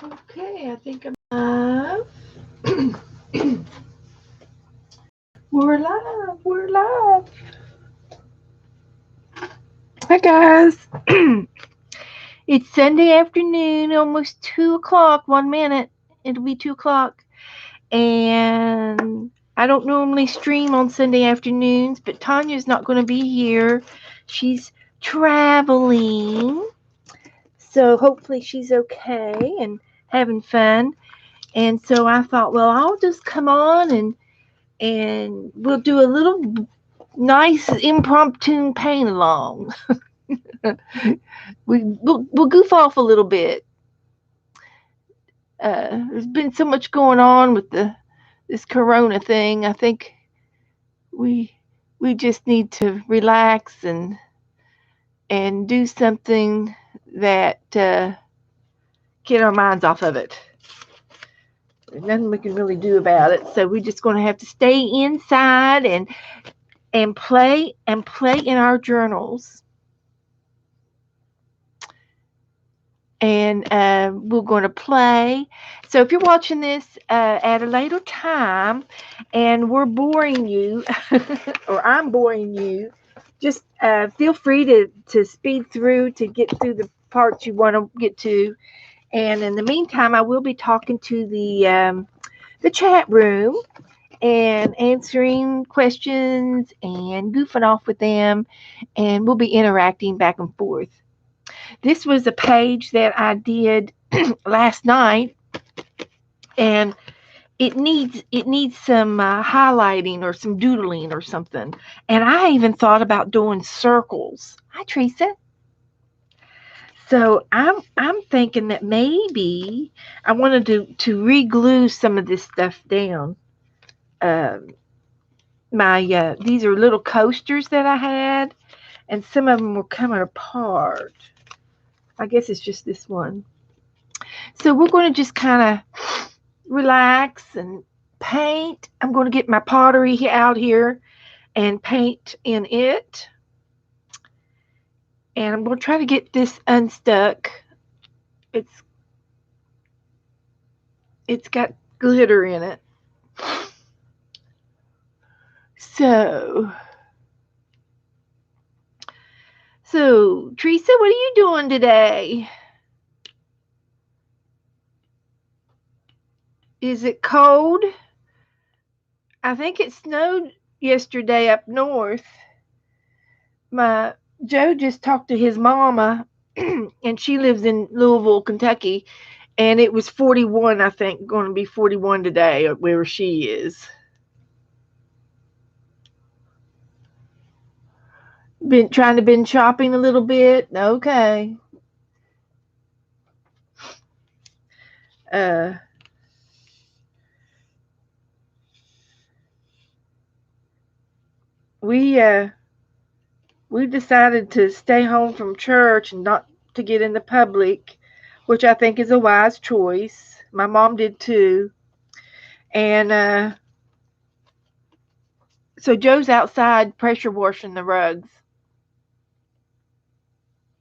Okay, I think I'm live. We're live. We're live. Hi, guys. It's Sunday afternoon, almost 2 o'clock. 1 minute. It'll be 2 o'clock. And I don't normally stream on Sunday afternoons, but Tanya's not going to be here. She's traveling. So hopefully she's okay and having fun. And so I thought, well, I'll just come on and we'll do a little nice impromptu paint along. We'll goof off a little bit. There's been so much going on with this Corona thing. I think we we just need to relax and do something that get our minds off of it. There's nothing we can really do about it, so we're just going to have to stay inside and play in our journals. And we're going to play. So if you're watching this at a later time and we're boring you, or I'm boring you, just feel free to speed through to get through the parts you want to get to. And in the meantime, I will be talking to the chat room and answering questions and goofing off with them, and we'll be interacting back and forth. This was a page that I did last night, and it needs some highlighting or some doodling or something. And I even thought about doing circles. Hi, Teresa. So I'm thinking that maybe I wanted to re-glue some of this stuff down. Um, my these are little coasters that I had, and some of them were coming apart. I guess it's just this one. So we're going to just kind of relax and paint. I'm going to get my pottery out here and paint in it. And I'm going to try to get this unstuck. It's it's got glitter in it. So Teresa, what are you doing today? Is it cold? I think it snowed yesterday up north. My Joe just talked to his mama, and she lives in Louisville, Kentucky, and it was 41. I think going to be 41 today where she is. Been trying to been shopping a little bit. Okay. Uh, we we decided to stay home from church and not to get in the public, which I think is a wise choice. My mom did too. And so Joe's outside pressure washing the rugs.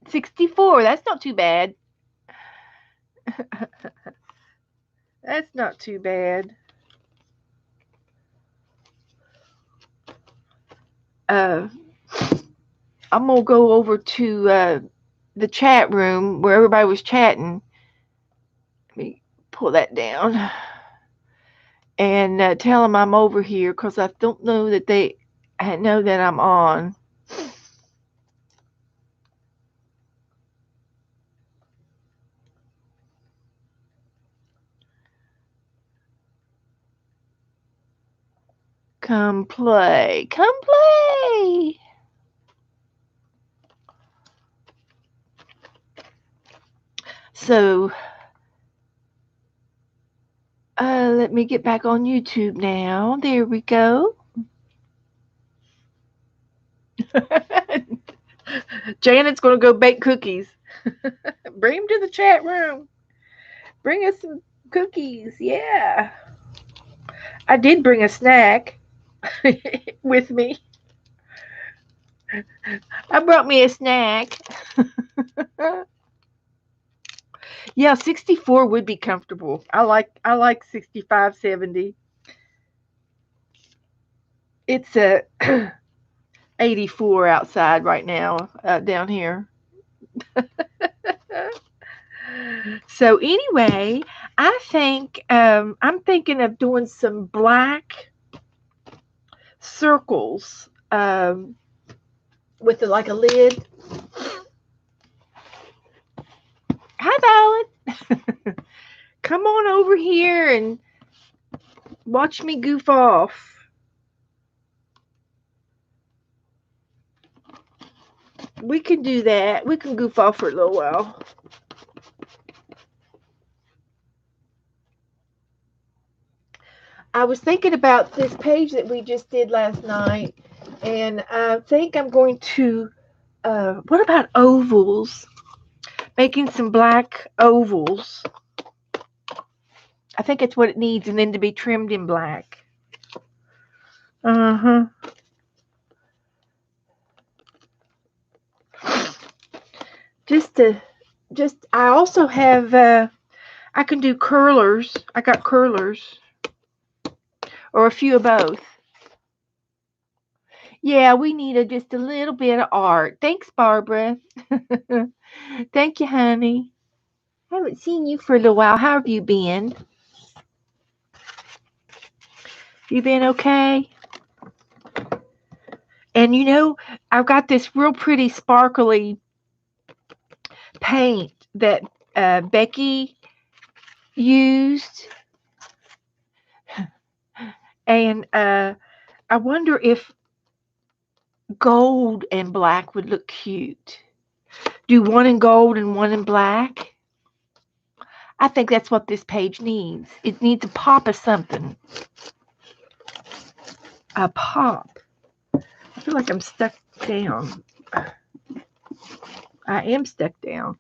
64. That's not too bad. That's not too bad. Uh, I'm gonna go over to the chat room where everybody was chatting. Let me pull that down and tell them I'm over here because I don't know that they know that I'm on. Come play. Come play. So, let me get back on YouTube now. There we go. Janet's going to go bake cookies. Bring them to the chat room. Bring us some cookies. Yeah. I did bring a snack with me. I brought me a snack. Yeah, 64 would be comfortable. I like 65, 70. It's a 84 outside right now down here. So anyway, I think I'm thinking of doing some black circles with like a lid. Hi, Violet. Come on over here and watch me goof off. We can do that. We can goof off for a little while. I was thinking about this page that we just did last night, and I think I'm going to. What about ovals? Making some black ovals. I think it's what it needs, and then to be trimmed in black. Uh huh. Just to, just. I also have. I can do curlers. I got curlers, or a few of both. Yeah, we need just a little bit of art. Thanks, Barbara. Thank you, honey. I haven't seen you for a little while. How have you been? You been okay? And I've got this real pretty sparkly paint that Becky used, and I wonder if gold and black would look cute. Do one in gold and one in black. I think that's what this page needs. It needs a pop of something. A pop. I feel like I'm stuck down. I am stuck down.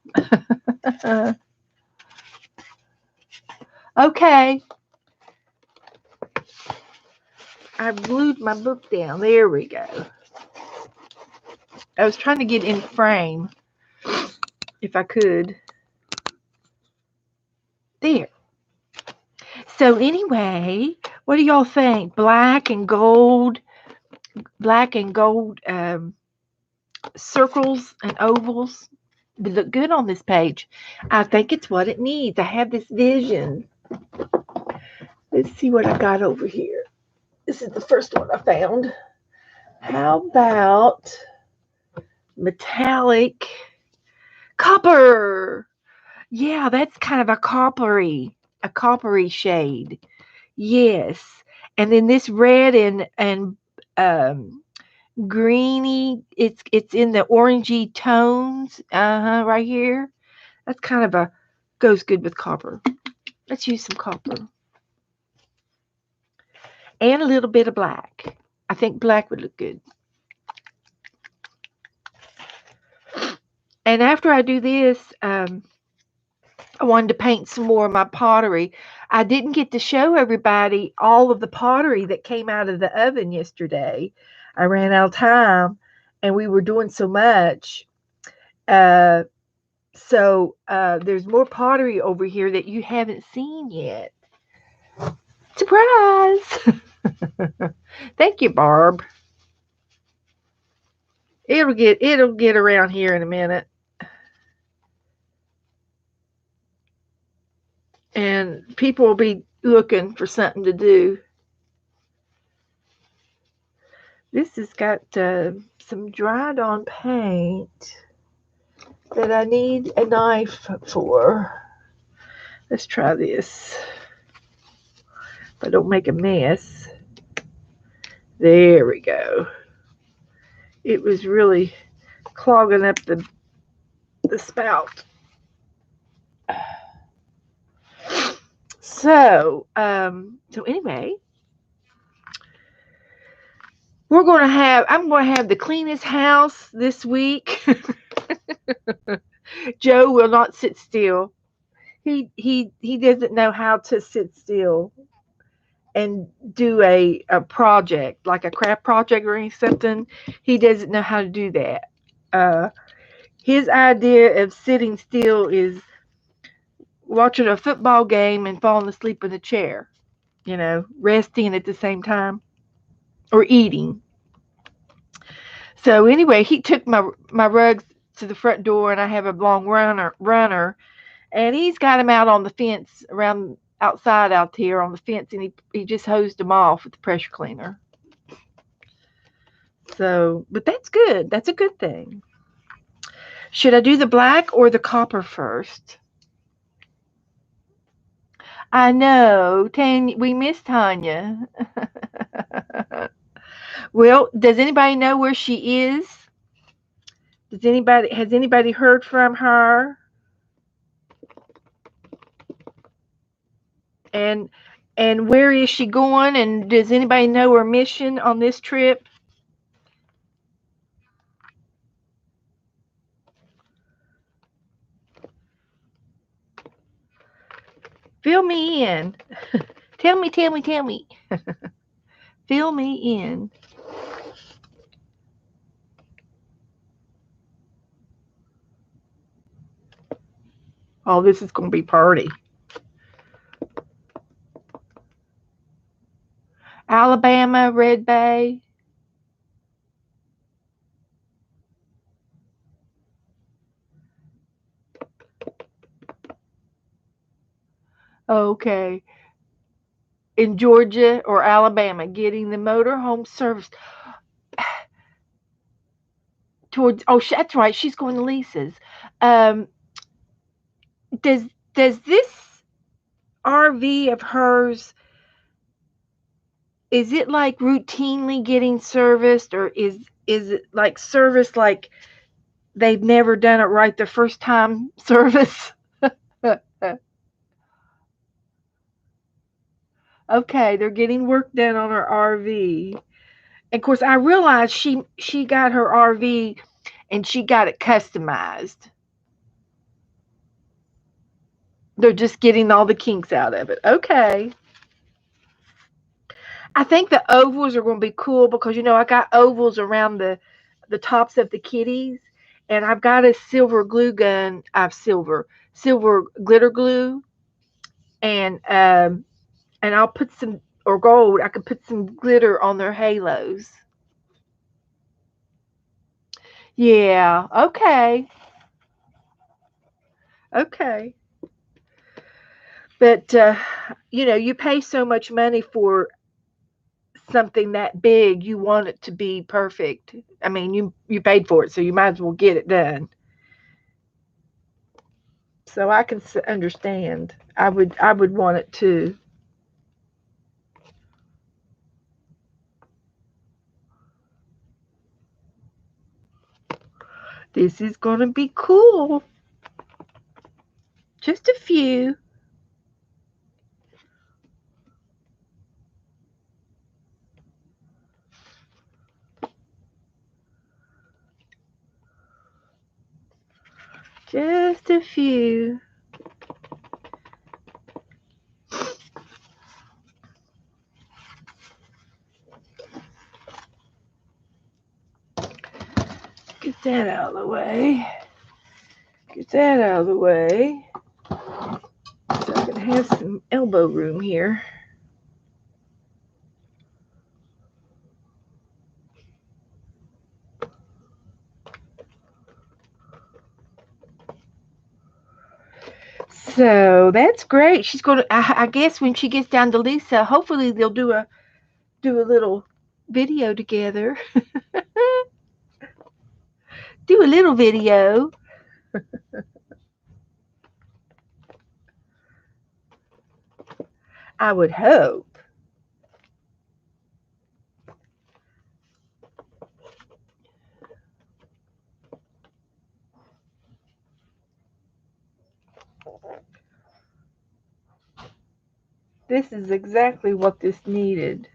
Okay. I glued my book down. There we go. I was trying to get in frame if I could. There. So anyway, what do y'all think? Black and gold circles and ovals. They look good on this page. I think it's what it needs. I have this vision. Let's see what I got over here. This is the first one I found. How about metallic copper? Yeah, that's kind of a coppery shade. Yes. And then this red and um greeny, it's in the orangey tones. Right here. That's kind of a goes good with copper. Let's use some copper. And a little bit of black. I think black would look good. And after I do this, I wanted to paint some more of my pottery. I didn't get to show everybody all of the pottery that came out of the oven yesterday. I ran out of time and we were doing so much. Uh, so there's more pottery over here that you haven't seen yet. Surprise! Thank you, Barb. It'll get around here in a minute. And people will be looking for something to do. This has got some dried on paint that I need a knife for. Let's try this. If I don't make a mess. There we go. It was really clogging up the spout. So anyway, I'm going to have the cleanest house this week. Joe will not sit still. He doesn't know how to sit still and do a project like a craft project or something. He doesn't know how to do that. His idea of sitting still is watching a football game and falling asleep in the chair, resting at the same time or eating. So anyway, he took my rugs to the front door, and I have a long runner, and he's got him out on the fence around outside out here on the fence, and he just hosed them off with the pressure cleaner. So, but that's good. That's a good thing. Should I do the black or the copper first? I know, Tanya. We miss Tanya. Well, does anybody know where she is? Has anybody heard from her? And where is she going? And does anybody know her mission on this trip? Fill me in. Tell me. Fill me in. Oh, this is going to be party. Alabama, Red Bay. Okay. In Georgia or Alabama, getting the motorhome service towards. Oh, that's right. She's going to Lisa's. Um, does this RV of hers, is it like routinely getting serviced, or is it like service like they've never done it right the first time service? Okay, they're getting work done on her RV. Of course, I realized she got her RV and she got it customized. They're just getting all the kinks out of it. Okay. I think the ovals are going to be cool because I got ovals around the tops of the kitties, and I've got a silver glue gun. I've silver glitter glue, and I'll put some, or gold. I could put some glitter on their halos. Yeah. Okay. Okay. But you pay so much money for something that big, you want it to be perfect. I mean, you paid for it, so you might as well get it done. So I can understand. I would want it too. This is going to be cool. Just a few. Just a few. Get that out of the way. Get that out of the way. So I can have some elbow room here. So that's great. She's going to. I guess when she gets down to Lisa, hopefully they'll do a little video together. Do a little video. I would hope. This is exactly what this needed.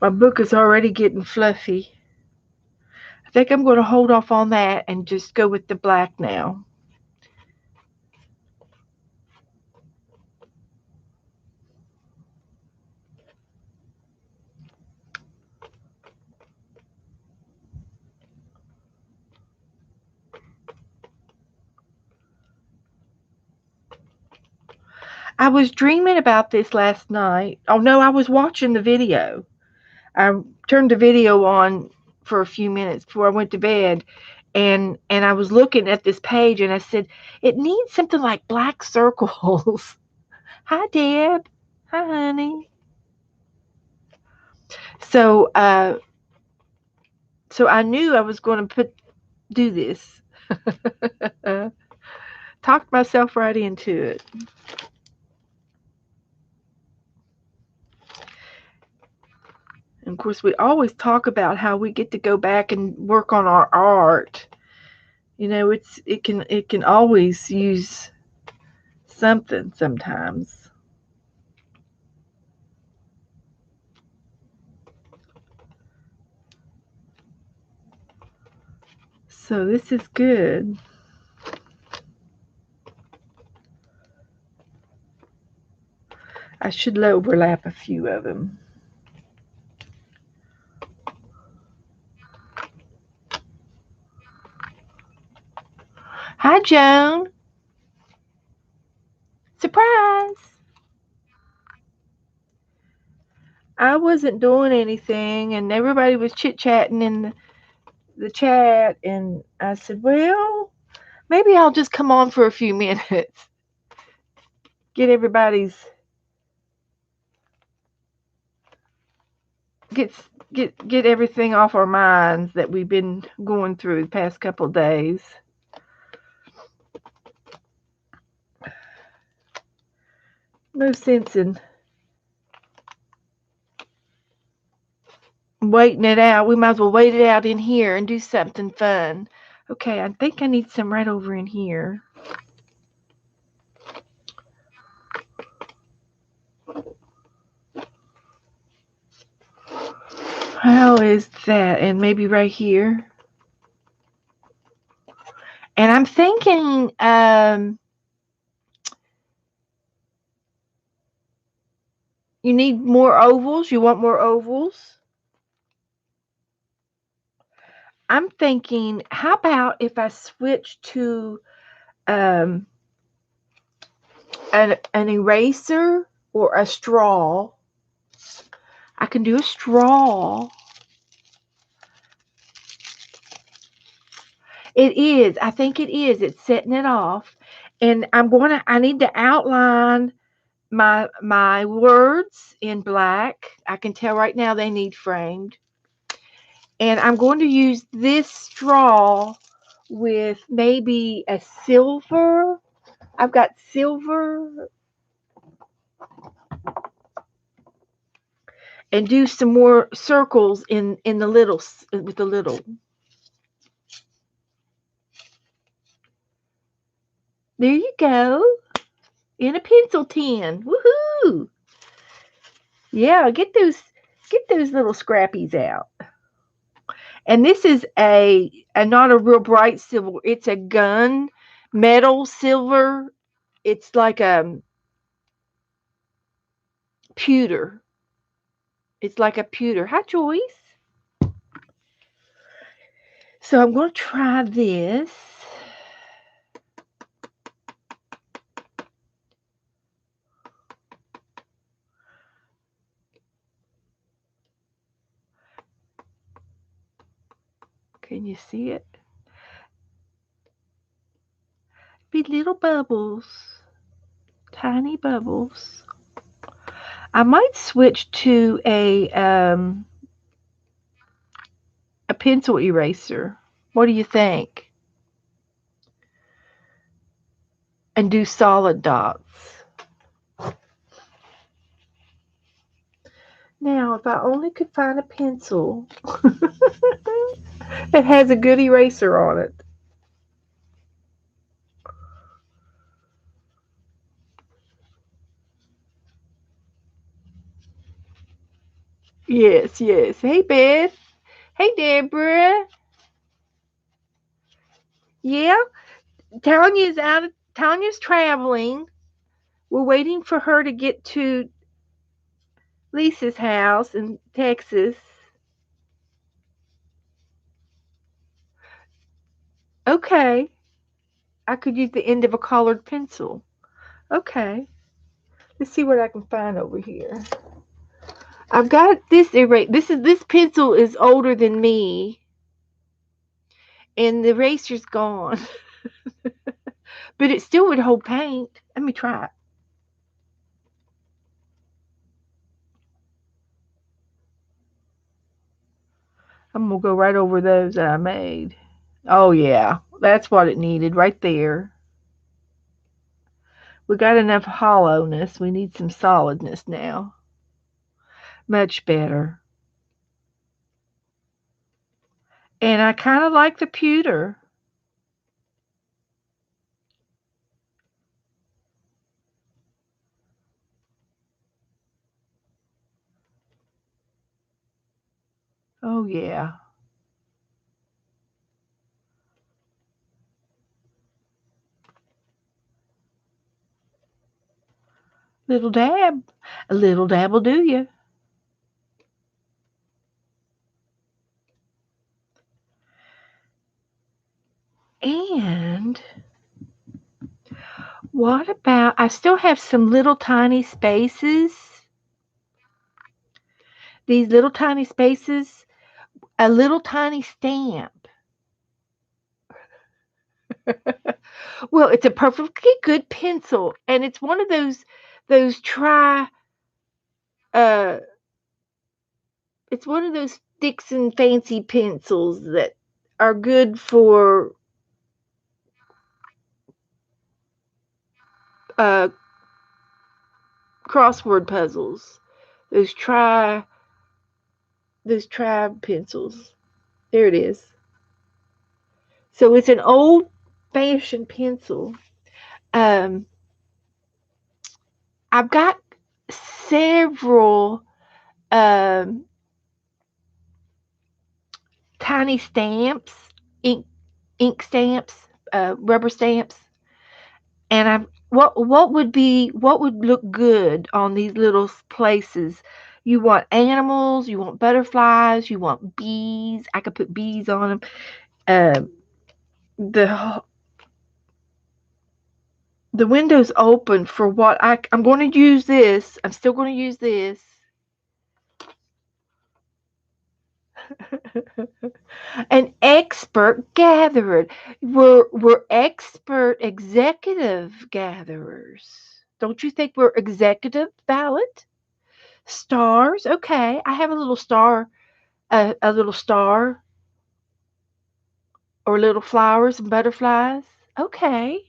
My book is already getting fluffy. I think I'm going to hold off on that and just go with the black now. I was dreaming about this last night. Oh no, I was watching the video. I turned the video on for a few minutes before I went to bed, and I was looking at this page, and I said it needs something like black circles. Hi, Deb. Hi, honey. So, so I knew I was going to do this. Talked myself right into it. And of course, we always talk about how we get to go back and work on our art. You know, it can always use something sometimes. So this is good. I should overlap a few of them. Hi, Joan. Surprise. I wasn't doing anything, and everybody was chit-chatting in the chat, and I said, well, maybe I'll just come on for a few minutes. Get everybody's get get everything off our minds that we've been going through the past couple of days. No sense in waiting it out. We might as well wait it out in here and do something fun. Okay, I think I need some right over in here. How is that? And maybe right here. And I'm thinking, you need more ovals? You want more ovals? I'm thinking, how about if I switch to um, an eraser or a straw? I can do a straw. It is. I think it is. It's setting it off. And I need to outline my words in black. I can tell right now they need framed. And I'm going to use this straw with maybe a silver. I've got silver, and do some more circles in the little with the little. There you go. In a pencil tin. Woohoo! Yeah, get those little scrappies out. And this is a not a real bright silver. It's a gun metal silver. It's like a pewter. It's like a pewter. Hi, Joyce. So I'm going to try this. Can you see it? Be little bubbles. Tiny bubbles. I might switch to a pencil eraser. What do you think? And do solid dots. Now, if I only could find a pencil that has a good eraser on it. Yes, yes. Hey, Beth. Hey, Deborah. Yeah, Tanya's traveling. We're waiting for her to get to Lisa's house in Texas. Okay. I could use the end of a colored pencil. Okay. Let's see what I can find over here. I've got this erase. This pencil is older than me, and the eraser's gone. But it still would hold paint. Let me try it. I'm gonna go right over those that I made. Oh yeah, that's what it needed right there. We got enough hollowness. We need some solidness now. Much better. And I kind of like the pewter. Oh yeah. Little dab. A little dab will do you. And what about, I still have some little tiny spaces. These little tiny spaces, a little tiny stamp. Well, it's a perfectly good pencil, and it's one of those try uh it's one of those Dixon fancy pencils that are good for uh crossword puzzles. Those try those try pencils. There it is. So it's an old fashioned pencil. Um I've got several um tiny stamps, ink ink stamps, rubber stamps, and I what would look good on these little places? You want animals, you want butterflies, you want bees. I could put bees on them. Uh, the the window's open for what I'm going to use this. I'm still going to use this. An expert gatherer. We're expert executive gatherers. Don't you think we're executive ballot? Stars? Okay. I have a little star, a little star, or little flowers and butterflies. Okay.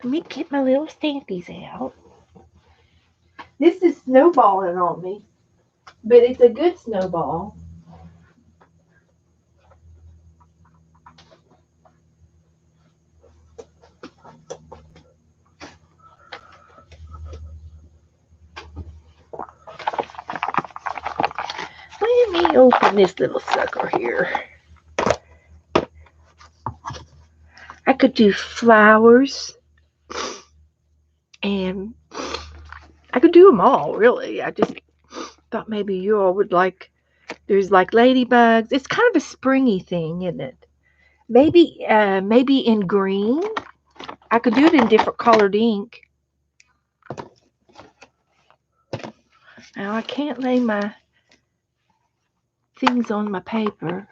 Let me get my little stampies out. This is snowballing on me, but it's a good snowball. Let me open this little sucker here. I could do flowers, and I could do them all, really. I just thought maybe you all would like, there's like ladybugs. It's kind of a springy thing, isn't it? Maybe in green. I could do it in different colored ink. Now I can't lay my things on my paper.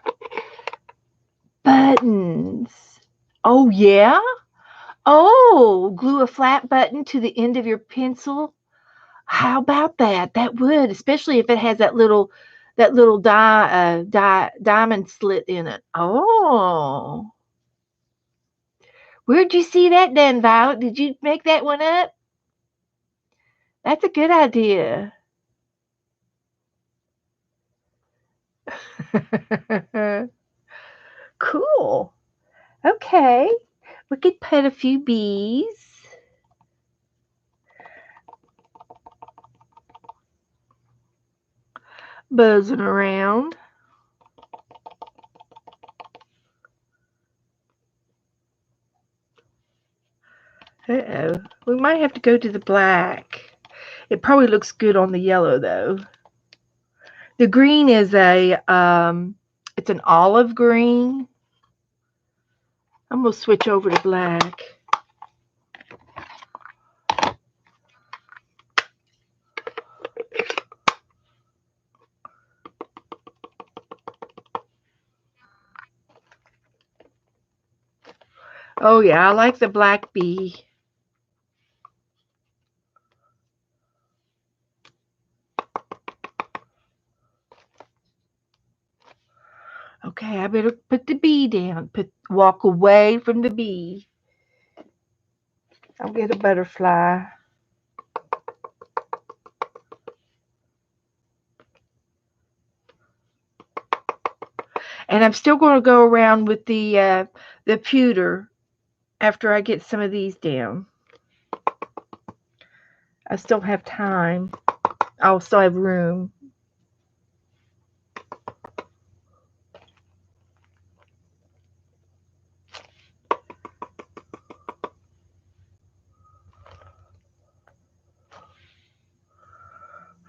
Buttons. Oh yeah? Oh, glue a flat button to the end of your pencil. How about that? That would, especially if it has that little diamond slit in it. Oh, where'd you see that done, Violet? Did you make that one up? That's a good idea. Cool. Okay. We could put a few bees. Buzzing around. Uh-oh. We might have to go to the black. It probably looks good on the yellow though. The green is it's an olive green. I'm gonna switch over to black. Oh yeah, I like the black bee. Okay, I better put the bee down. Walk away from the bee. I'll get a butterfly. And I'm still going to go around with the pewter after I get some of these down. I still have time. I'll still have room.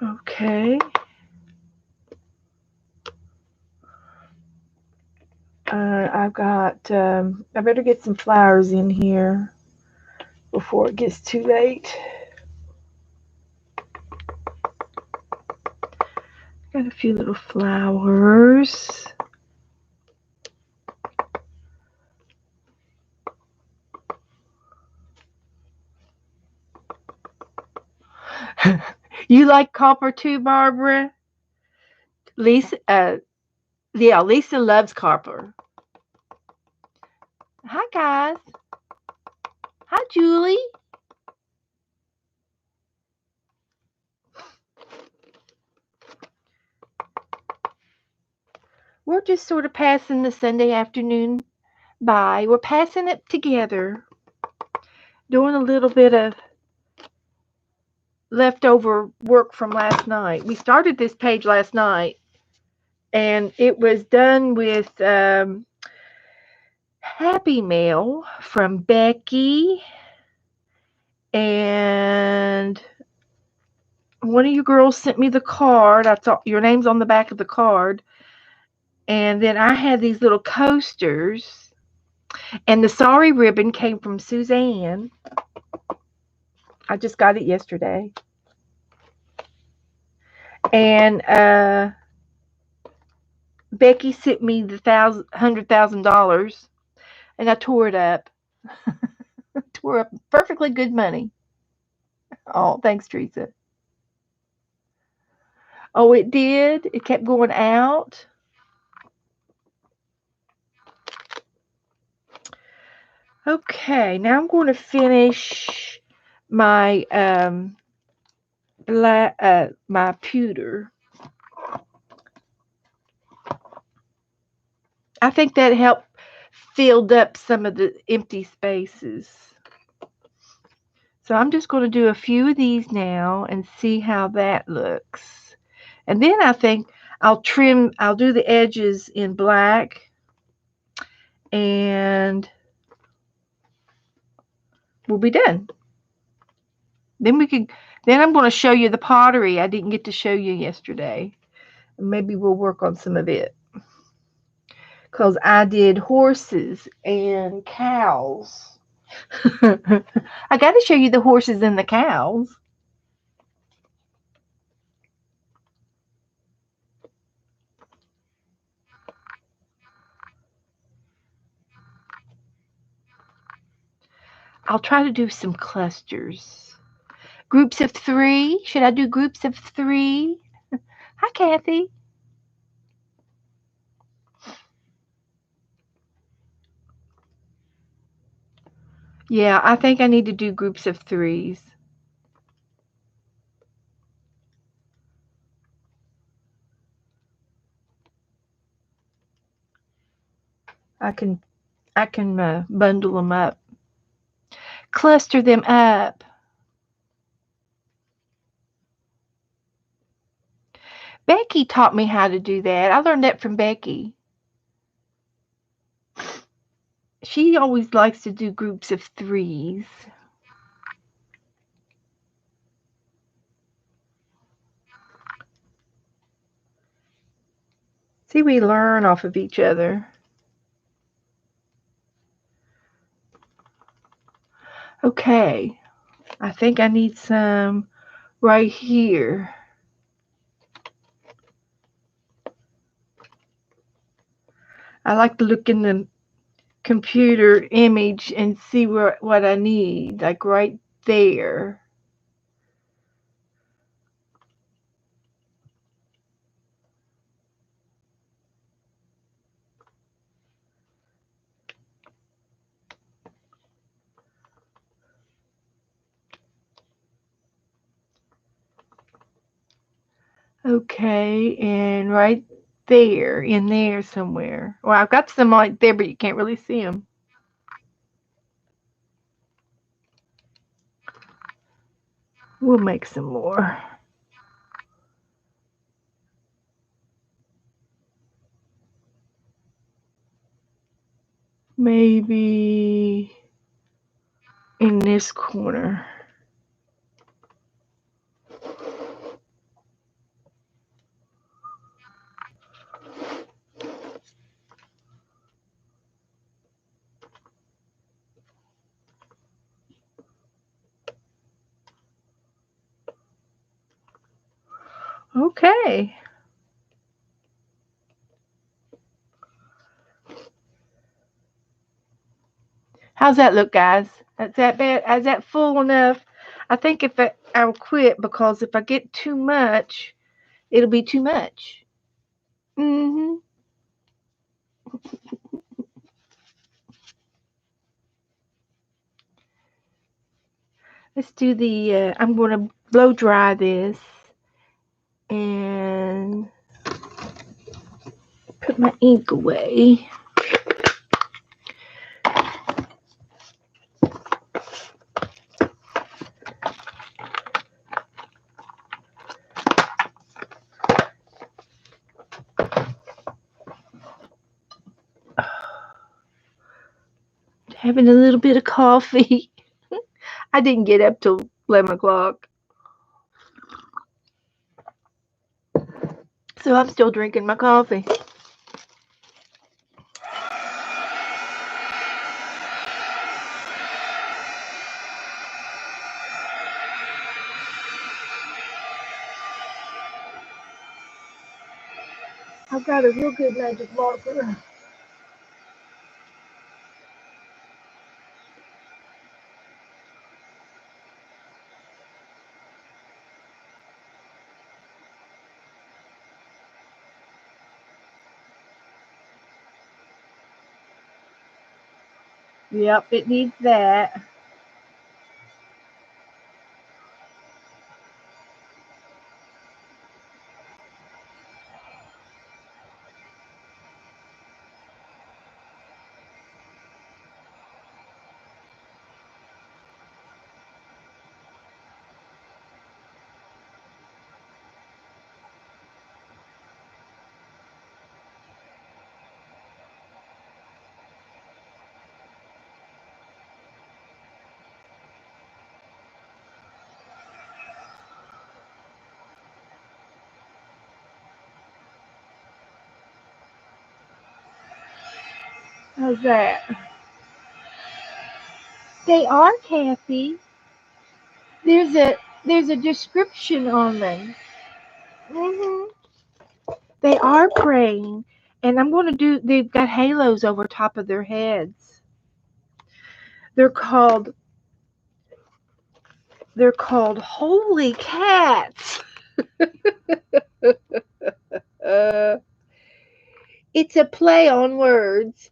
Okay. I've got, I better get some flowers in here before it gets too late. Got a few little flowers. You like copper too, Barbara? Lisa, yeah, Lisa loves copper. Hi, guys. Hi, Julie. We're just sort of passing the Sunday afternoon by. We're passing it together, doing a little bit of leftover work from last night. We started this page last night, and it was done with Happy Mail from Becky, and one of you girls sent me the card. I thought your name's on the back of the card. And then I had these little coasters, and the sorry ribbon came from Suzanne. I just got it yesterday. And Becky sent me the $100,000, and I tore it up. Tore up perfectly good money. Oh, thanks, Teresa. Oh, it did. It kept going out. Okay, now I'm going to finish my my pewter. I think that helped filled up some of the empty spaces. So I'm just going to do a few of these now and see how that looks. And then I think I'll do the edges in black, and we'll be done. Then I'm going to show you the pottery I didn't get to show you yesterday. Maybe we'll work on some of it. Because I did horses and cows. I got to show you the horses and the cows. I'll try to do some clusters. Groups of 3. Should I do groups of 3? Hi, Kathy. Yeah, I think I need to do groups of 3s. I can bundle them up. Cluster them up. Becky taught me how to do that. I learned that from Becky. She always likes to do groups of 3s. See, we learn off of each other. Okay, I think I need some right here. I like to look in computer image and see what I need, like right there. Okay, and right there, in there somewhere. Well, I've got some right there, but you can't really see them. We'll make some more. Maybe in this corner. Okay. How's that look, guys? Is that bad? Is that full enough? I think if I'll quit because if I get too much, it'll be too much. Mhm. Let's do the. I'm going to blow dry this and put my ink away. Having a little bit of coffee. I didn't get up till 11 o'clock, so I'm still drinking my coffee. I've got a real good magic marker. Yep, it needs that. How's that? They are, Kathy. There's a there's a description on them. Hmm. They are praying, and I'm going to do. They've got halos over top of their heads. They're called they're called holy cats. Uh, it's a play on words.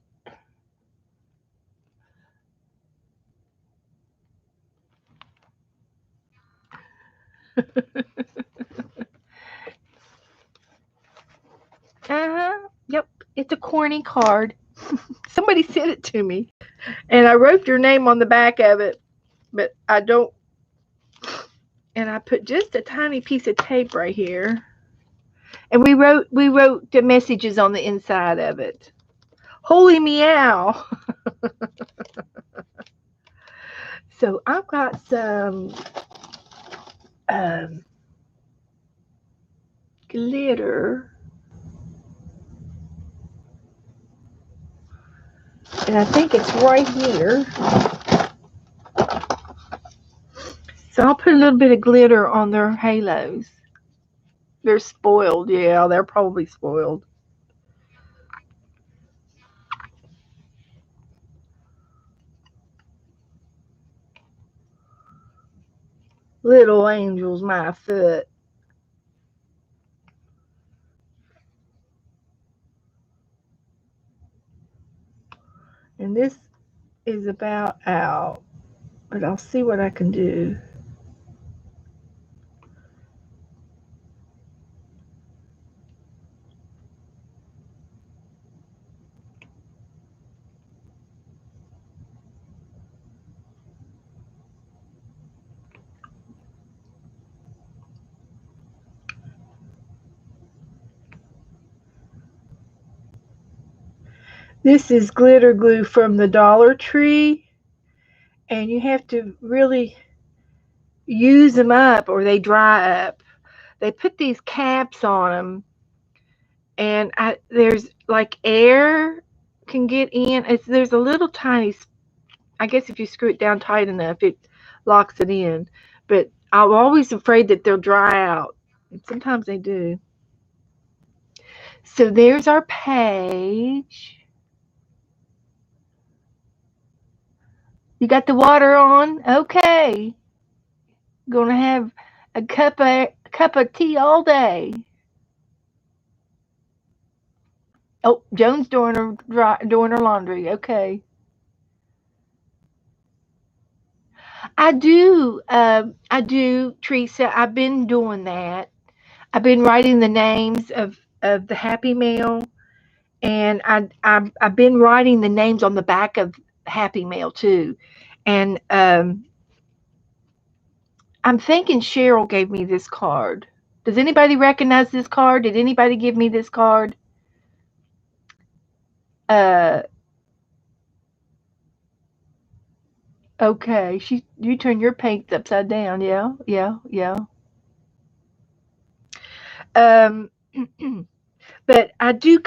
Uh-huh. Yep. It's a corny card. Somebody sent it to me, and I wrote your name on the back of it, but I don't. And I put just a tiny piece of tape right here, and we wrote the messages on the inside of it. Holy meow! So I've got some um, glitter, and I think it's right here. So I'll put a little bit of glitter on their halos. They're spoiled, yeah, they're probably spoiled. Little angel's my foot. And this is about out, but I'll see what I can do. This is glitter glue from the Dollar Tree, and you have to really use them up or they dry up. They put these caps on them, and there's like air can get in. There's a little tiny, I guess if you screw it down tight enough, it locks it in. But I'm always afraid that they'll dry out. And sometimes they do. So there's our page. You got the water on? Okay. Gonna have a cup of tea all day. Oh, Joan's doing her laundry. Okay. I do, Teresa. I've been doing that. I've been writing the names of the Happy Mail, and I've been writing the names on the back of Happy Mail too. And I'm thinking Cheryl gave me this card. Does anybody recognize this card? Did anybody give me this card? Uh, okay. You turn your paints upside down. Yeah, yeah, yeah. Um, but I've been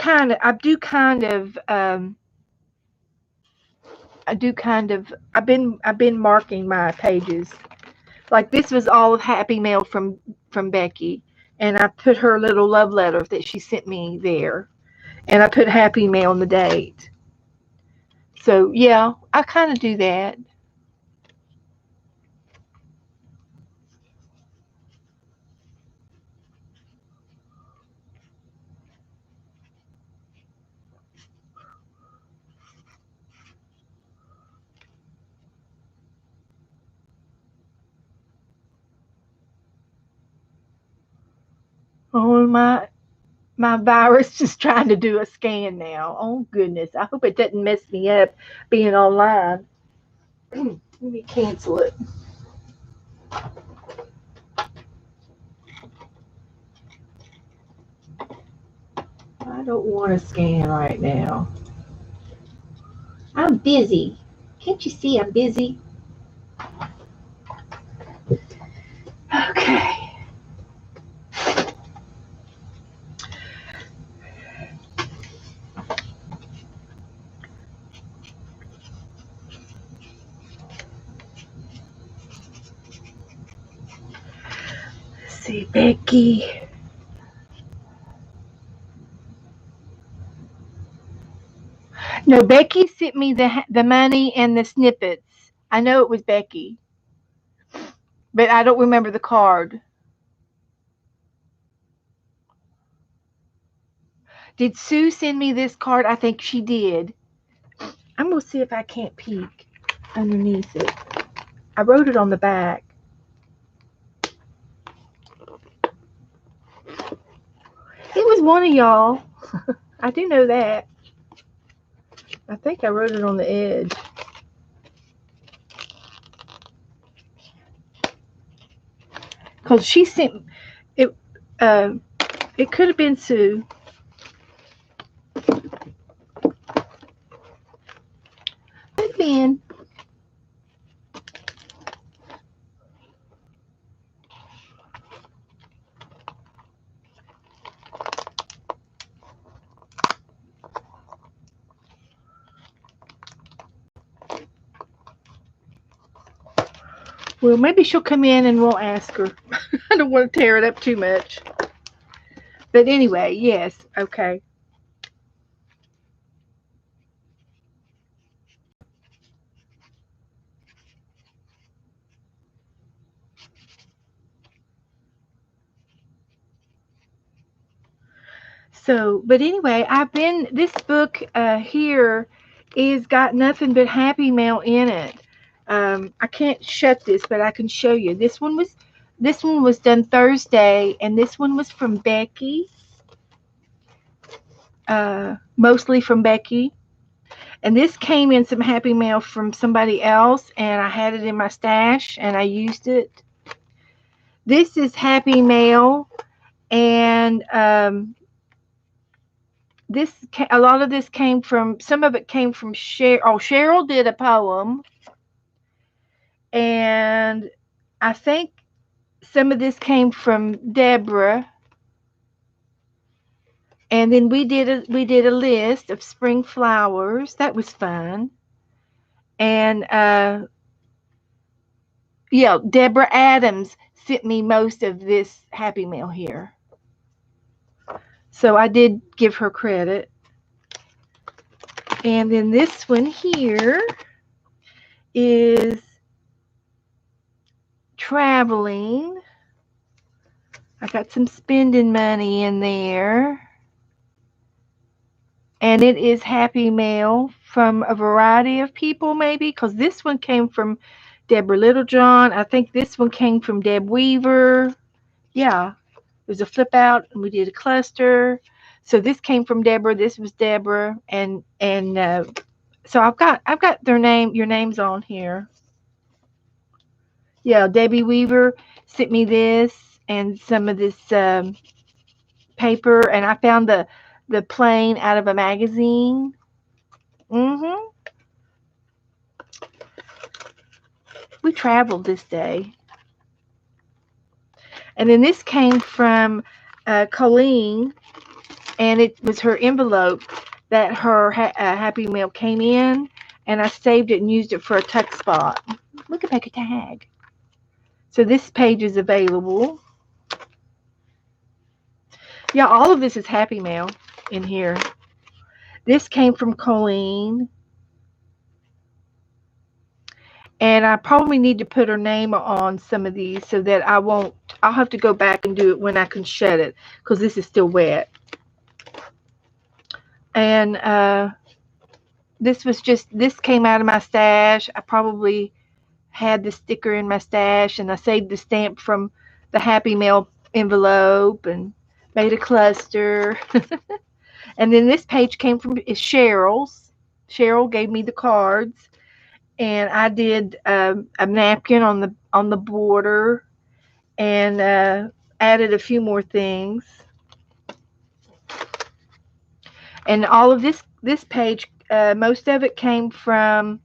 marking my pages. Like this was all Happy Mail from Becky, and I put her little love letter that she sent me there, and I put Happy Mail on the date. So yeah, I kind of do that. Oh my virus is trying to do a scan now. Oh goodness, I hope it doesn't mess me up being online. Let me cancel it. I don't want to scan right now. I'm busy. Can't you see I'm busy? Okay. Let's see, Becky. No, Becky sent me the money and the snippets. I know it was Becky, but I don't remember the card. Did Sue send me this card? I think she did. I'm gonna see if I can't peek underneath it. I wrote it on the back. It was one of y'all. I do know that. I think I wrote it on the edge. Cause she sent it. Uh, it could have been Sue. Could have been. Well, maybe she'll come in and we'll ask her. I don't want to tear it up too much. But anyway, yes. Okay. So, but anyway, this book here is got nothing but happy mail in it. I can't shut this, but I can show you. This one was done Thursday, and this one was from Becky, mostly from Becky. And this came in some happy mail from somebody else, and I had it in my stash, and I used it. This is happy mail, and a lot of this came from, some of it came from Cheryl. Oh, Cheryl did a poem, and I think some of this came from Deborah. And then we did a list of spring flowers. That was fun. And yeah, Deborah Adams sent me most of this happy mail here. So I did give her credit. And then this one here is traveling. I got some spending money in there. And it is happy mail from a variety of people, maybe, because this one came from Deborah Littlejohn. I think this one came from Deb Weaver. Yeah, it was a flip out, and we did a cluster. So this came from Deborah. This was Deborah, and so I've got your names on here. Yeah, Debbie Weaver sent me this and some of this paper, and I found the plane out of a magazine. We traveled this day. And then this came from Colleen, and it was her envelope that her happy mail came in, and I saved it and used it for a tuck spot. Look at a tag. So this page is available. Yeah, all of this is happy mail in here. This came from Colleen. And I probably need to put her name on some of these so that I'll have to go back and do it when I can shut it, because this is still wet. And this came out of my stash. I probably had the sticker in my stash, and I saved the stamp from the happy mail envelope and made a cluster. And then this page is Cheryl's. Cheryl gave me the cards, and I did a napkin on the border, and added a few more things. And all of this page, most of it came from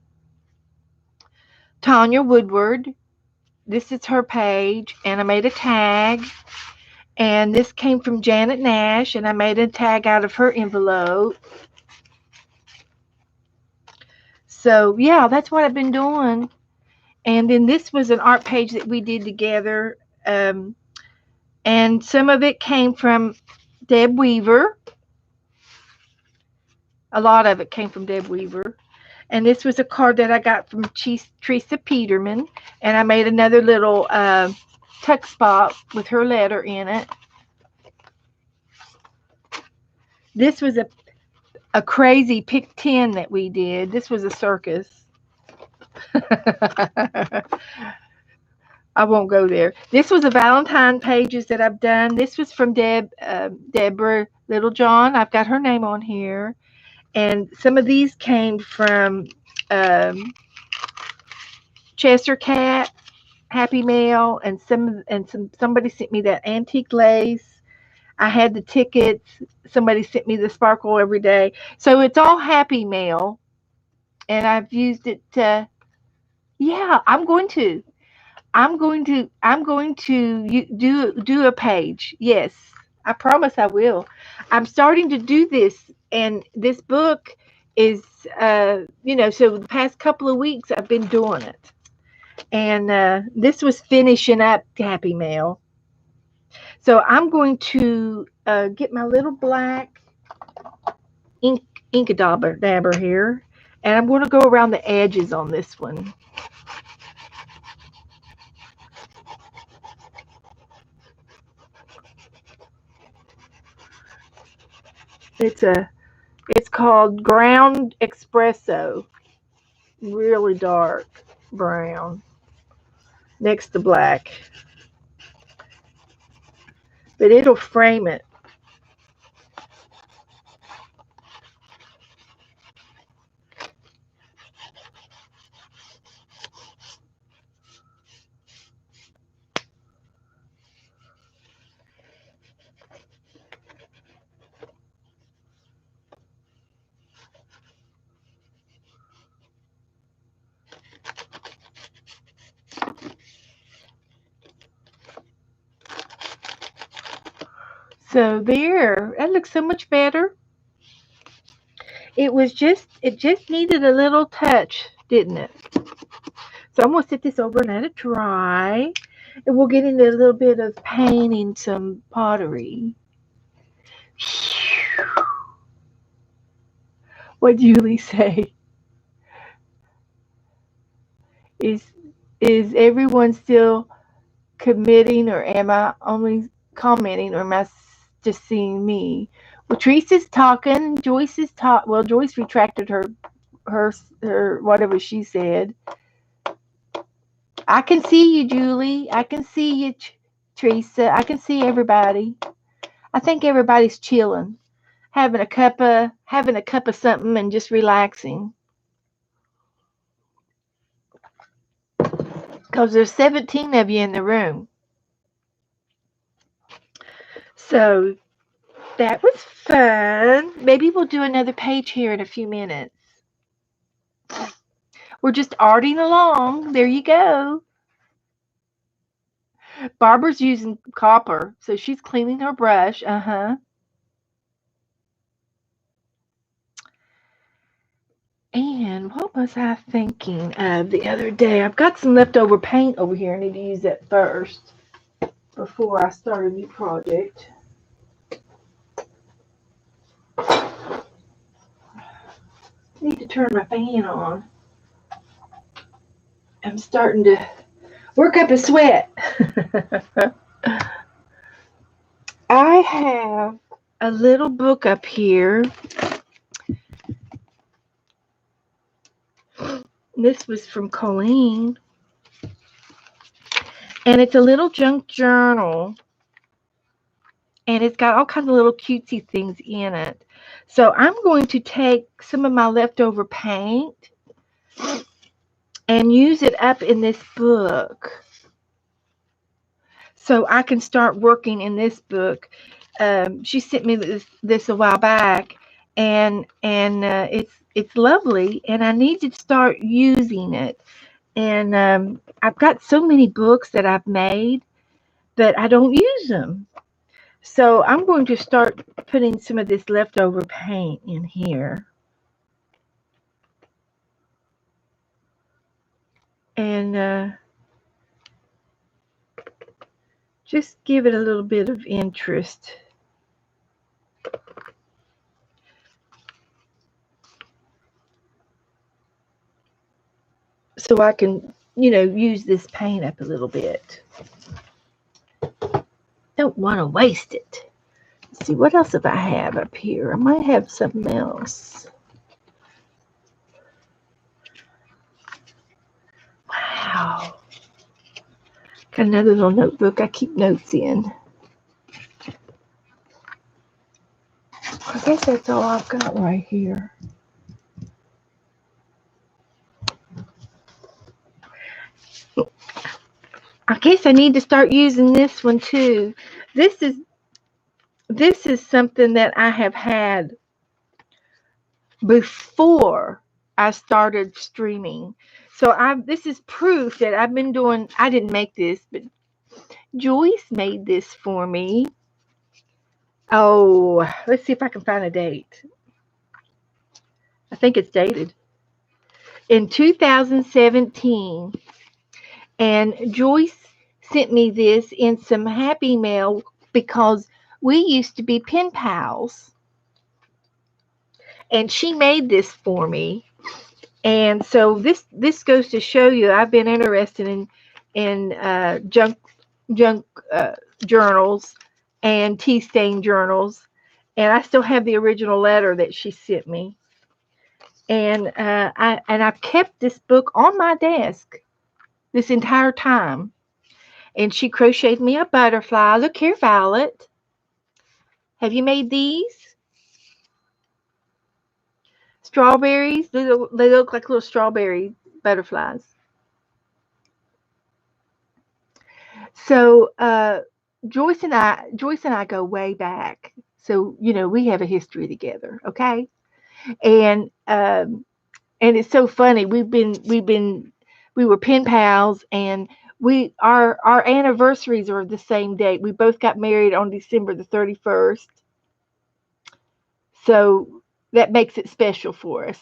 Tanya Woodward. This is her page, and I made a tag. And this came from Janet Nash, and I made a tag out of her envelope. So yeah, that's what I've been doing. And then this was an art page that we did together, and some of it came from Deb Weaver. A lot of it came from Deb Weaver. And this was a card that I got from Teresa Peterman, and I made another little tuck spot with her letter in it. This was a crazy pick 10 that we did. This was a circus. I won't go there. This was a Valentine pages that I've done. This was from Deborah Littlejohn. I've got her name on here. And some of these came from Chester Cat, Happy Mail, and somebody sent me that antique lace. I had the tickets. Somebody sent me the sparkle every day. So it's all happy mail, and I've used it to. Yeah, I'm going to do a page. Yes, I promise I will. I'm starting to do this, and this book is, so the past couple of weeks I've been doing it. And this was finishing up Happy Mail. So I'm going to get my little black Inkadabber here, and I'm going to go around the edges on this one. It's called Ground Espresso. Really dark brown next to black. But it'll frame it. So there, that looks so much better. It just needed a little touch, didn't it? So I'm gonna set this over and let it dry, and we'll get into a little bit of painting some pottery. What Julie say? Is is everyone still committing, or am I only commenting, or am I just seeing me? Well, Teresa's talking. Joyce is talk. Well, Joyce retracted her whatever she said. I can see you, Julie. I can see you, Teresa. I can see everybody. I think everybody's chilling, having a cup of something and just relaxing. Because there's 17 of you in the room. So that was fun. Maybe we'll do another page here in a few minutes. We're just arting along. There you go. Barbara's using copper, so she's cleaning her brush. And what was I thinking of the other day? I've got some leftover paint over here. I need to use that first before I start a new project. I need to turn my fan on. I'm starting to work up a sweat. I have a little book up here. This was from Colleen. And it's a little junk journal. And it's got all kinds of little cutesy things in it. So I'm going to take some of my leftover paint and use it up in this book. So I can start working in this book. She sent me this a while back, and it's lovely, and I need to start using it. And I've got so many books that I've made, but I don't use them. So I'm going to start putting some of this leftover paint in here. And just give it a little bit of interest. So I can, use this paint up a little bit. Don't want to waste it. Let's see, what else have I have up here? I might have something else. Wow. Got another little notebook I keep notes in. I guess that's all I've got right here. I guess I need to start using this one too. This is something that I have had before I started streaming. So this is proof that I've been doing. I didn't make this, but Joyce made this for me. Oh, let's see if I can find a date. I think it's dated in 2017. And Joyce sent me this in some happy mail because we used to be pen pals. And she made this for me. And so this goes to show you I've been interested in junk journals and tea stain journals. And I still have the original letter that she sent me. And I've kept this book on my desk this entire time. And she crocheted me a butterfly. Look here, Violet. Have you made these? Strawberries. They look like little strawberry butterflies. So Joyce and I go way back. So we have a history together, okay? And it's so funny. We were pen pals, and our anniversaries are the same date. We both got married on December the 31st. So that makes it special for us.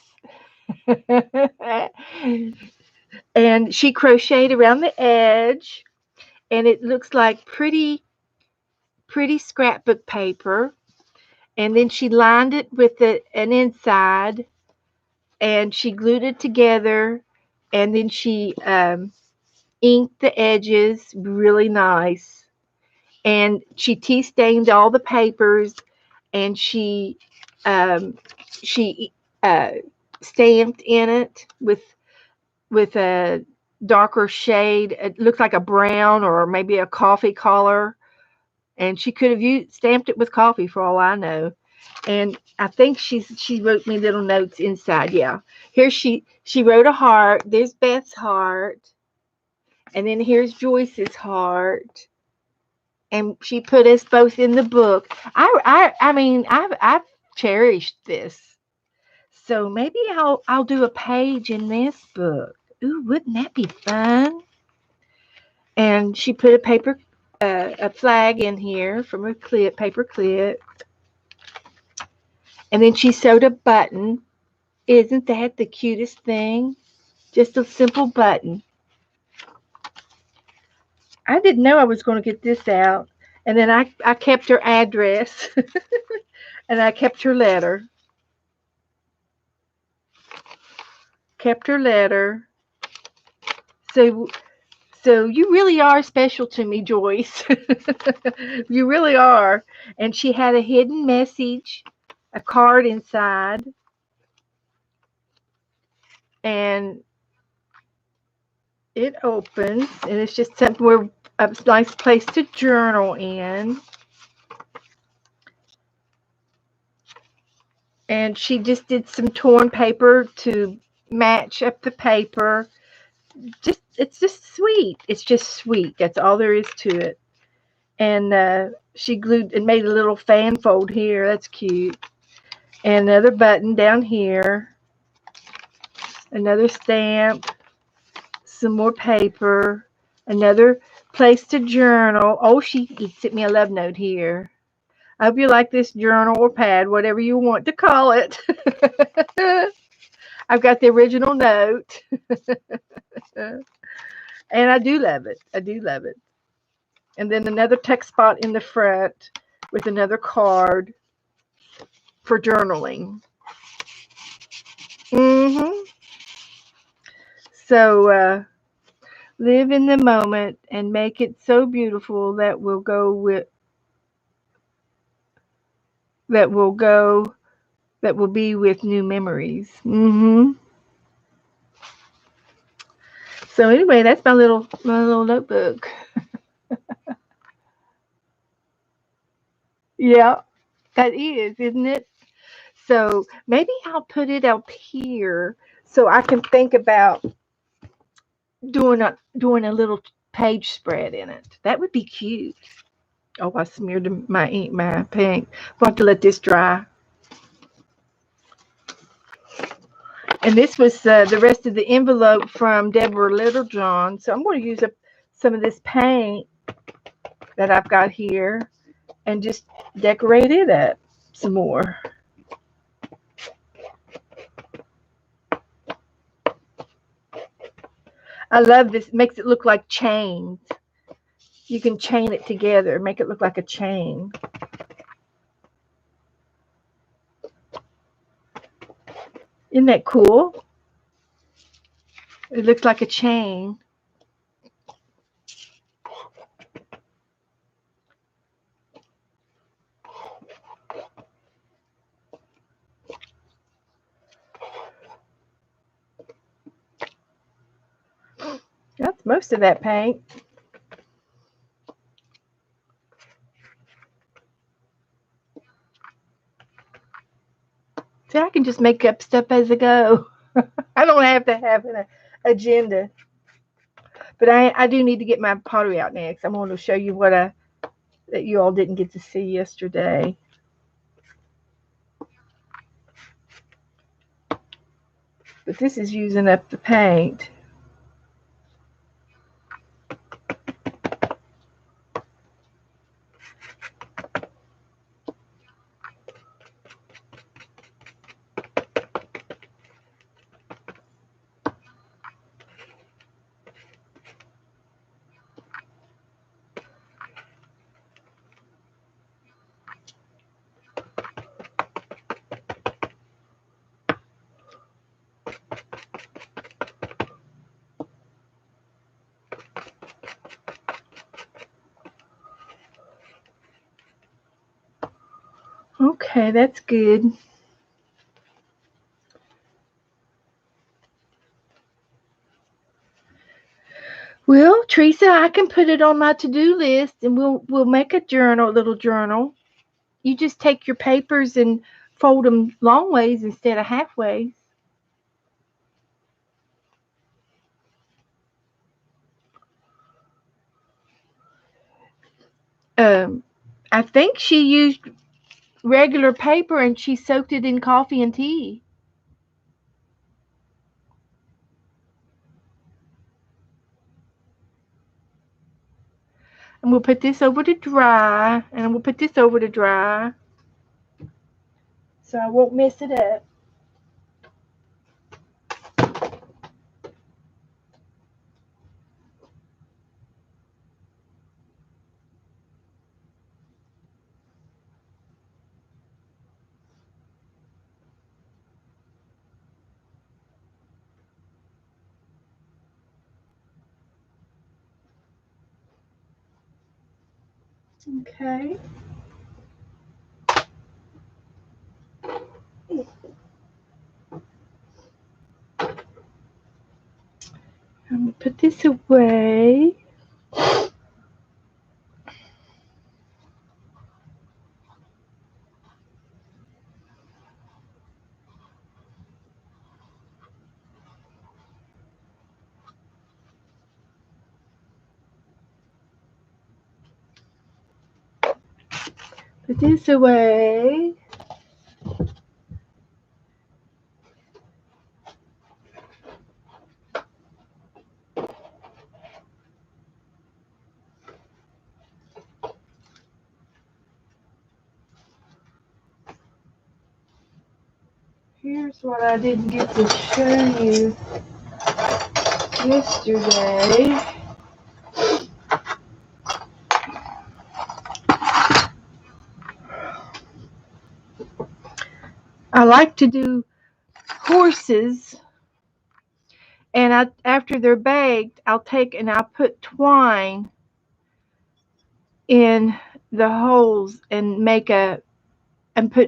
And she crocheted around the edge, and it looks like pretty scrapbook paper. And then she lined it with an inside, and she glued it together, and then she inked the edges really nice, and she tea stained all the papers, and um, she stamped in it with a darker shade. It looked like a brown or maybe a coffee color, and she could have stamped it with coffee for all I know. And I think she wrote me little notes inside. Yeah, here she wrote a heart. There's Beth's heart, and then here's Joyce's heart, and she put us both in the book. I mean I've cherished this, so maybe I'll do a page in this book. Ooh, wouldn't that be fun? And she put a flag in here from a paper clip, and then she sewed a button. Isn't that the cutest thing? Just a simple button. I didn't know I was going to get this out. And then I kept her address and I kept her letter. Kept her letter. So so you really are special to me, Joyce. You really are. And she had a hidden message, a card inside, and it opens, and it's just something where a nice place to journal in. And she just did some torn paper to match up the paper. It's just sweet. It's just sweet. That's all there is to it. And she glued and made a little fan fold here. That's cute. And another button down here. Another stamp. Some more paper. Another place to journal. Oh, she sent me a love note here. I hope you like this journal or pad, whatever you want to call it. I've got the original note. And I do love it. I do love it. And then another text spot in the front with another card for journaling. So live in the moment and make it so beautiful that will be with new memories. So anyway, that's my little notebook. Yeah, that is, isn't it? So maybe I'll put it up here so I can think about doing a little page spread in it. That would be cute. Oh, I smeared my ink, my paint. I'll have to let this dry. And this was the rest of the envelope from Deborah Littlejohn. So I'm going to use up some of this paint that I've got here and just decorate it up some more. I love this. It makes it look like chains. You can chain it together, make it look like a chain. Isn't that cool? It looks like a chain. That's most of that paint. See, I can just make up stuff as I go. I don't have to have an agenda. But I do need to get my pottery out next. I'm going to show you what that you all didn't get to see yesterday. But this is using up the paint. Okay, that's good. Well, Teresa, I can put it on my to-do list and we'll make a journal, a little journal. You just take your papers and fold them long ways instead of half ways. Um, I think she used regular paper and she soaked it in coffee and tea. And we'll put this over to dry, and we'll put this over to dry so I won't mess it up. Okay. I'm going to put this away. Put this away. Here's what I didn't get to show you yesterday. I like to do horses, and after they're baked, I'll take and I'll put twine in the holes and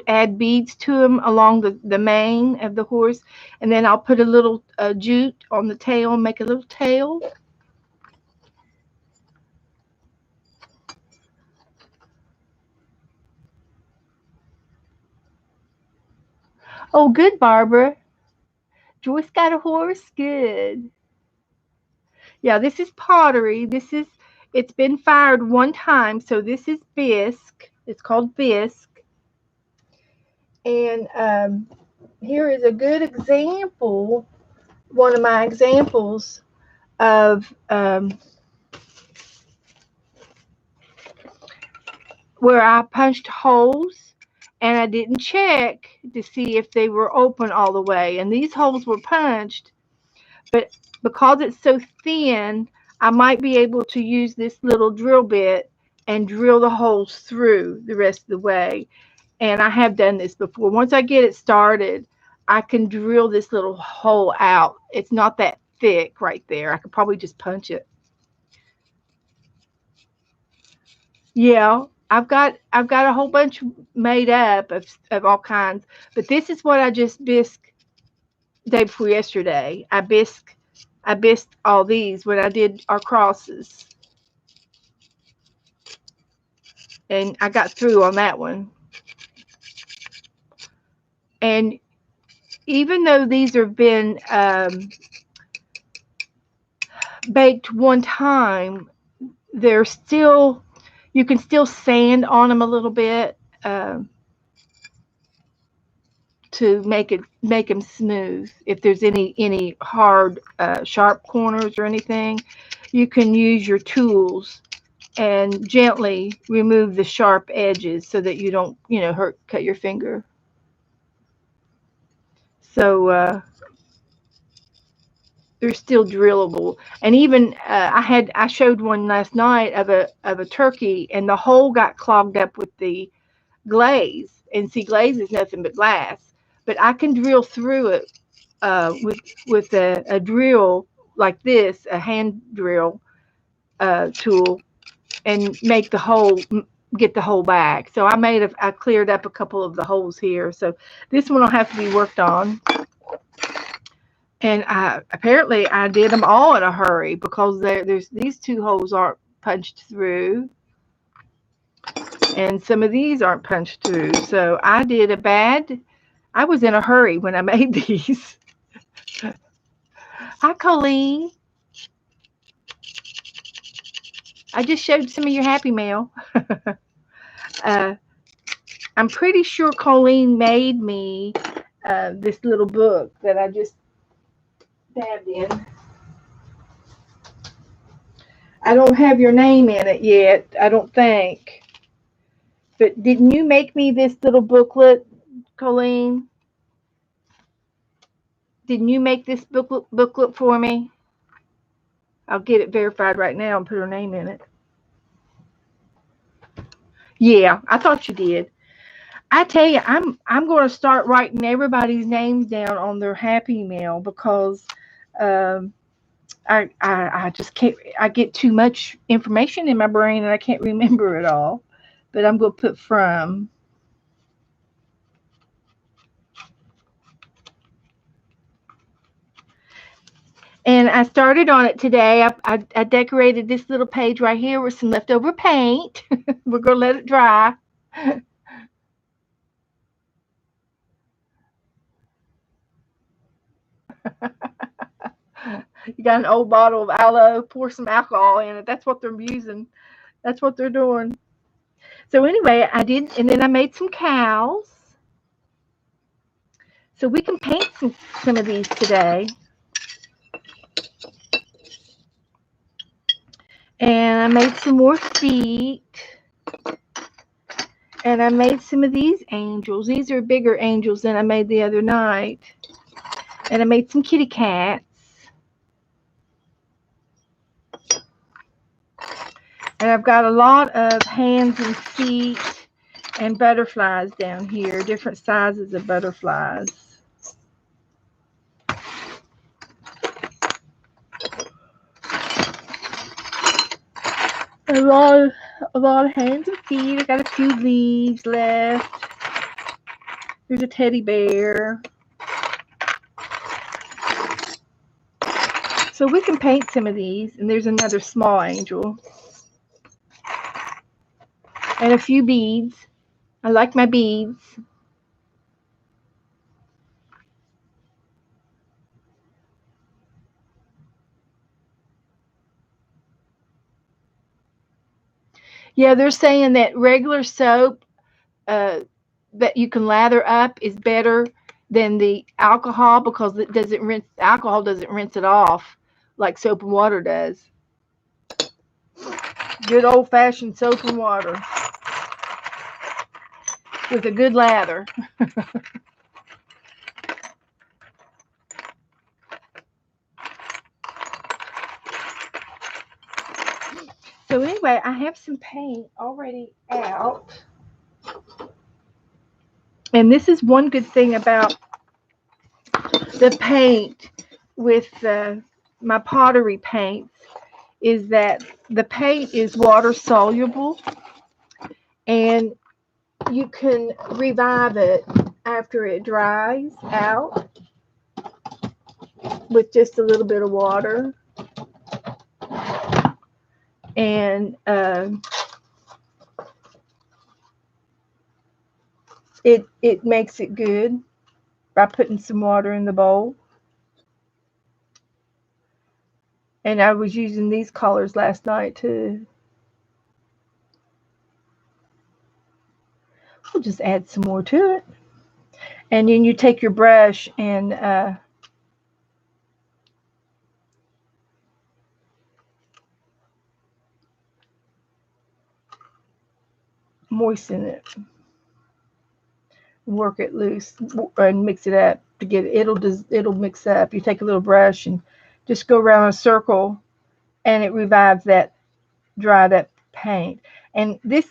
add beads to them along the mane of the horse, and then I'll put a little jute on the tail and make a little tail. Oh, good, Barbara. Joyce got a horse. Good. Yeah, this is pottery. It's been fired one time, so this is bisque. It's called bisque. And here is a good example, one of my examples of where I punched holes and I didn't check to see if they were open all the way. And these holes were punched, but because it's so thin, I might be able to use this little drill bit and drill the holes through the rest of the way. And I have done this before. Once I get it started, I can drill this little hole out. It's not that thick right there. I could probably just punch it. Yeah, I've got a whole bunch made up of all kinds, but this is what I just bisque day before yesterday. I bisque I missed all these when I did our crosses. And I got through on that one. And even though these have been baked one time, they're still, you can still sand on them a little bit to make them smooth. If there's any hard sharp corners or anything, you can use your tools and gently remove the sharp edges so that you don't, cut your finger. So they're still drillable. And even I showed one last night of a turkey, and the hole got clogged up with the glaze. And see, glaze is nothing but glass, but I can drill through it with a drill like this, a hand drill tool, and make the hole, get the hole back. So I cleared up a couple of the holes here. So this one will have to be worked on. And apparently I did them all in a hurry because there's these two holes aren't punched through, and some of these aren't punched through. So I was in a hurry when I made these. Hi, Colleen. I just showed some of your Happy Mail. I'm pretty sure Colleen made me this little book that I just dabbed in. I don't have your name in it yet, I don't think. But didn't you make me this little booklet, Colleen? Didn't you make this booklet for me? I'll get it verified right now and put her name in it. Yeah, I thought you did. I tell you, I'm going to start writing everybody's names down on their Happy Mail because I just can't. I get too much information in my brain and I can't remember it all. But I'm going to put from. And I started on it today. I decorated this little page right here with some leftover paint. We're going to let it dry. You got an old bottle of aloe, pour some alcohol in it. That's what they're using. That's what they're doing. So anyway, I did, and then I made some cows. So we can paint some of these today. And I made some more feet. And I made some of these angels. These are bigger angels than I made the other night. And I made some kitty cats. And I've got a lot of hands and feet and butterflies down here, different sizes of butterflies. A lot of hands and feet. I got a few leaves left. There's a teddy bear. So we can paint some of these, and there's another small angel. And a few beads. I like my beads. Yeah, they're saying that regular soap that you can lather up is better than the alcohol because alcohol doesn't rinse it off like soap and water does. Good old-fashioned soap and water with a good lather. So anyway, I have some paint already out. And this is one good thing about the paint with my pottery paints is that the paint is water soluble and you can revive it after it dries out. with just a little bit of water, and it makes it good by putting some water in the bowl. And I was using these colors last night too. We'll just add some more to it. And then you take your brush and moisten it, work it loose, and mix it up to get it. It'll mix up. You take a little brush and just go around a circle, and it revives that dried up paint. And this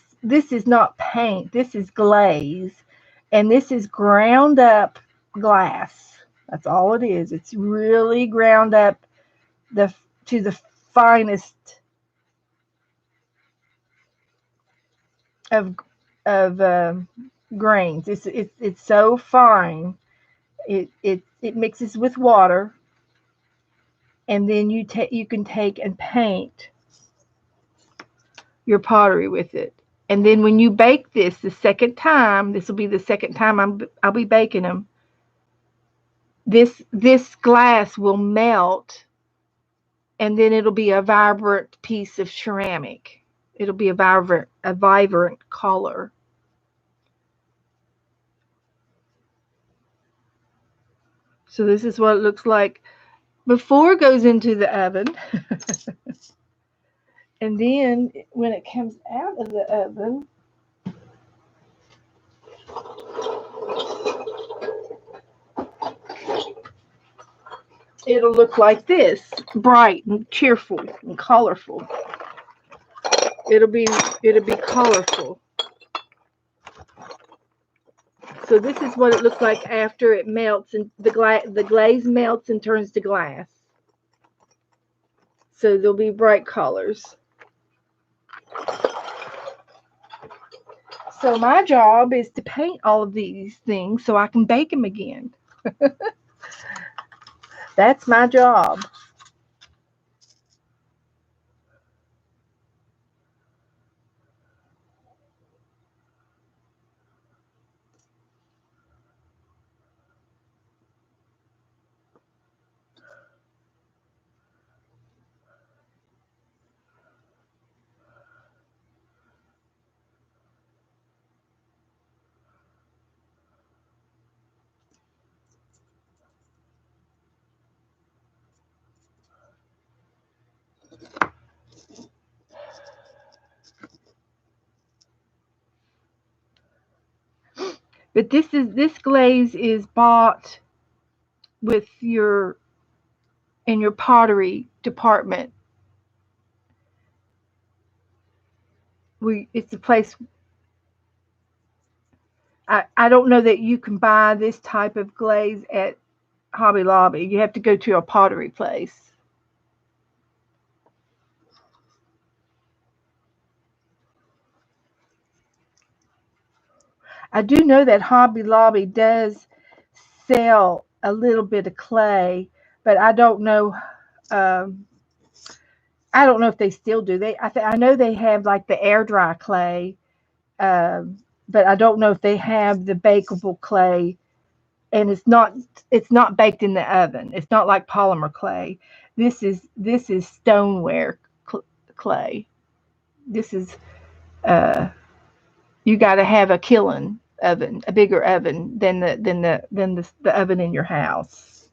is not paint. This is glaze, and this is ground up glass. That's all it is. It's really ground up the to the finest of grains. It's so fine. It mixes with water, and then you can take and paint your pottery with it. And then when you bake this the second time, this will be the second time I'll be baking them. This glass will melt, and then it'll be a vibrant piece of ceramic. It'll be a vibrant color. So this is what it looks like before it goes into the oven. And then when it comes out of the oven, it'll look like this, bright and cheerful and colorful. It'll be colorful. So this is what it looks like after it melts and the glaze melts and turns to glass. So there'll be bright colors. So my job is to paint all of these things so I can bake them again. That's my job. But this glaze is bought with your in your pottery department. It's a place. I don't know that you can buy this type of glaze at Hobby Lobby. You have to go to a pottery place. I do know that Hobby Lobby does sell a little bit of clay, but I don't know. Um, I don't know if they still do. I know they have like the air dry clay, um, but I don't know if they have the bakeable clay. And it's not baked in the oven. It's not like polymer clay. This is stoneware clay. This is uh, you got to have a kiln oven, a bigger oven than the oven in your house.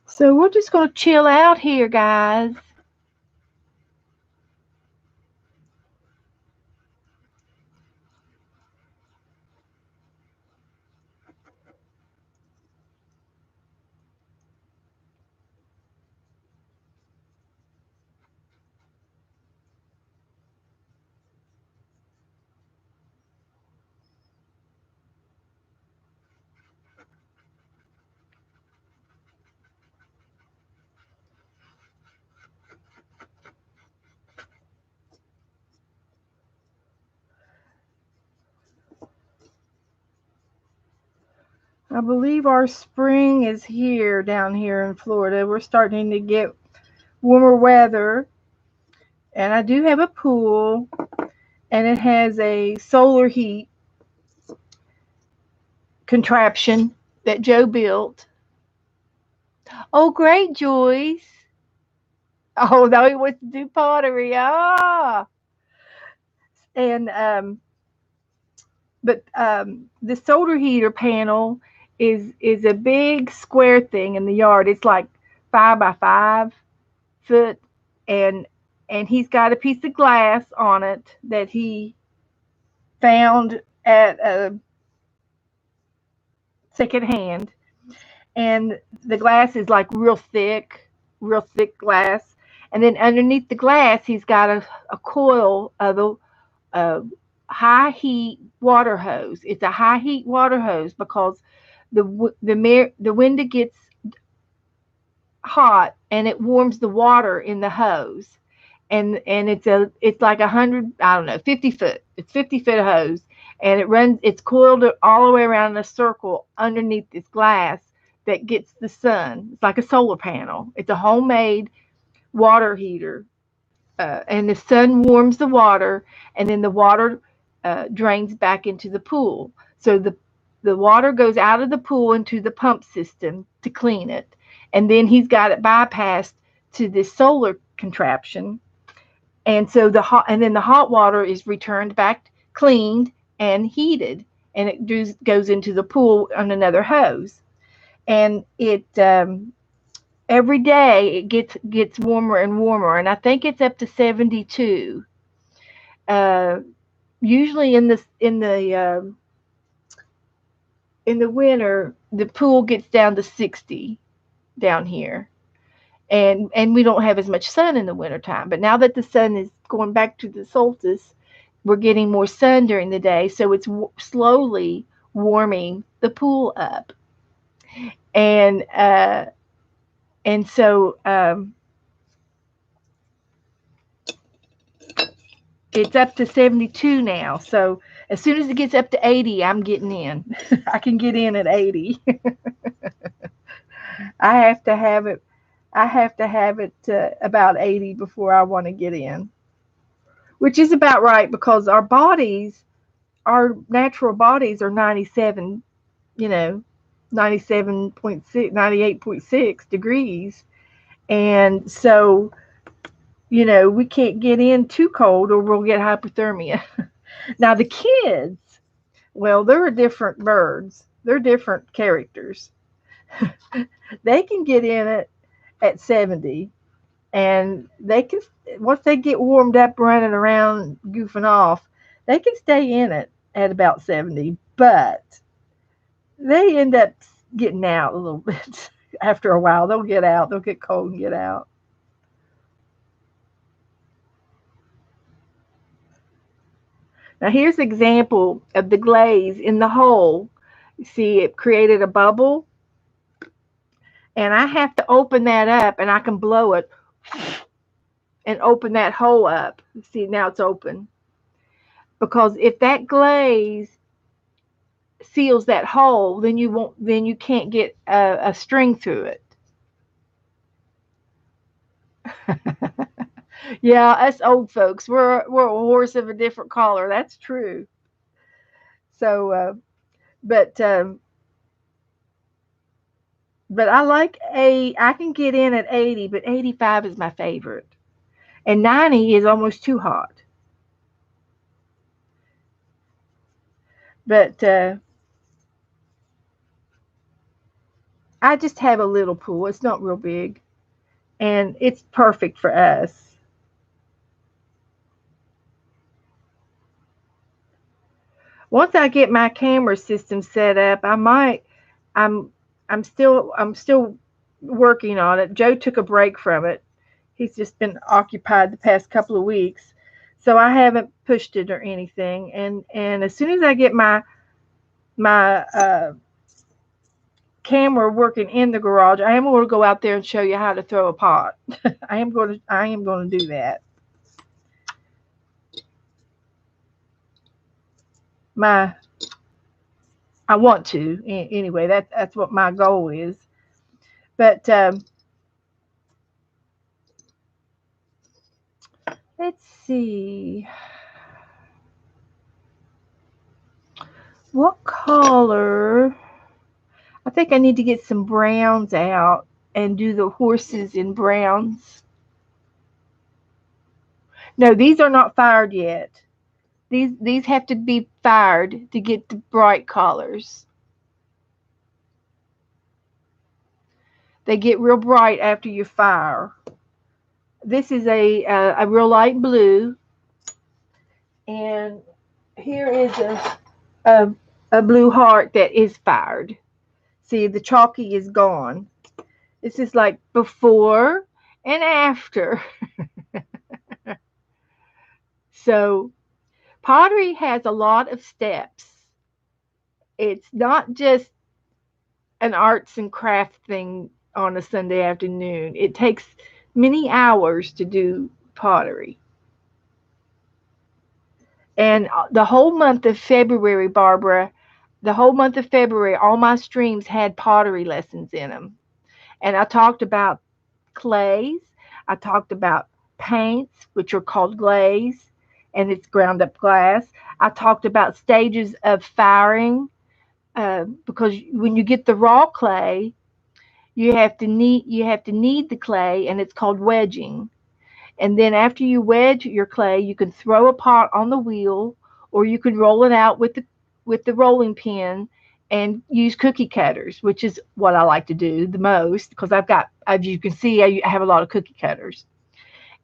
So we're just gonna chill out here, guys. I believe our spring is here down here in Florida. We're starting to get warmer weather, and I do have a pool, and it has a solar heat contraption that Joe built. Oh, great, Joyce. Oh, no, he wants to do pottery. Ah, and but the solar heater panel is a big square thing in the yard. It's like 5 by 5 foot, and he's got a piece of glass on it that he found at a second hand, and the glass is like real thick glass. And then underneath the glass, he's got a coil of a high heat water hose. It's a high heat water hose because the window gets hot and it warms the water in the hose. And it's like 100, I don't know, 50 foot. It's 50 foot hose, and it's coiled all the way around in a circle underneath this glass that gets the sun. It's like a solar panel. It's a homemade water heater, and the sun warms the water, and then the water drains back into the pool. So the water goes out of the pool into the pump system to clean it, and then he's got it bypassed to this solar contraption, and so the hot water is returned back cleaned and heated, and it goes into the pool on another hose, and it every day it gets warmer and warmer, and I think it's up to 72. Uh, Usually in the winter, the pool gets down to 60 down here, and we don't have as much sun in the wintertime. But now that the sun is going back to the solstice, we're getting more sun during the day, so it's slowly warming the pool up, and so it's up to 72 now. So as soon as it gets up to 80, I'm getting in. I can get in at 80. I have to have it. I have to have it about 80 before I want to get in, which is about right because our natural bodies are 97, you know, 97.6, 98.6 degrees. And so, we can't get in too cold or we'll get hypothermia. Now, the kids, well, they're different birds, they're different characters. They can get in it at 70, and they can, once they get warmed up running around goofing off, they can stay in it at about 70, but they end up getting out a little bit after a while. They'll get out, they'll get cold and get out. Now here's an example of the glaze in the hole. You see it created a bubble, and I have to open that up, and I can blow it and open that hole up. See, now it's open. Because if that glaze seals that hole, then you can't get a string through it. Yeah, us old folks, we're a horse of a different color. That's true. So, but but I like I can get in at 80, but 85 is my favorite, and 90 is almost too hot. But I just have a little pool. It's not real big, and it's perfect for us. Once I get my camera system set up, I might. I'm I'm still working on it. Joe took a break from it. He's just been occupied the past couple of weeks, so I haven't pushed it or anything. And as soon as I get my camera working in the garage, I am going to go out there and show you how to throw a pot. I am going to do that. My I want to. Anyway, that's what my goal is. But let's see. What color? I think I need to get some browns out and do the horses in browns. No, these are not fired yet. These have to be fired to get the bright colors. They get real bright after you fire. This is a real light blue, and here is a a blue heart that is fired. See, the chalky is gone. This is like before and after. So pottery has a lot of steps. It's not just an arts and craft thing on a Sunday afternoon. It takes many hours to do pottery. And the whole month of February, Barbara, the whole month of February, all my streams had pottery lessons in them. And I talked about clays, I talked about paints, which are called glaze, and it's ground up glass. I talked about stages of firing, because when you get the raw clay, you have to knead the clay, and it's called wedging. And then after you wedge your clay, you can throw a pot on the wheel, or you can roll it out with the rolling pin and use cookie cutters, which is what I like to do the most because I've got, as you can see, I have a lot of cookie cutters.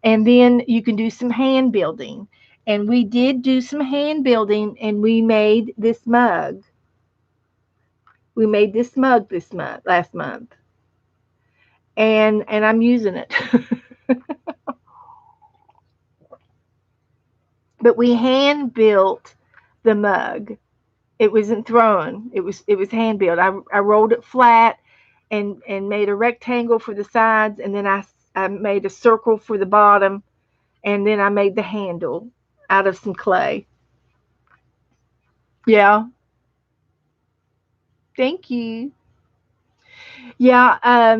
And then you can do some hand building. And we did do some hand building, and we made this mug. We made this mug this month, last month, and I'm using it. But we hand built the mug. It wasn't thrown. It was hand built. I rolled it flat and made a rectangle for the sides, and then I made a circle for the bottom, and then I made the handle out of some clay. Yeah, thank you. Yeah,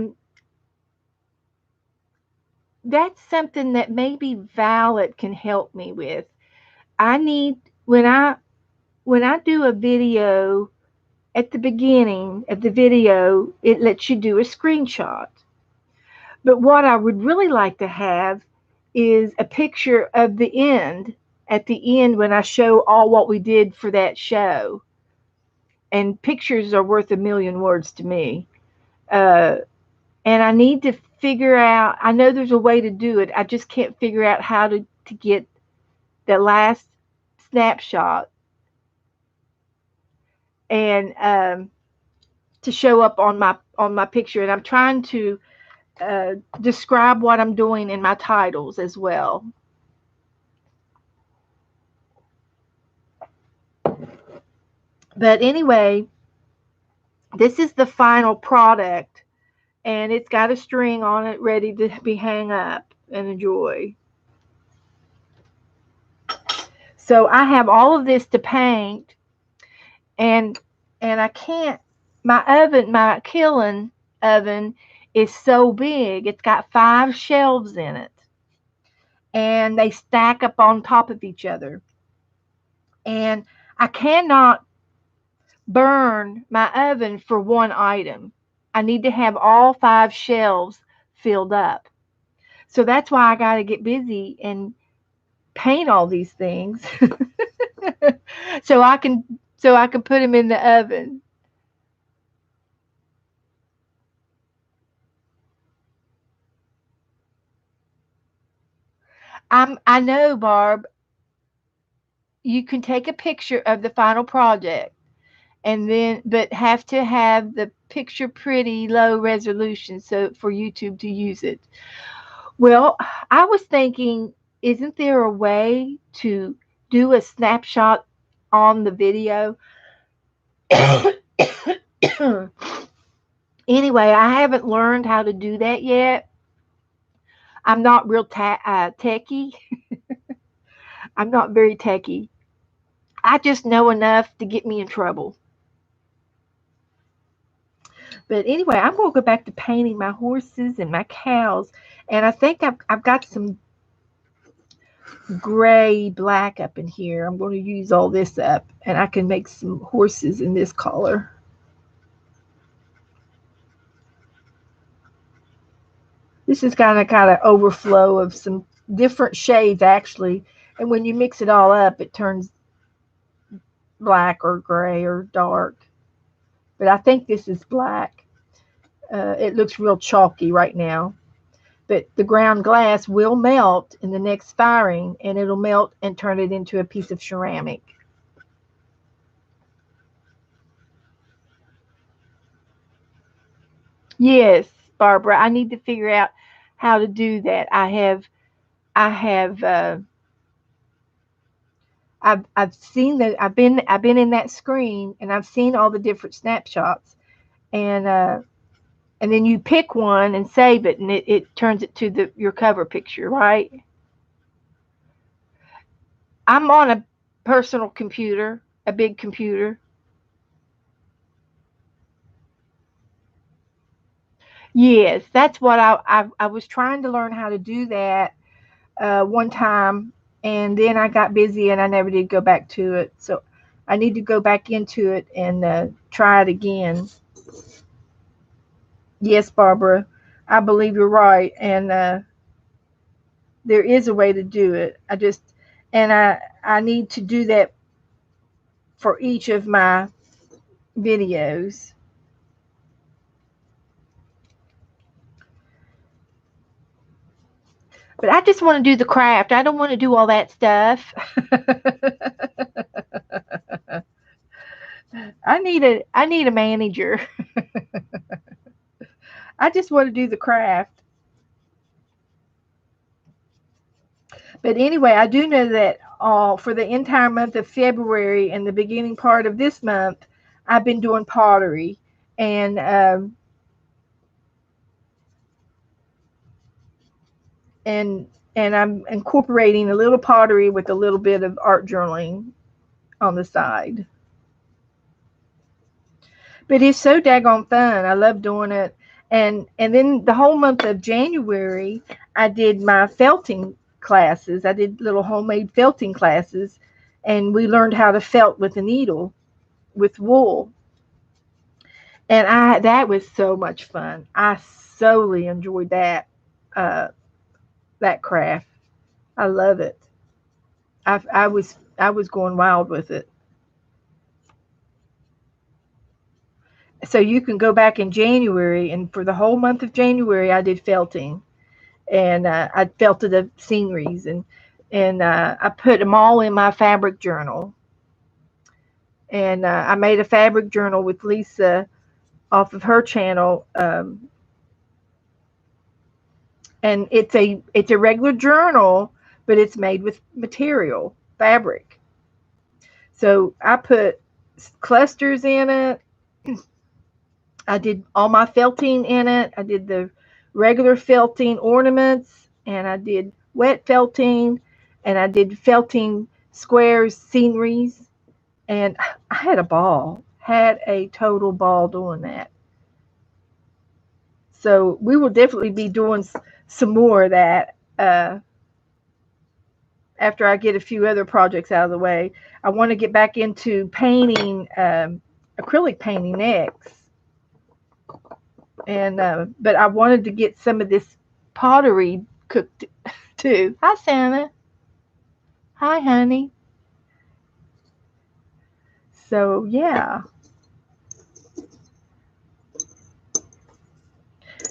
that's something that maybe Violet can help me with. I need when I do a video, at the beginning of the video, it lets you do a screenshot. But what I would really like to have is a picture of the end at the end when I show all what we did for that show. And pictures are worth a million words to me. Uh, and I need to figure out, I know there's a way to do it. I just can't figure out how to get the last snapshot and to show up on my picture. And I'm trying to describe what I'm doing in my titles as well. But anyway, this is the final product, and it's got a string on it ready to be hung up and enjoy. So I have all of this to paint, and I can't. My kiln oven is so big. It's got 5 shelves in it, and they stack up on top of each other. And I cannot burn my oven for one item. I need to have all 5 shelves filled up. So that's why I got to get busy and paint all these things so I can put them in the oven. I know, Barb, you can take a picture of the final project and then but have to have the picture pretty low resolution so for YouTube to use it. Well, I was thinking, isn't there a way to do a snapshot on the video? Anyway, I haven't learned how to do that yet. I'm not real techie. I'm not very techie. I just know enough to get me in trouble. But anyway, I'm going to go back to painting my horses and my cows. And I think I've got some gray black up in here. I'm going to use all this up, and I can make some horses in this color. This is kind of overflow of some different shades actually. And when you mix it all up, it turns black or gray or dark. But I think this is black. It looks real chalky right now. But the ground glass will melt in the next firing, and it'll melt and turn it into a piece of ceramic. Yes, Barbara, I need to figure out how to do that. I have I've seen that I've been in that screen, and I've seen all the different snapshots, and and then you pick one and save it, and it turns it to the your cover picture, right? I'm on a personal computer, a big computer. Yes, that's what I was trying to learn how to do that one time, and then I got busy and I never did go back to it. So I need to go back into it and try it again. Yes, Barbara, I believe you're right, and there is a way to do it. I need to do that for each of my videos. But I just want to do the craft. I don't want to do all that stuff. I need a manager. I just want to do the craft. But anyway, I do know that for the entire month of February and the beginning part of this month, I've been doing pottery, and and and I'm incorporating a little pottery with a little bit of art journaling on the side. But it's so daggone fun. I love doing it. And then the whole month of January, I did my felting classes. I did little homemade felting classes, and we learned how to felt with a needle with wool. And I that was so much fun. I solely enjoyed uh, that craft. I love it. I was going wild with it. So you can go back in January, and for the whole month of January, I did felting, and I felted the sceneries, and I put them all in my fabric journal, and I made a fabric journal with Lisa off of her channel, and it's a regular journal, but it's made with material fabric. So I put clusters in it. I did all my felting in it. I did the regular felting ornaments, and I did wet felting, and I did felting squares, sceneries, and I had a ball. Had a total ball doing that. So we will definitely be doing some more of that after I get a few other projects out of the way. I want to get back into painting, acrylic painting next, and but I wanted to get some of this pottery cooked too. Hi, Santa. Hi, honey. So yeah,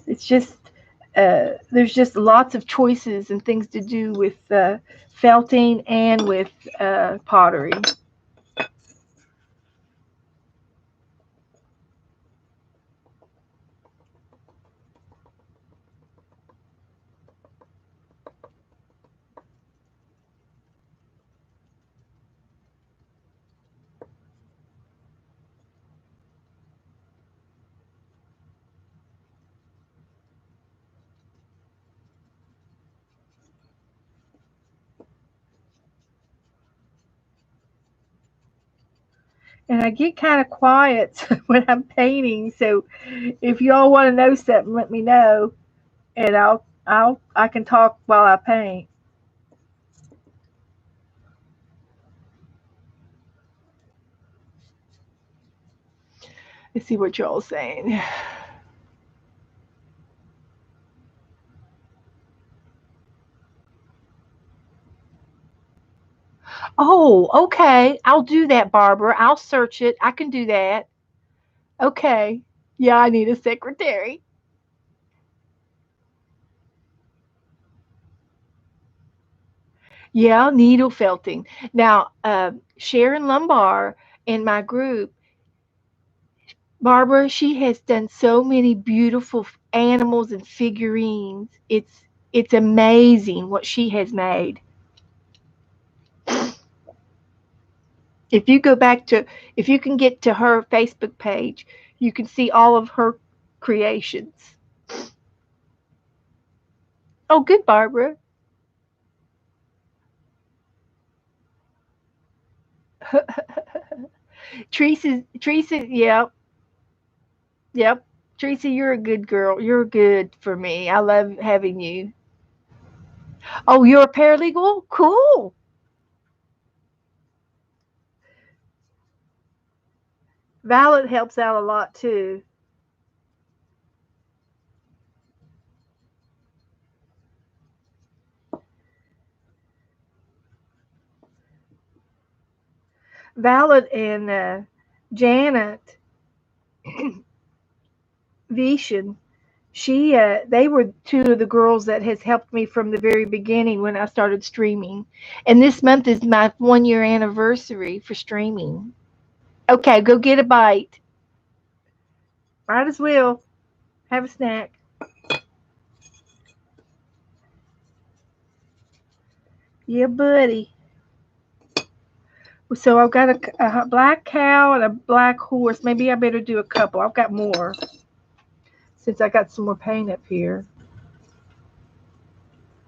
it's just there's just lots of choices and things to do with felting and with pottery. And I get kind of quiet when I'm painting. So if y'all want to know something, let me know, and I can talk while I paint. Let's see what y'all saying. Oh, okay. I'll do that, Barbara. I'll search it. I can do that. Okay. Yeah, I need a secretary. Yeah, needle felting. Now, Sharon Lumbar in my group, Barbara, she has done so many beautiful animals and figurines. It's amazing what she has made. If you go back to, if you can get to her Facebook page, you can see all of her creations. Oh, good, Barbara. Teresa, yep, yep. Teresa, you're a good girl. You're good for me. I love having you. Oh, you're a paralegal? Cool. Violet helps out a lot too. Violet and Janet Vishen, they were two of the girls that has helped me from the very beginning when I started streaming. And this month is my 1 year anniversary for streaming. Okay, go get a bite. Might as well have a snack. Yeah, buddy. So I've got a black cow and a black horse. Maybe I better do a couple. I've got more since I got some more paint up here.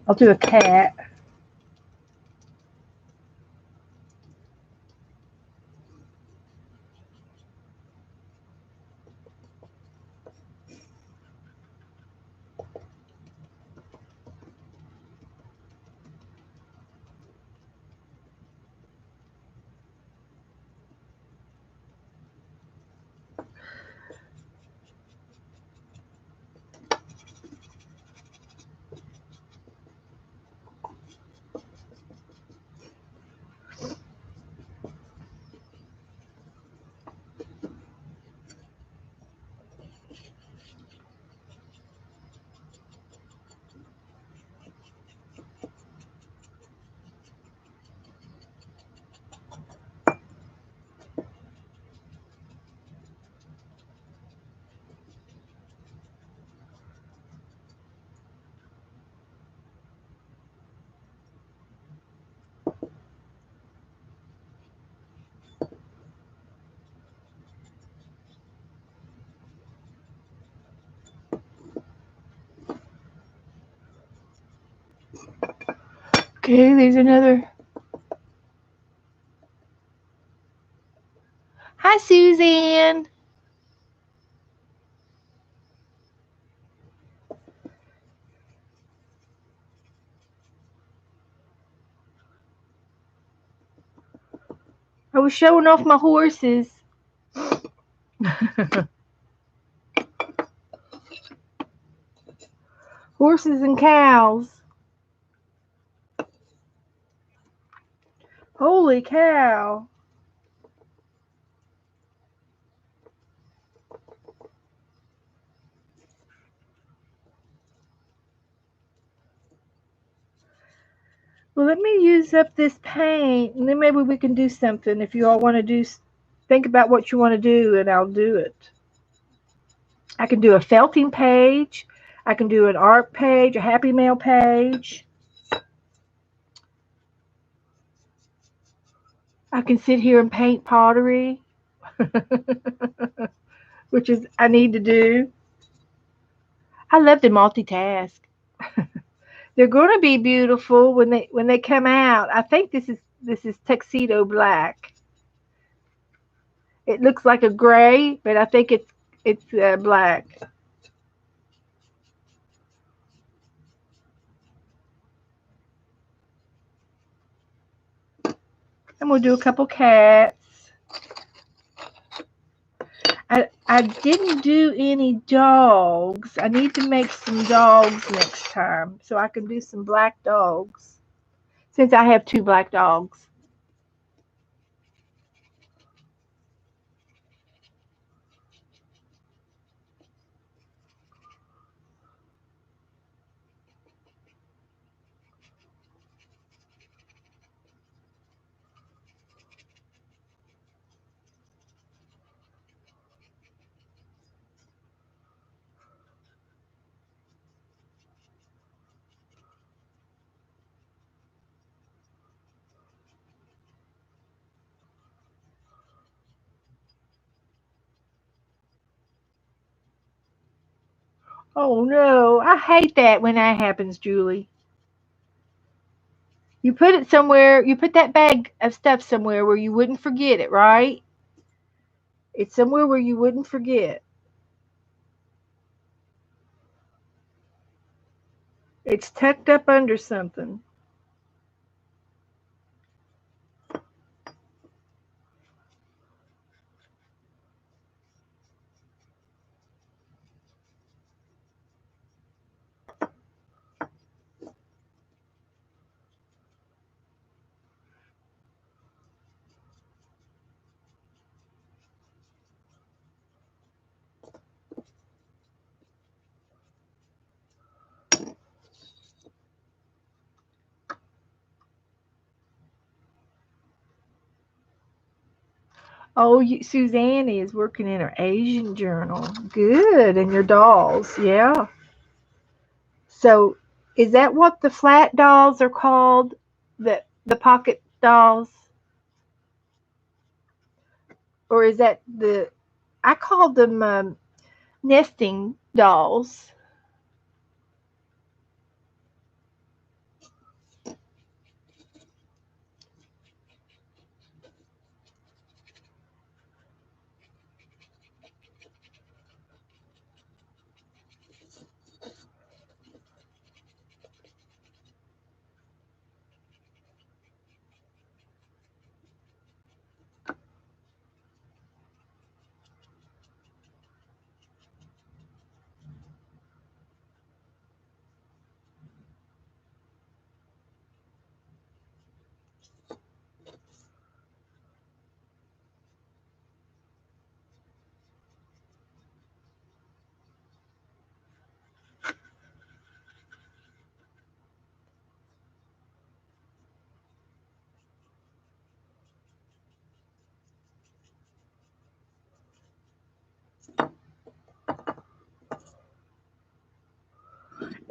I'll do a cat. Okay, there's another. Hi, Suzanne. I was showing off my horses. Horses and cows. Holy cow. Well, let me use up this paint, and then maybe we can do something. If you all want to think about what you want to do, and I'll do it. I can do a felting page. I can do an art page, a happy mail page. I can sit here and paint pottery, which is I need to do. I love to multitask. They're going to be beautiful when they come out. I think this is tuxedo black. It looks like a gray, but I think it's black. And we'll do a couple cats. I didn't do any dogs. I need to make some dogs next time so I can do some black dogs since I have two black dogs. Oh no, I hate that when that happens, Julie. You put it somewhere, you put that bag of stuff somewhere where you wouldn't forget it, right? It's somewhere where you wouldn't forget. It's tucked up under something. Oh, Suzanne is working in her Asian journal. Good. And your dolls. Yeah. So is that what the flat dolls are called? The pocket dolls? Or is that the I called them nesting dolls.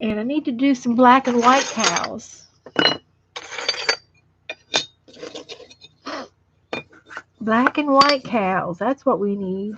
And I need to do some black and white cows. Black and white cows. That's what we need.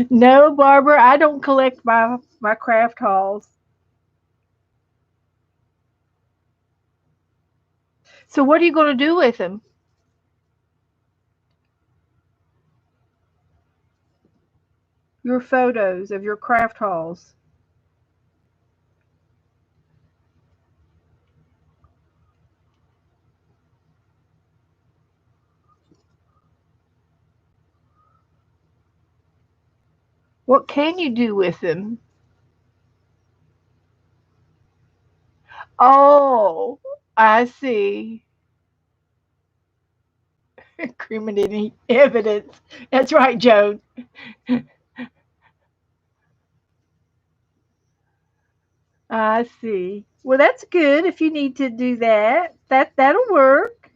No, Barbara, I don't collect my craft hauls. So what are you going to do with them? Your photos of your craft hauls. What can you do with them? Oh, I see. Incriminating evidence. That's right, Joan. I see. Well, that's good if you need to do that. That'll work.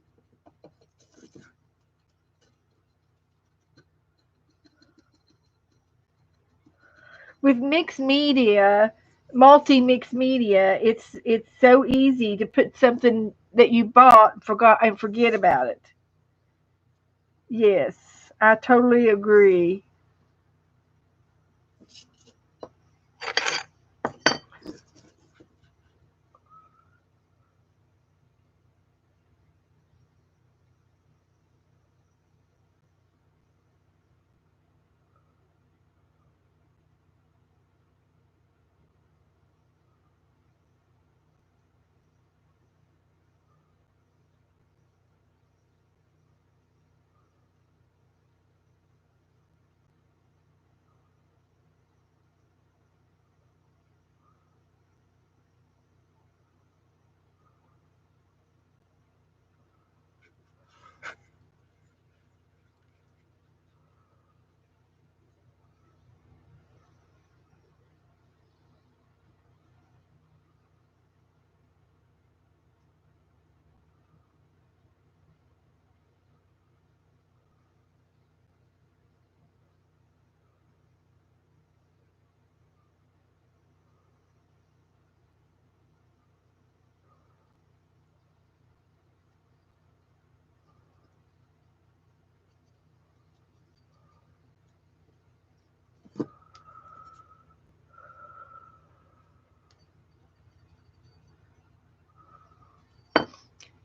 With mixed media, multi-mixed media, it's so easy to put something that you bought, forgot, and forget about it. Yes, I totally agree.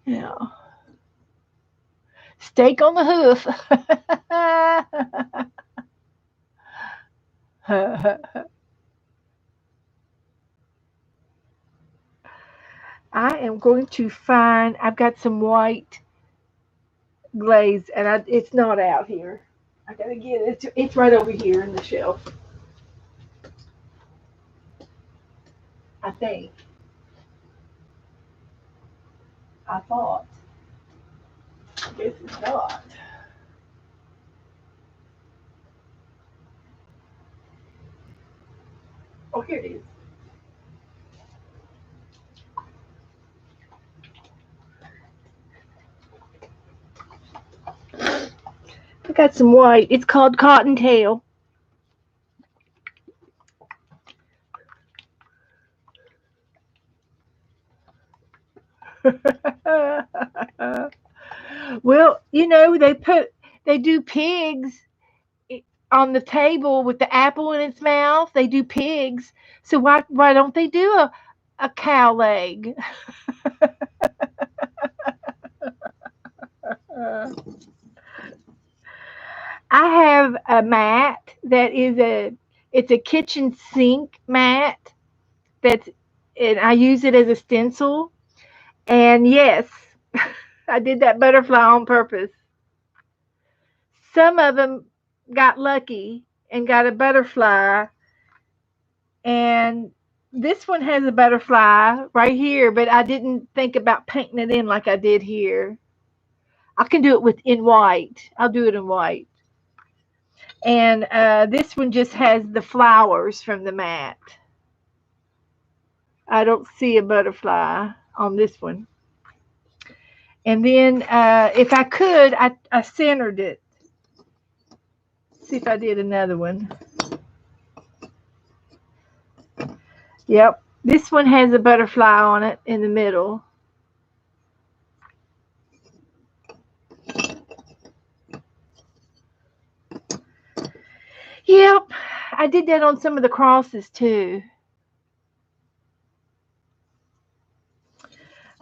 Yeah. Steak on the hoof. I am going to find. I've got some white glaze, and it's not out here. I gotta get it. It's right over here in the shelf. I think. I thought. I guess it's not. Oh, here it is. I got some white. It's called Cottontail. Well, they do pigs on the table with the apple in its mouth. They do pigs. So why don't they do a cow leg? Uh, I have a mat that is it's a kitchen sink mat that's and I use it as a stencil. And yes, I did that butterfly on purpose. Some of them got lucky and got a butterfly, and this one has a butterfly right here, but I didn't think about painting it in like I did here. I can do it in white. I'll do it in white. And this one just has the flowers from the mat. I don't see a butterfly on this one. And then if I could, I centered it. See if I did another one. Yep. This one has a butterfly on it in the middle. Yep. I did that on some of the crosses too.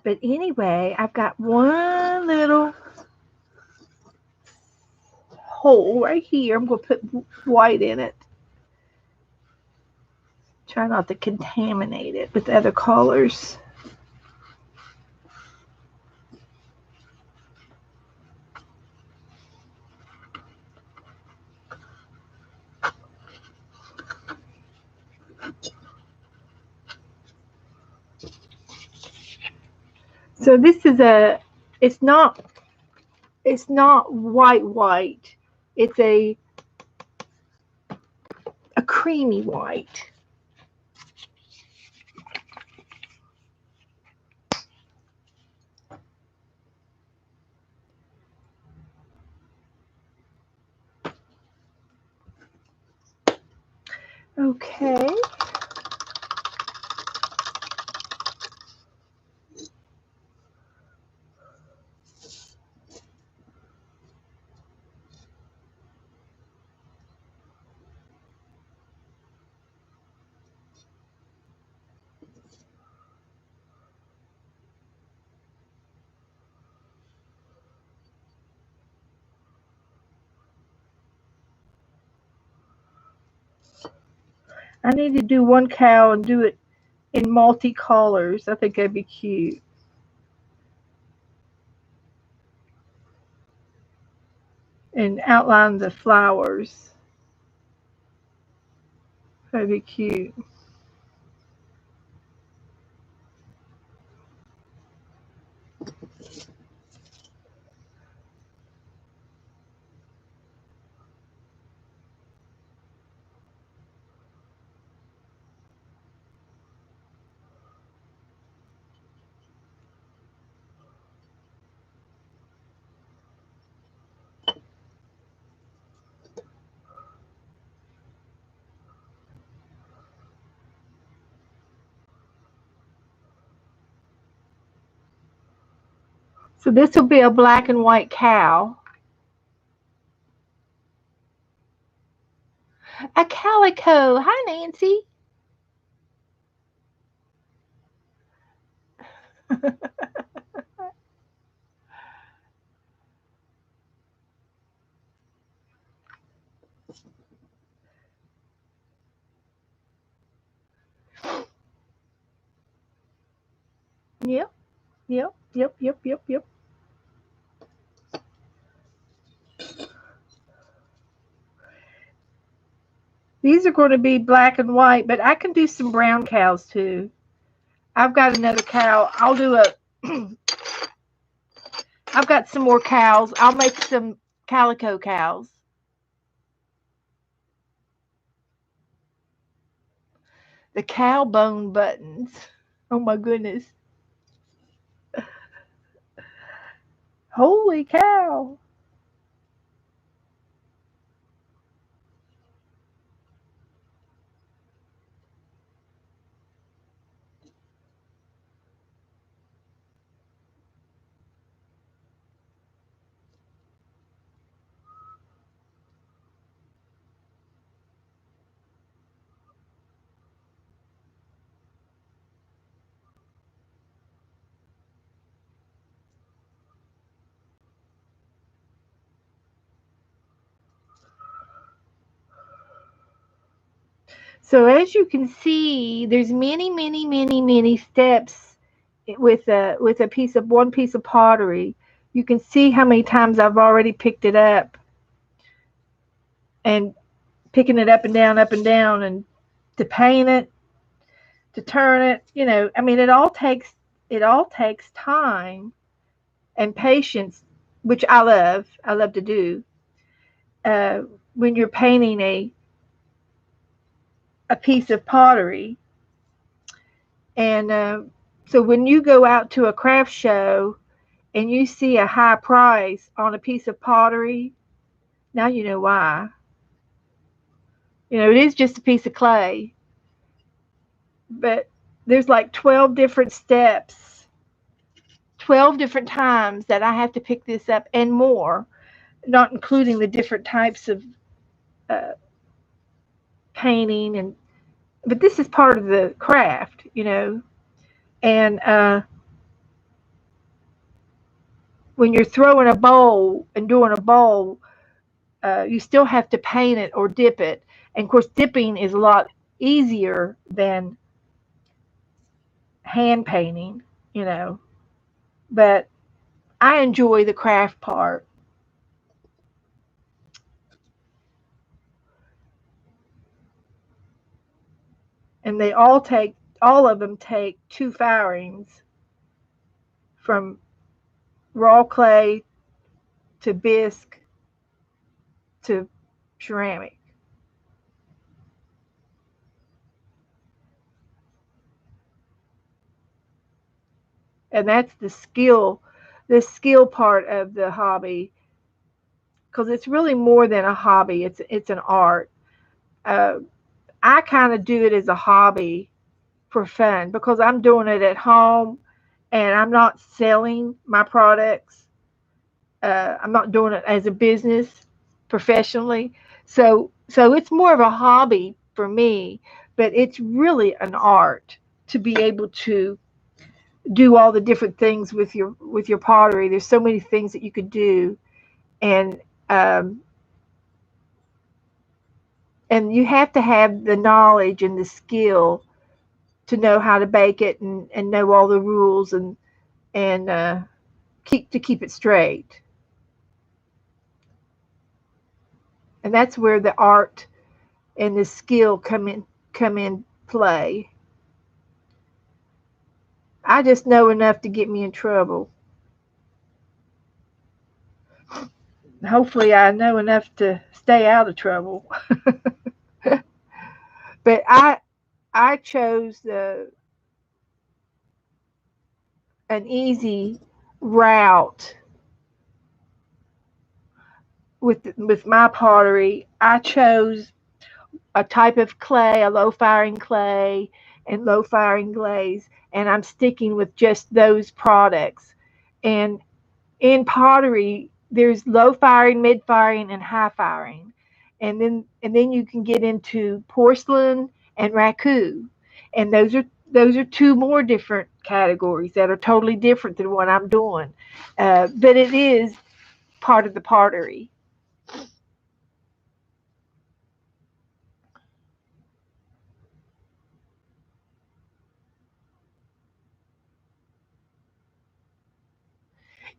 But anyway, I've got one little hole right here. I'm going to put white in it. Try not to contaminate it with other colors. So this is it's not white. It's a creamy white. Okay. I need to do one cow and do it in multicolors. I think that'd be cute. And outline the flowers. That'd be cute. So this will be a black and white cow. A calico. Hi, Nancy. Yep, yep, yep, yep, yep, yep. These are going to be black and white, but I can do some brown cows too. I've got another cow. I'll do I've got some more cows. I'll make some calico cows. The cow bone buttons. Oh my goodness. Holy cow. So as you can see, there's many, many, many, many steps with a one piece of pottery. You can see how many times I've already picked it up and picking it up and down, and to paint it, to turn it, I mean, it all takes time and patience, which I love. I love to do when you're painting a piece of pottery. And so when you go out to a craft show and you see a high price on a piece of pottery, now you know why. It is just a piece of clay, but there's like 12 different steps, 12 different times that I have to pick this up and more, not including the different types of uh, painting. But this is part of the craft, and when you're throwing a bowl and doing a bowl, you still have to paint it or dip it. And of course, dipping is a lot easier than hand painting, you know. But I enjoy the craft part. And all of them take two firings from raw clay to bisque to ceramic. And that's the skill part of the hobby, because it's really more than a hobby. It's an art. Uh, I kind of do it as a hobby for fun because I'm doing it at home and I'm not selling my products. I'm not doing it as a business professionally. So it's more of a hobby for me, but it's really an art to be able to do all the different things with your pottery. There's so many things that you could do, and um, and you have to have the knowledge and the skill to know how to bake it and know all the rules and keep it straight. And that's where the art and the skill come in play. I just know enough to get me in trouble. Hopefully, I know enough to stay out of trouble. But I chose an easy route with my pottery. I chose a type of clay, a low firing clay, and low firing glaze, and I'm sticking with just those products. And in pottery, there's low firing, mid firing, and high firing, and then you can get into porcelain and raku, and those are two more different categories that are totally different than what I'm doing, but it is part of the pottery.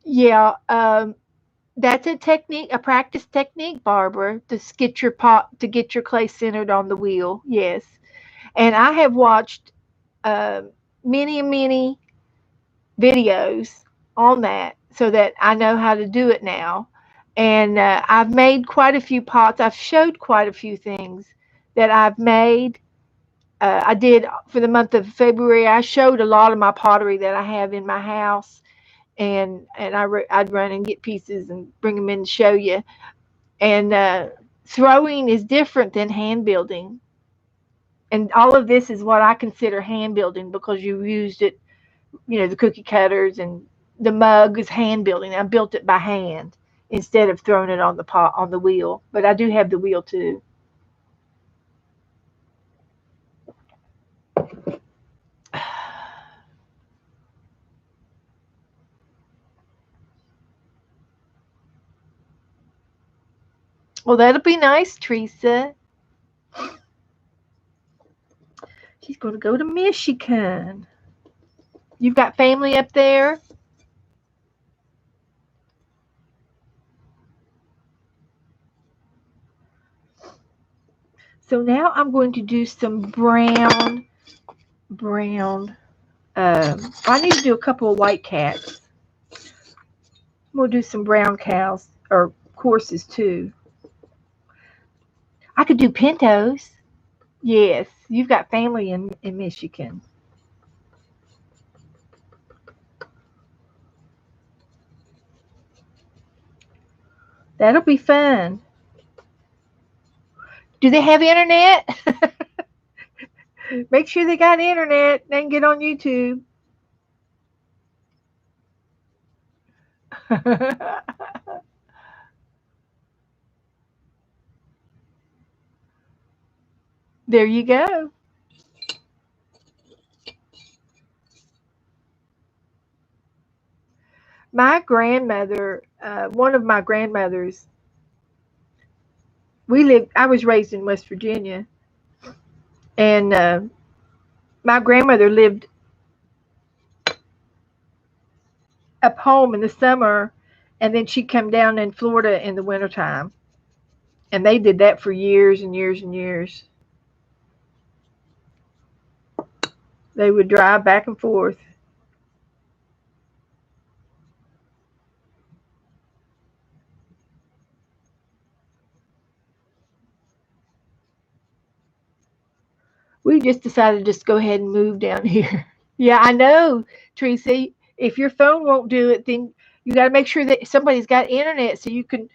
Yeah, that's a technique, a practice technique, Barbara, to get your clay centered on the wheel. Yes, and I have watched uh, many videos on that so that I know how to do it now. And I've made quite a few pots. I've showed quite a few things that I've made. I did for the month of February. I showed a lot of my pottery that I have in my house, and I'd run and get pieces and bring them in to show you. And throwing is different than hand building, and all of this is what I consider hand building because you used it, the cookie cutters and the mug is hand building. I built it by hand instead of throwing it on the pot on the wheel. But I do have the wheel too. Well, that'll be nice, Teresa. She's going to go to Michigan. You've got family up there? So now I'm going to do some brown. I need to do a couple of white cats. We'll do some brown cows or horses too. I could do pintos. Yes, you've got family in Michigan. That'll be fun. Do they have internet? Make sure they got internet. They can get on YouTube. There you go. My grandmother, one of my grandmothers, I was raised in West Virginia, and my grandmother lived up home in the summer, and then she'd come down in Florida in the wintertime. And they did that for years and years and years. They would drive back and forth. We just decided to just go ahead and move down here. Yeah, I know, Tracy. If your phone won't do it, then you got to make sure that somebody's got internet so you can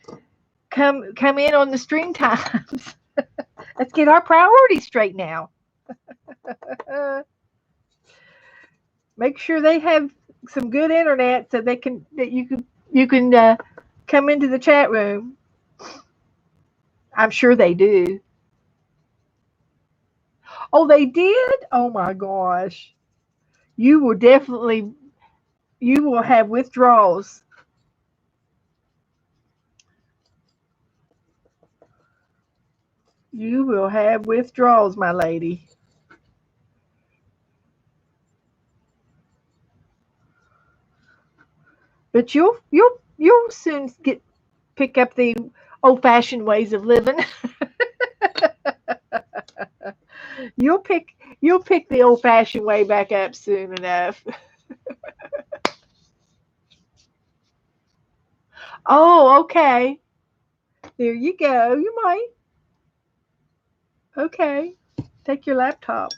come in on the stream times. Let's get our priorities straight now. Uh, Make sure they have some good internet so that you can come into the chat room. I'm sure they do. Oh, they did? Oh my gosh. You will definitely you will have withdrawals. You will have withdrawals, my lady. But you'll soon get pick up the old fashioned ways of living. You'll pick the old fashioned way back up soon enough. Oh, okay. There you go. You might. Okay. Take your laptop.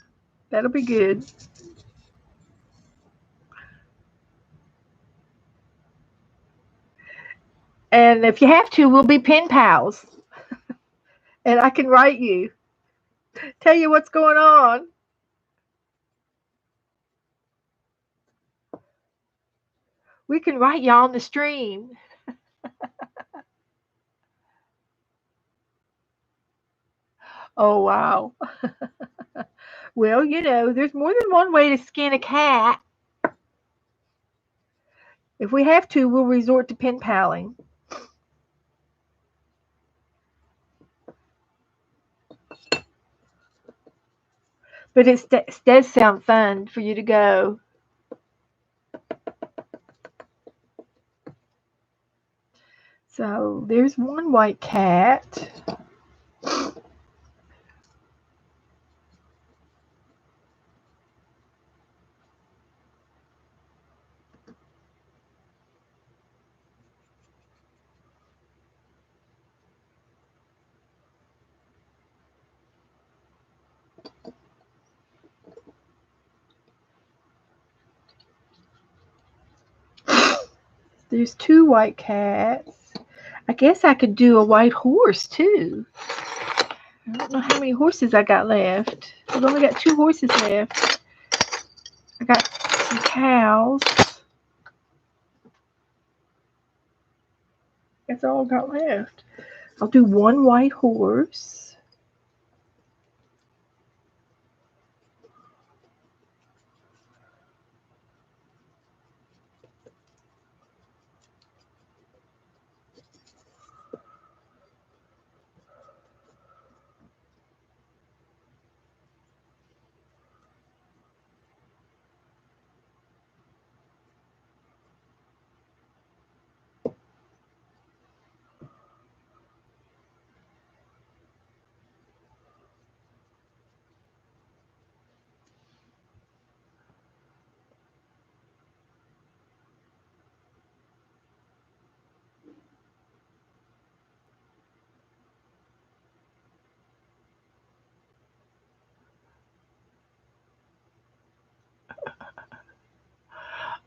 That'll be good. And if you have to, we'll be pen pals. And I can write you. Tell you what's going on. We can write you on the stream. Oh wow. Well, there's more than one way to skin a cat. If we have to, we'll resort to pen paling. But it does sound fun for you to go. So there's one white cat. There's two white cats. I guess I could do a white horse too. I don't know how many horses I got left. I've only got two horses left. I got some cows. That's all I got left. I'll do one white horse.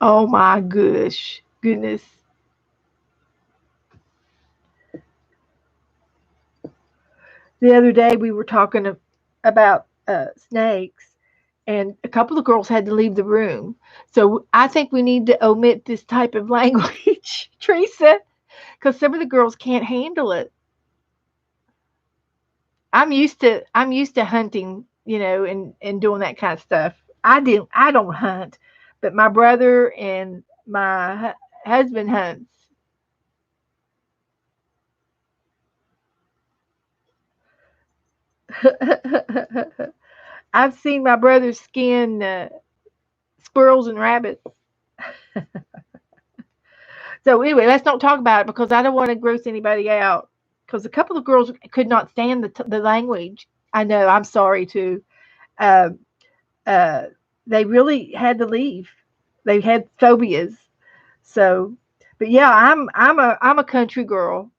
Oh my goodness. The other day we were talking about snakes, and a couple of girls had to leave the room. So I think we need to omit this type of language, Teresa, because some of the girls can't handle it. I'm used to hunting, and doing that kind of stuff. I don't hunt, but my brother and my husband hunts. I've seen my brother skin squirrels and rabbits. So anyway, let's not talk about it because I don't want to gross anybody out. Because a couple of girls could not stand the language. I know. I'm sorry too. Uh, uh, they really had to leave. They had phobias. So, but yeah, I'm a country girl,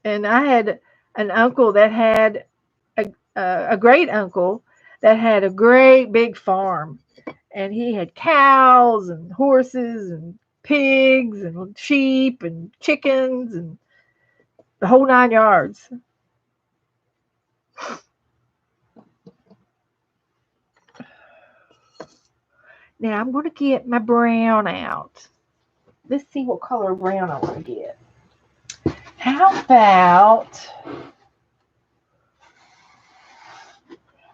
and I had an uncle that had a great uncle that had a great big farm, and he had cows and horses and pigs and sheep and chickens and the whole 9 yards. Now I'm going to get my brown out. Let's see what color brown I want to get. How about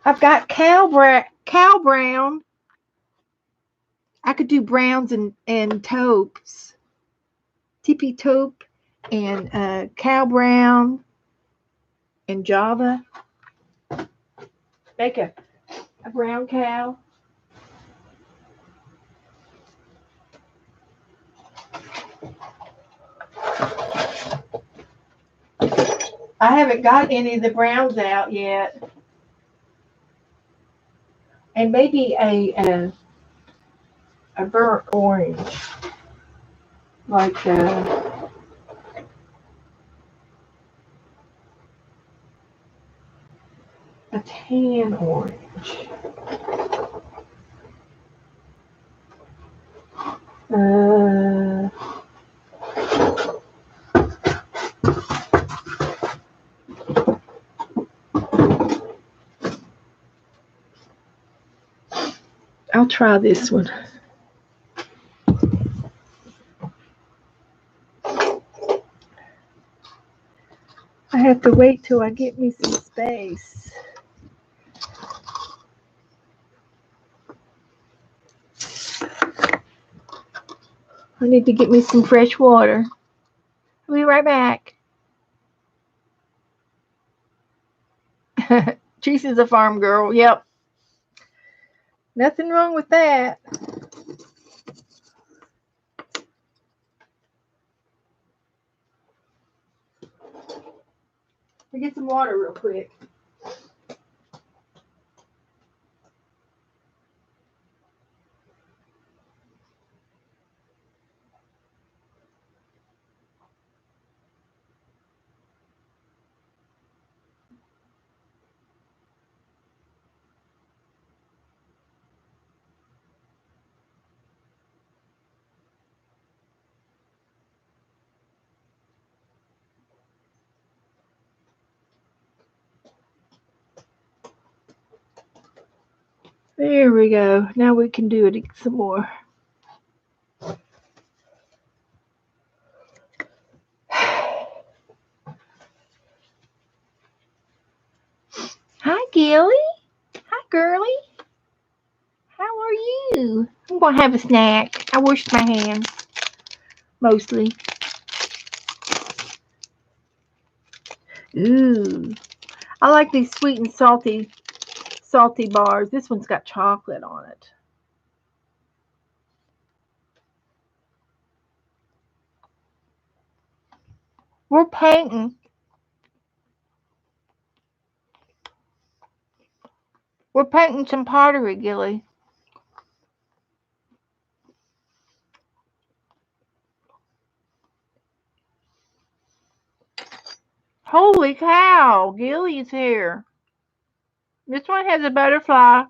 I've got cow brown. I could do browns and taupes, tippy taupe, and cow brown and Java. Make a brown cow. I haven't got any of the browns out yet, and maybe a burnt orange, like a tan orange. Uh, I'll try this one. I have to wait till I get me some space. I need to get me some fresh water. I'll be right back. Teresa's a farm girl. Yep. Nothing wrong with that. I'll get some water real quick. There we go. Now we can do it some more. Hi, Gilly. Hi, girly. How are you? I'm going to have a snack. I washed my hands, mostly. Ooh. I like these sweet and salty bars. This one's got chocolate on it. We're painting. We're painting some pottery, Gilly. Holy cow, Gilly's here. This one has a butterfly.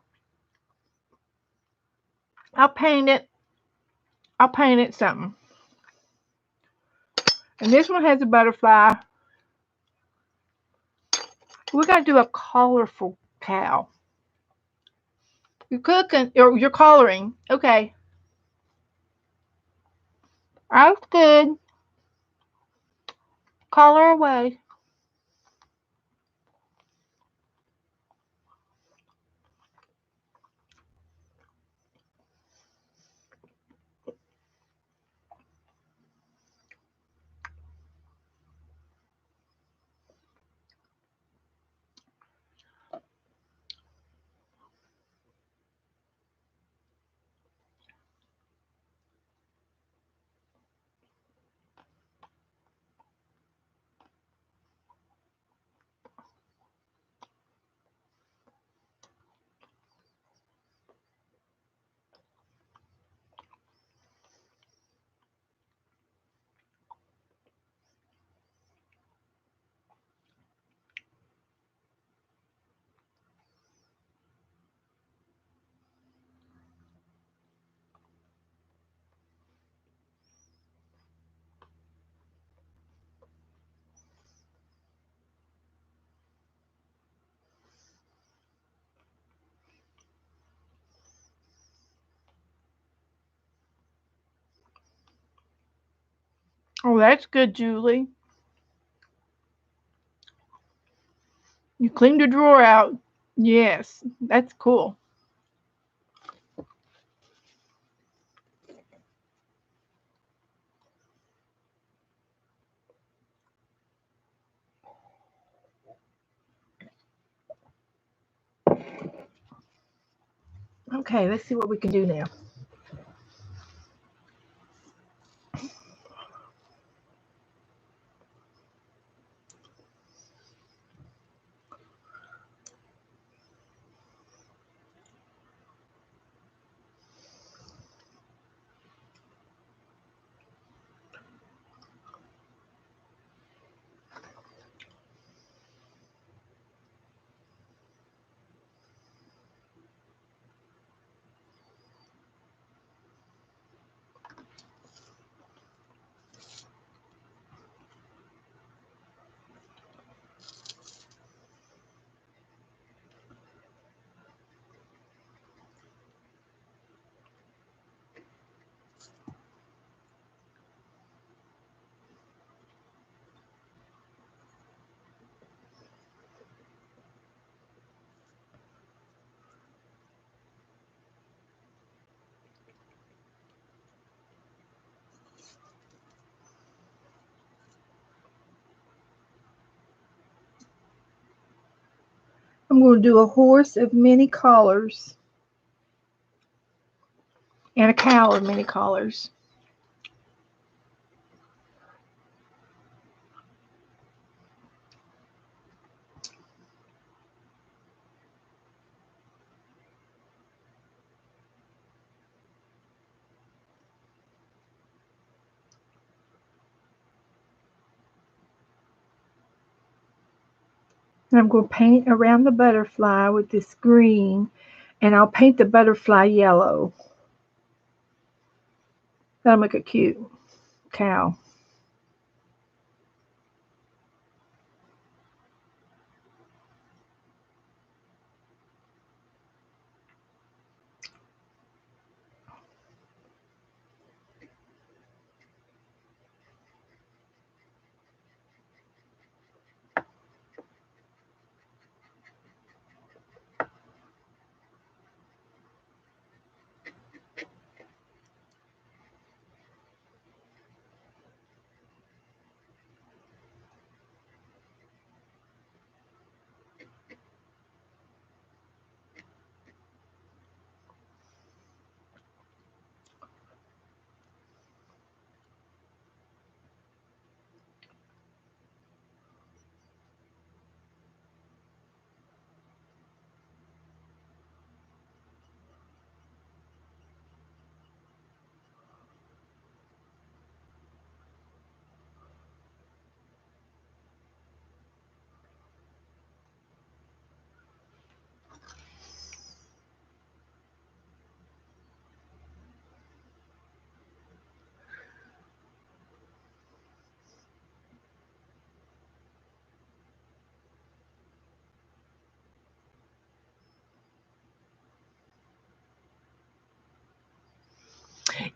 I'll paint it. I'll paint it something. And this one has a butterfly. We're going to do a colorful cow. You're cooking, or you're coloring. Okay. That's good. Color away. Oh, that's good, Julie. You cleaned the drawer out. Yes, that's cool. Okay, let's see what we can do now. I'm going to do a horse of many colors and a cow of many colors. And I'm going to paint around the butterfly with this green, and I'll paint the butterfly yellow. That'll make a cute cow.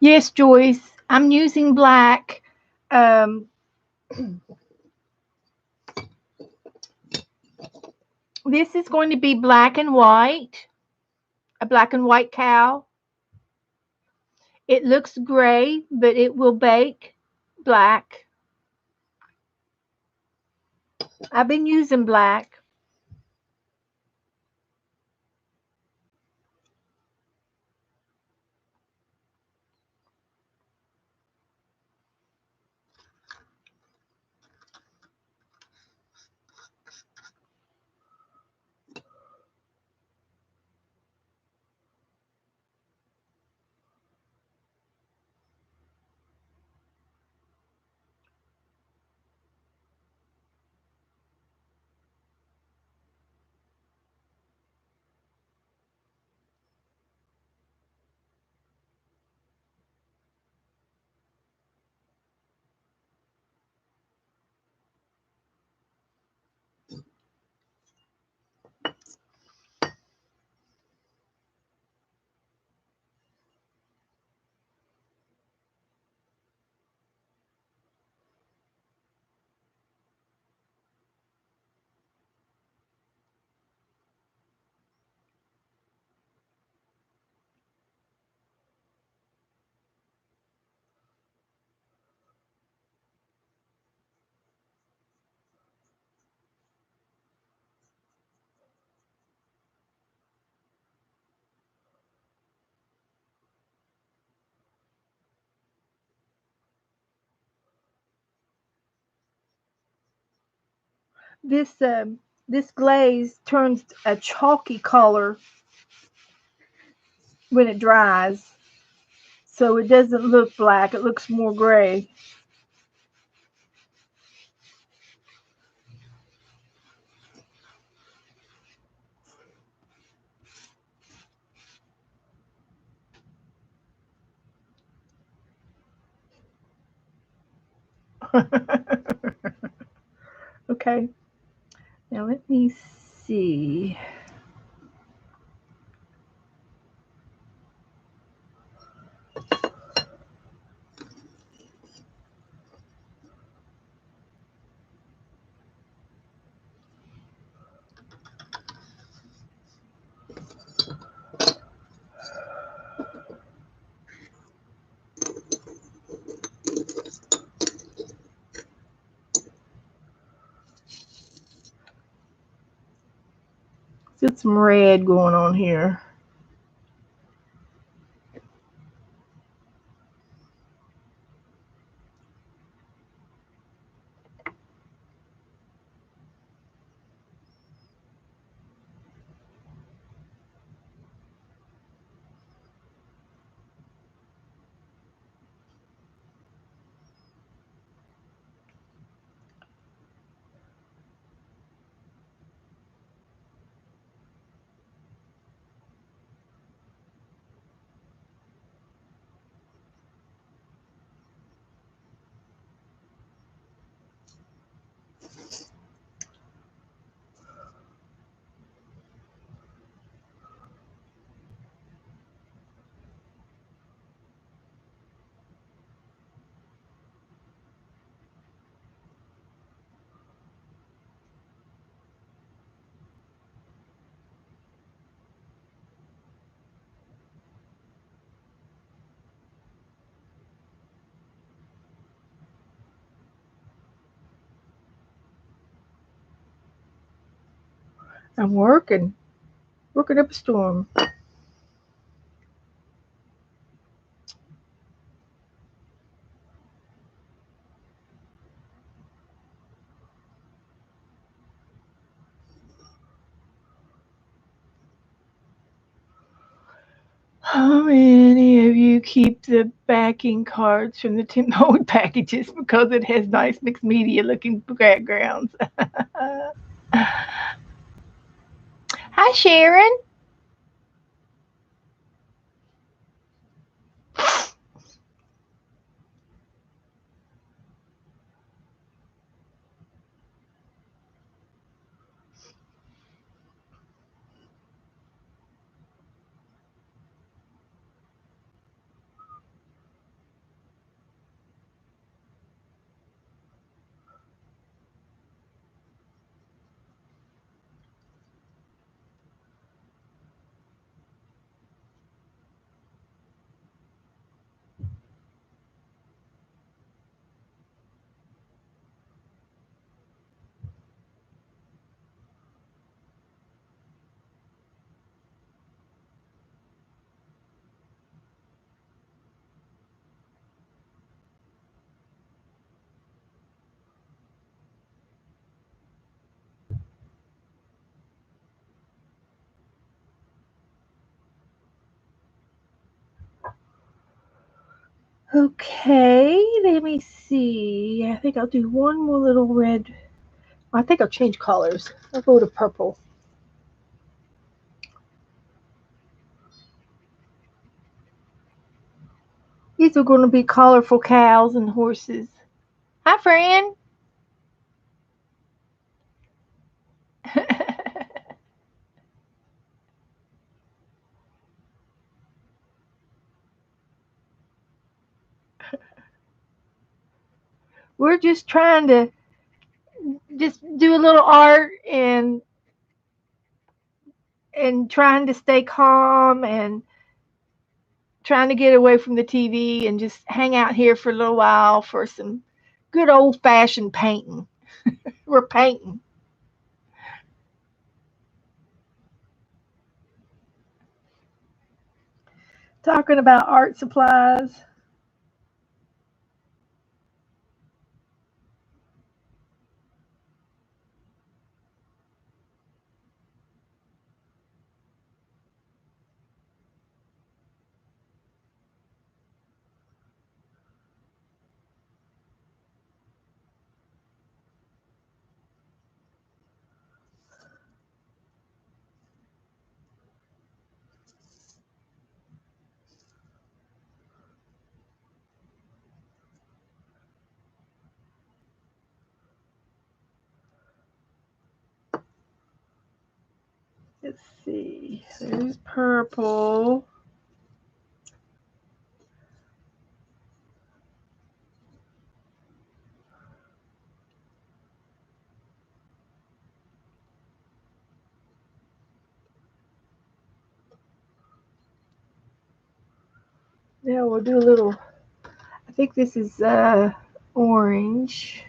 Yes, Joyce, I'm using black. Um, this is going to be black and white, a black and white cow. It looks gray, but it will bake black. I've been using black. this glaze turns a chalky color when it dries, so it doesn't look black, it looks more gray. Okay, now let me see. Get some red going on here. I'm working up a storm. How many of you keep the backing cards from the Tim Holtz packages because it has nice mixed media looking backgrounds? Hi, Sharon. Okay, let me see. I think I'll do one more little red. I think I'll change colors. I'll go to purple. These are going to be colorful cows and horses. Hi, friend. We're just trying to just do a little art and trying to stay calm and trying to get away from the TV and just hang out here for a little while for some good old fashioned painting. We're painting. Talking about art supplies. let's see. There's purple. Now we'll do a little, I think this is orange.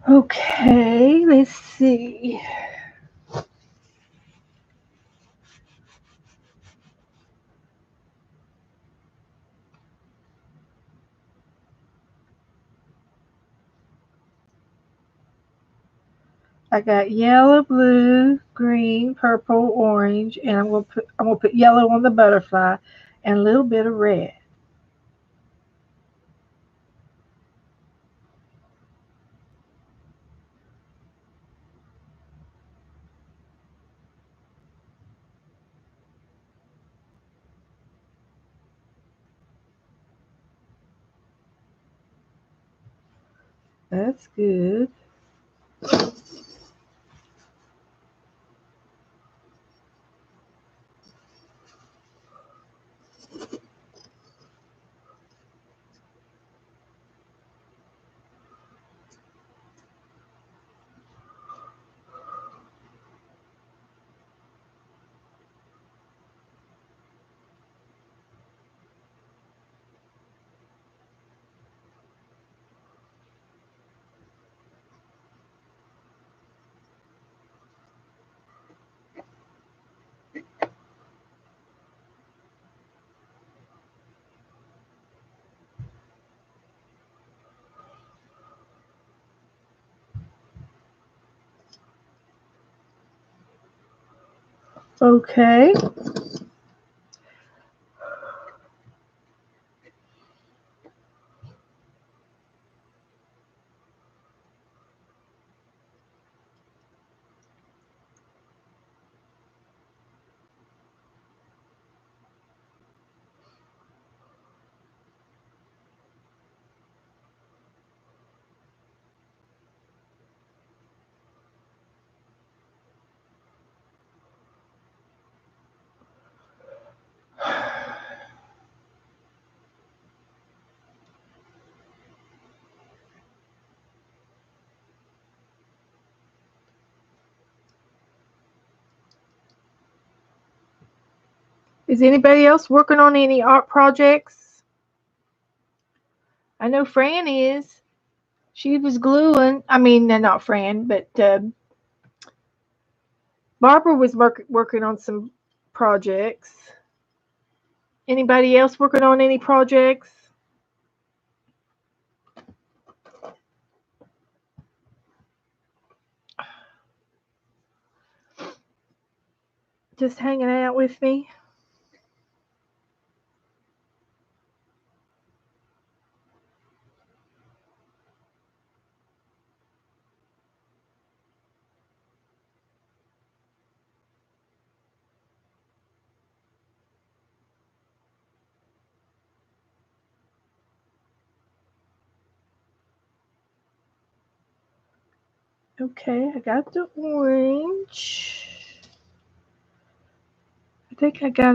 Okay, let's see. I got yellow, blue, green, purple, orange, and I'm gonna put yellow on the butterfly and a little bit of red. That's good. Okay. Is anybody else working on any art projects? I know Fran is. She was gluing. I mean, not Fran, but Barbara was working on some projects. Anybody else working on any projects? just hanging out with me. Okay, I got the orange. I think I got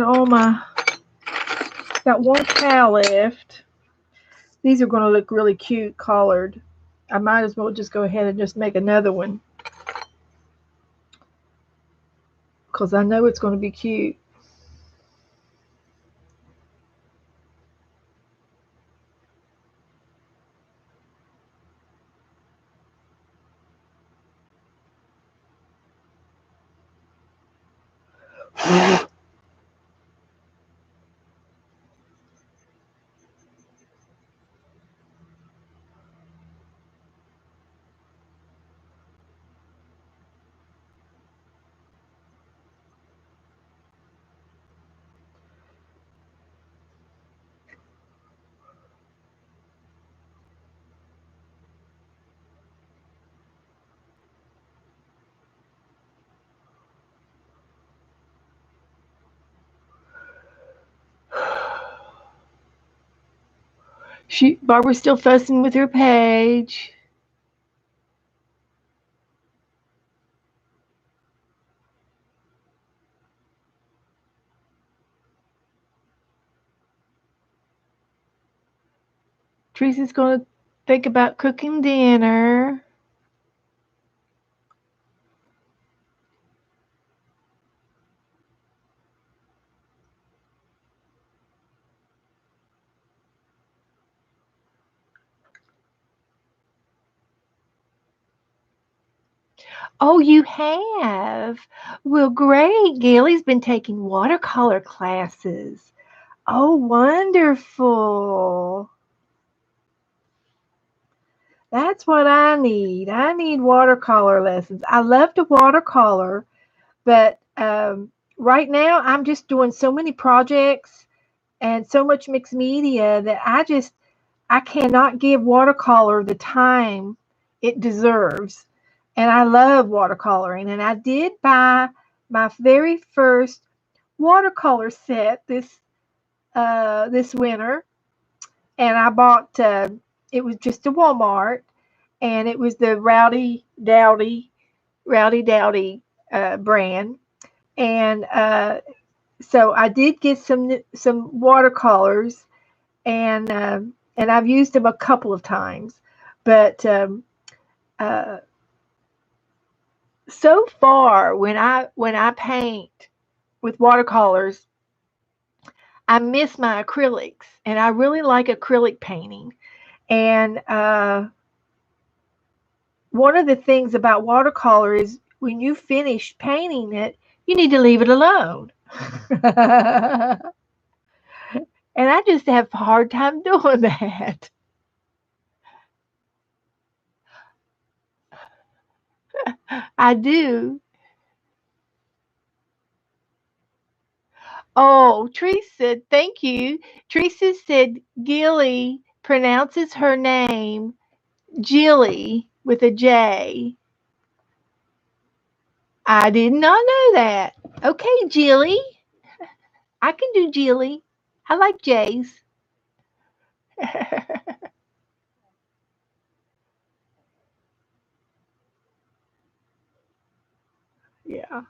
got one cow left. These are going to look really cute colored. I might as well just go ahead and just make another one, because I know it's going to be cute. Barbara's still fussing with her page. Teresa's going to think about cooking dinner. Oh, you have? Well, great. Gailey's been taking watercolor classes. Oh, wonderful. That's what I need. I need watercolor lessons. I love to watercolor, but right now I'm just doing so many projects and so much mixed media that I cannot give watercolor the time it deserves. And I love watercoloring. And I did buy my very first watercolor set this winter. And I bought it was just a Walmart, and it was the Rowdy Dowdy brand. And so I did get some watercolors, and I've used them a couple of times, but uh, so far when I paint with watercolors, I miss my acrylics, and I really like acrylic painting. And one of the things about watercolor is when you finish painting it, you need to leave it alone. And I just have a hard time doing that. I do. Oh, Teresa, thank you. Teresa said Gilly pronounces her name Jilly with a J. I did not know that. Okay, Jilly. I can do Jilly. I like J's. Yeah.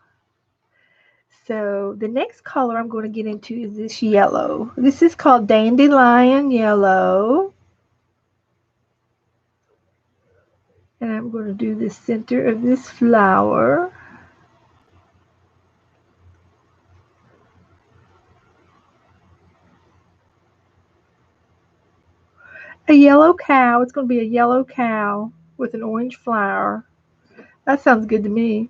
So the next color I'm going to get into is this yellow. This is called Dandelion Yellow. And I'm going to do the center of this flower. A yellow cow. It's going to be a yellow cow with an orange flower. That sounds good to me.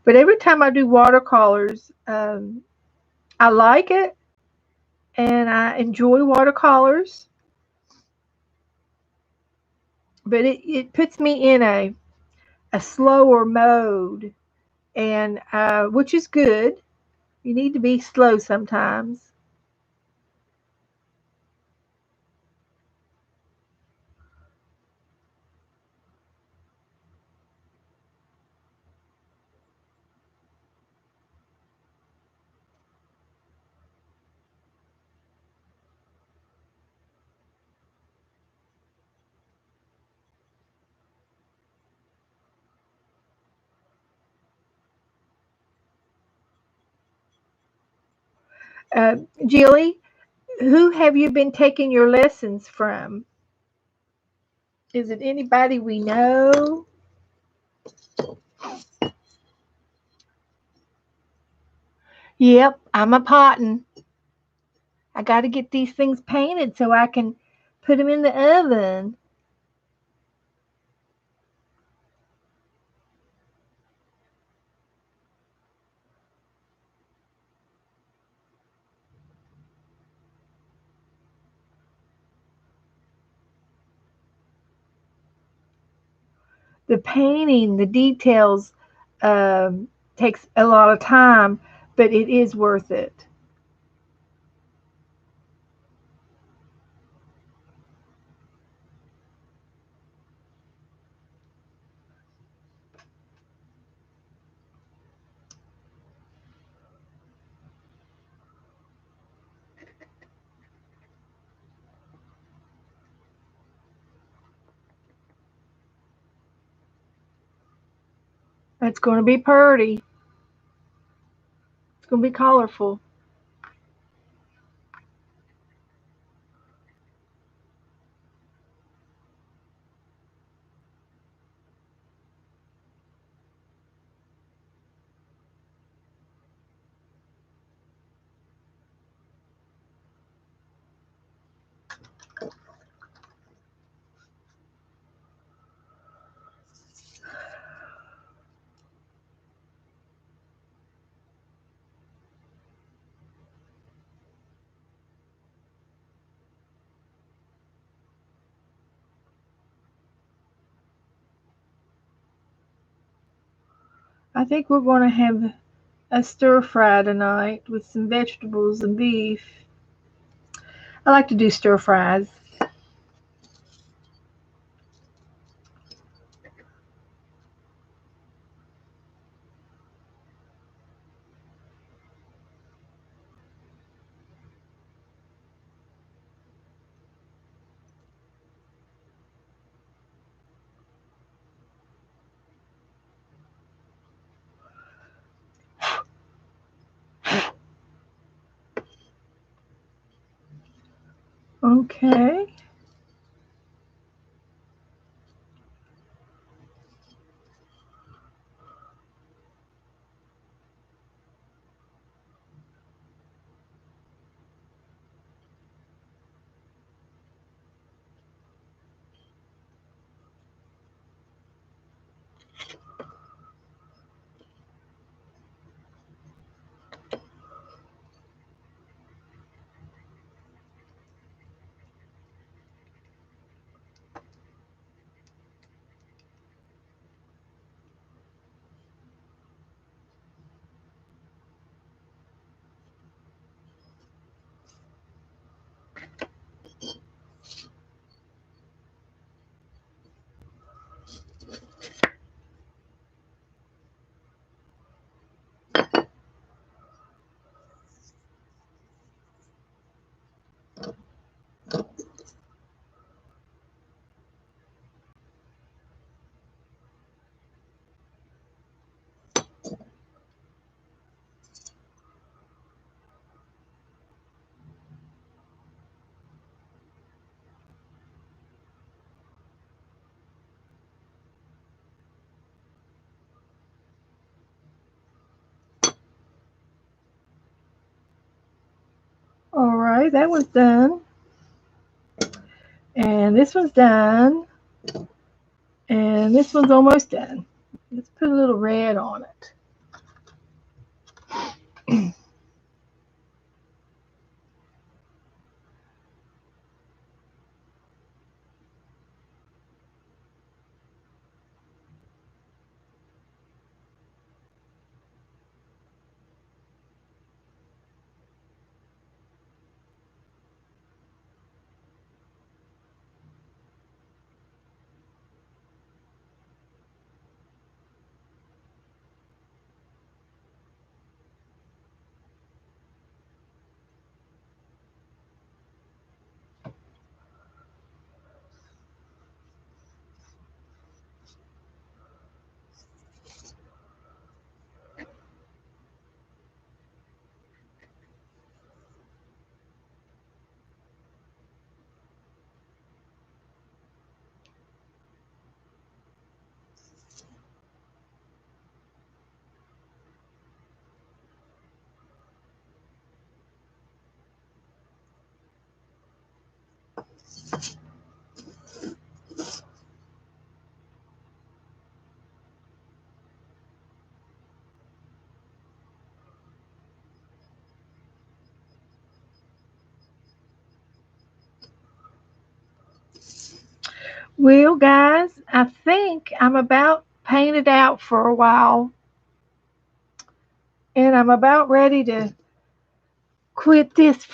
But every time I do watercolors, I like it and I enjoy watercolors. but it puts me in a slower mode, and which is good. You need to be slow sometimes. Jilly, who have you been taking your lessons from? Is it anybody we know? Yep, I'm a potting. I got to get these things painted so I can put them in the oven. The painting, the details, takes a lot of time, but it is worth it. It's going to be pretty. It's going to be colorful. I think we're going to have a stir fry tonight with some vegetables and beef. I like to do stir fries. Okay. All right, that one's done. And this one's done. And this one's almost done. Let's put a little red on it. Well, guys, I think I'm about painted out for a while, and I'm about ready to quit this,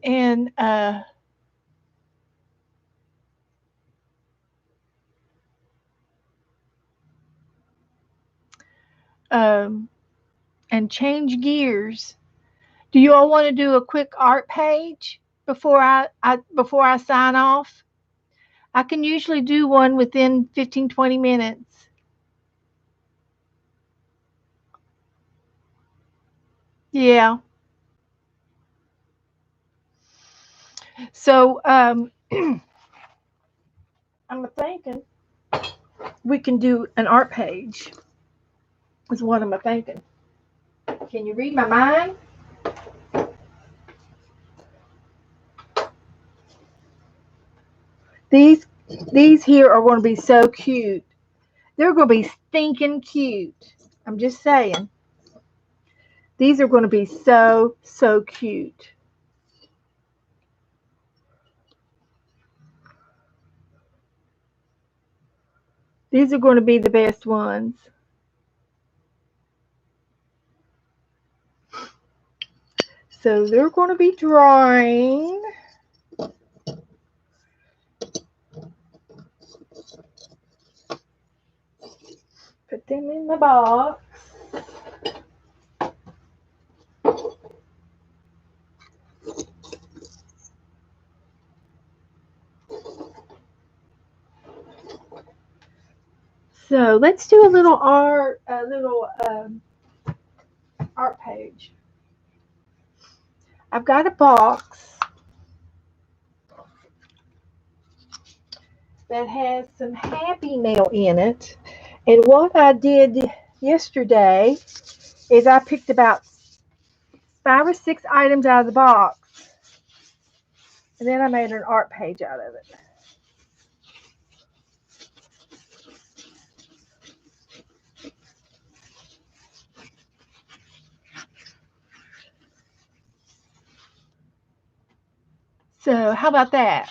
and um, and change gears. Do you all want to do a quick art page before I sign off? I can usually do one within 15-20 minutes. Yeah. So I'm thinking we can do an art page. Is what I'm thinking. Can you read my mind? These these here are going to be so cute. They're going to be stinking cute. I'm just saying. These are going to be so cute. These are going to be the best ones. So they're going to be drawing. Put them in the box. So let's do a little art page. I've got a box that has some Happy Mail in it. And what I did yesterday is I picked about 5 or 6 items out of the box, and then I made an art page out of it. So how about that?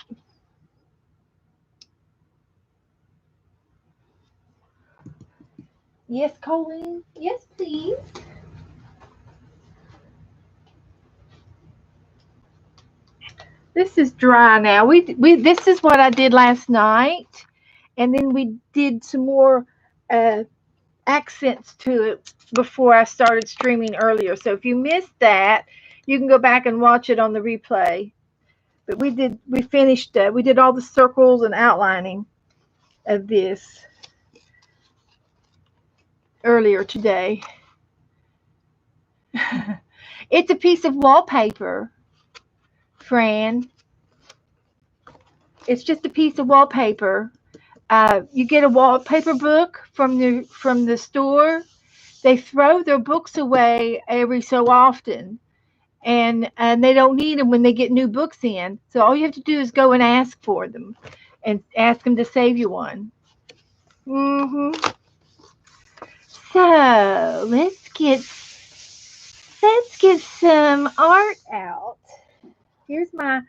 Yes, Colleen? Yes, please. This is dry now. We this is what I did last night, and then we did some more uh, accents to it before I started streaming earlier. So if you missed that, you can go back and watch it on the replay. But we finished we did all the circles and outlining of this earlier today. It's a piece of wallpaper, Fran. It's just a piece of wallpaper. You get a wallpaper book from the store. They throw their books away every so often, and they don't need them when they get new books in. So all you have to do is go and ask for them, and ask them to save you one. hmm So let's get some art out. Here's my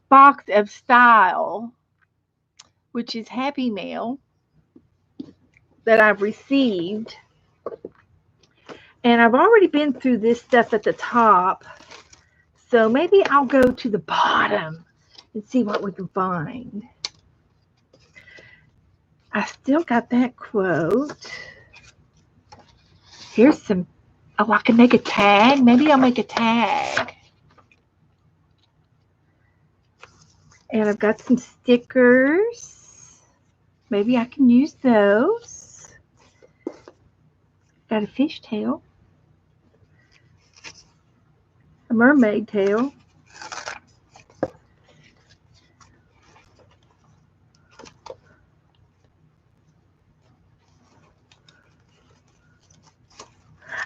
box of style, which is Happy Mail that I've received. And I've already been through this stuff at the top. So maybe I'll go to the bottom and see what we can find. I still got that quote. Here's some. Oh, I can make a tag. Maybe I'll make a tag. And I've got some stickers. Maybe I can use those. Got a fish tail. A mermaid tail.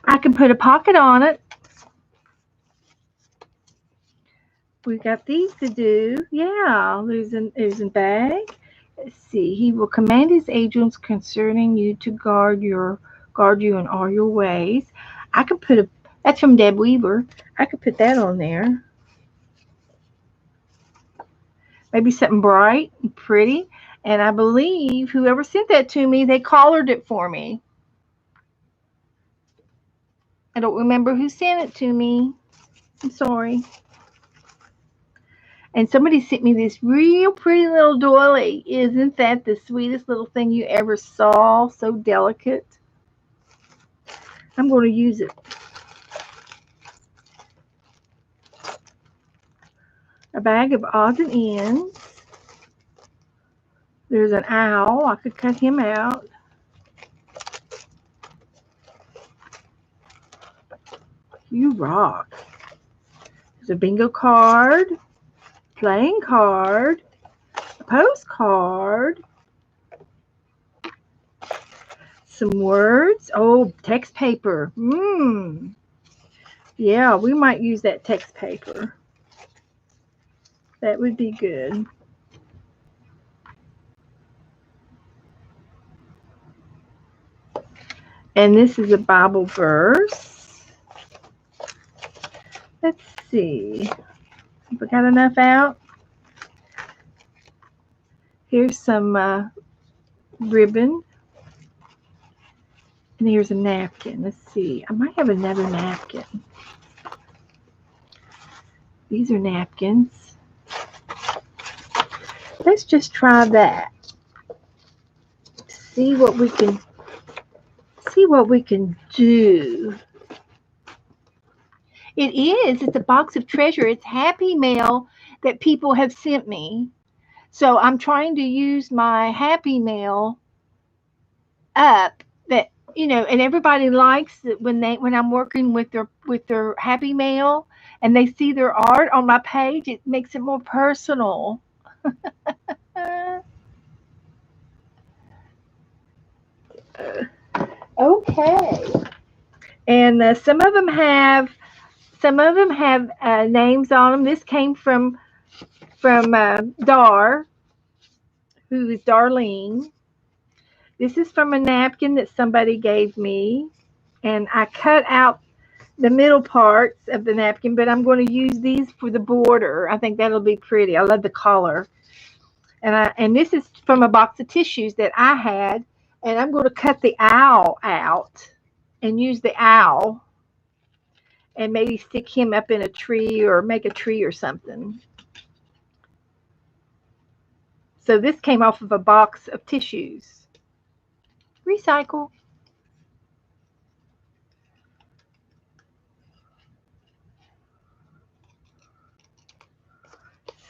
I can put a pocket on it. We got these to do. Yeah, there's a bag. Let's see. He will command his agents concerning you to guard you in all your ways. I could put a That's from Deb Weaver. I could put that on there. Maybe something bright and pretty. And I believe whoever sent that to me, they collared it for me. I don't remember who sent it to me. I'm sorry. And somebody sent me this real pretty little doily. Isn't that the sweetest little thing you ever saw? So delicate. I'm going to use it. A bag of odds and ends. There's an owl. I could cut him out. You rock. There's a bingo card, playing card, a postcard, some words. Oh, text paper. Yeah, we might use that text paper. That would be good. And this is a Bible verse. Let's see. Have I got enough out? Here's some ribbon. And here's a napkin. Let's see. I might have another napkin. These are napkins. Let's just try that. See what we can do. It is. It's a box of treasure. It's Happy Mail that people have sent me. So I'm trying to use my Happy Mail up that and everybody likes it when I'm working with their Happy Mail and they see their art on my page. It makes it more personal. Okay. And some of them have names on them. This came from Dar, who is Darlene. This is from a napkin that somebody gave me, and I cut out the middle parts of the napkin, but I'm going to use these for the border. I think that'll be pretty. I love the color. And this is from a box of tissues that I had, and I'm going to cut the owl out and use the owl and maybe stick him up in a tree or make a tree or something. So this came off of a box of tissues. Recycle.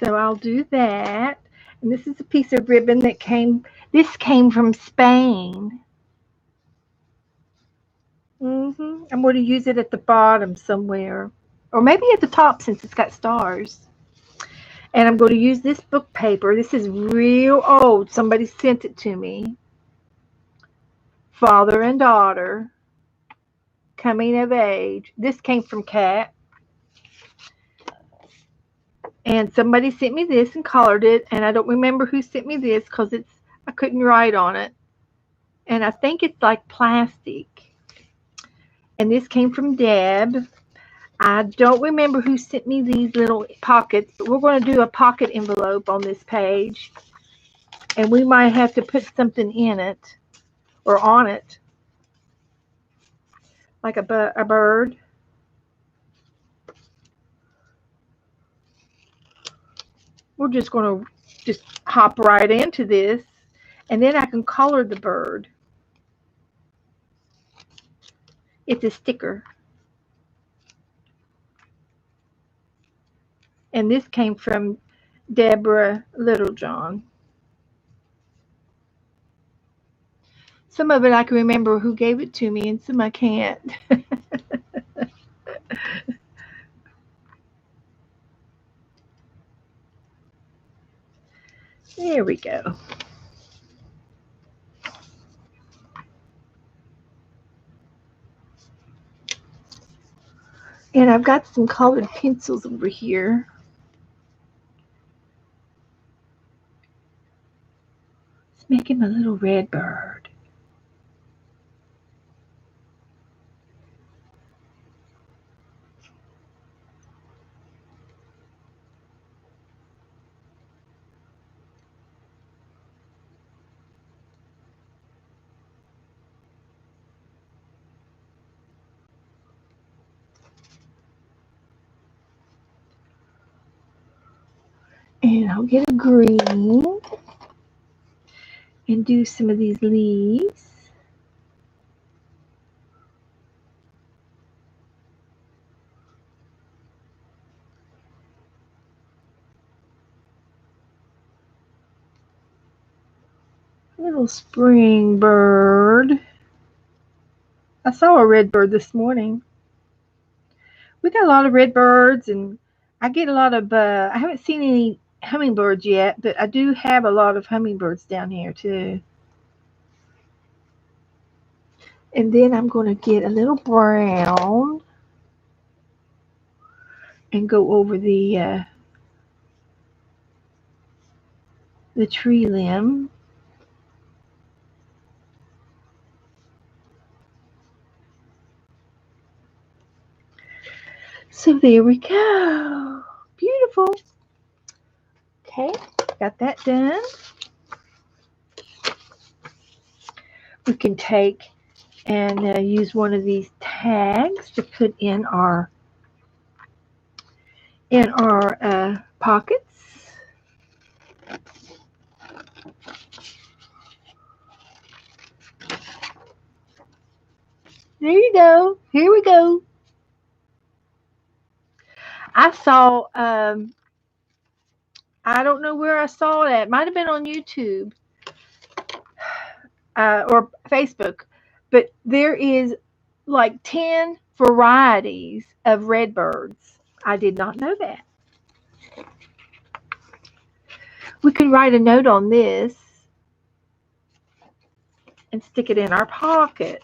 So I'll do that. And this is a piece of ribbon that this came from Spain. I'm going to use it at the bottom somewhere. Or maybe at the top since it's got stars. And I'm going to use this book paper. This is real old. Somebody sent it to me. Father and daughter. Coming of age. This came from Cat. And somebody sent me this and colored it. And I don't remember who sent me this because I couldn't write on it. And I think it's like plastic. And this came from Deb. I don't remember who sent me these little pockets, but we're going to do a pocket envelope on this page. And we might have to put something in it or on it, like a bird. We're just going to hop right into this, and then I can color the bird. It's a sticker. And this came from Deborah Littlejohn. Some of it I can remember who gave it to me, and some I can't. There we go. And I've got some colored pencils over here. Let's make him a little red bird. And I'll get a green and do some of these leaves. Little spring bird. I saw a red bird this morning. We got a lot of red birds, and I get a lot of, I haven't seen any hummingbirds yet, but I do have a lot of hummingbirds down here too. And then I'm going to get a little brown and go over the tree limb. So there we go. Beautiful. Okay, got that done. We can take and use one of these tags to put in our pockets. There you go. Here we go. I saw, I don't know where I saw that. It might have been on YouTube or Facebook, but there is like 10 varieties of redbirds. I did not know that. We can write a note on this and stick it in our pocket.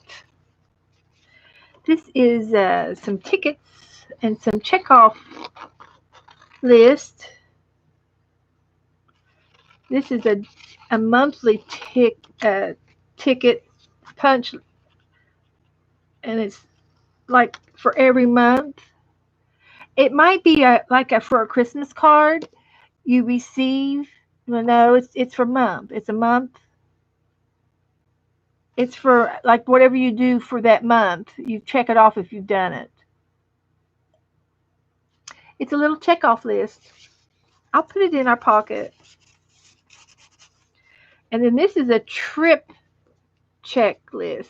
This is some tickets and some checkoff list. This is a monthly ticket punch, and it's like for every month. It might be for a Christmas card you receive. Well, no, it's for month. It's a month. It's for like whatever you do for that month. You check it off if you've done it. It's a little checkoff list. I'll put it in our pocket. And then this is a trip checklist.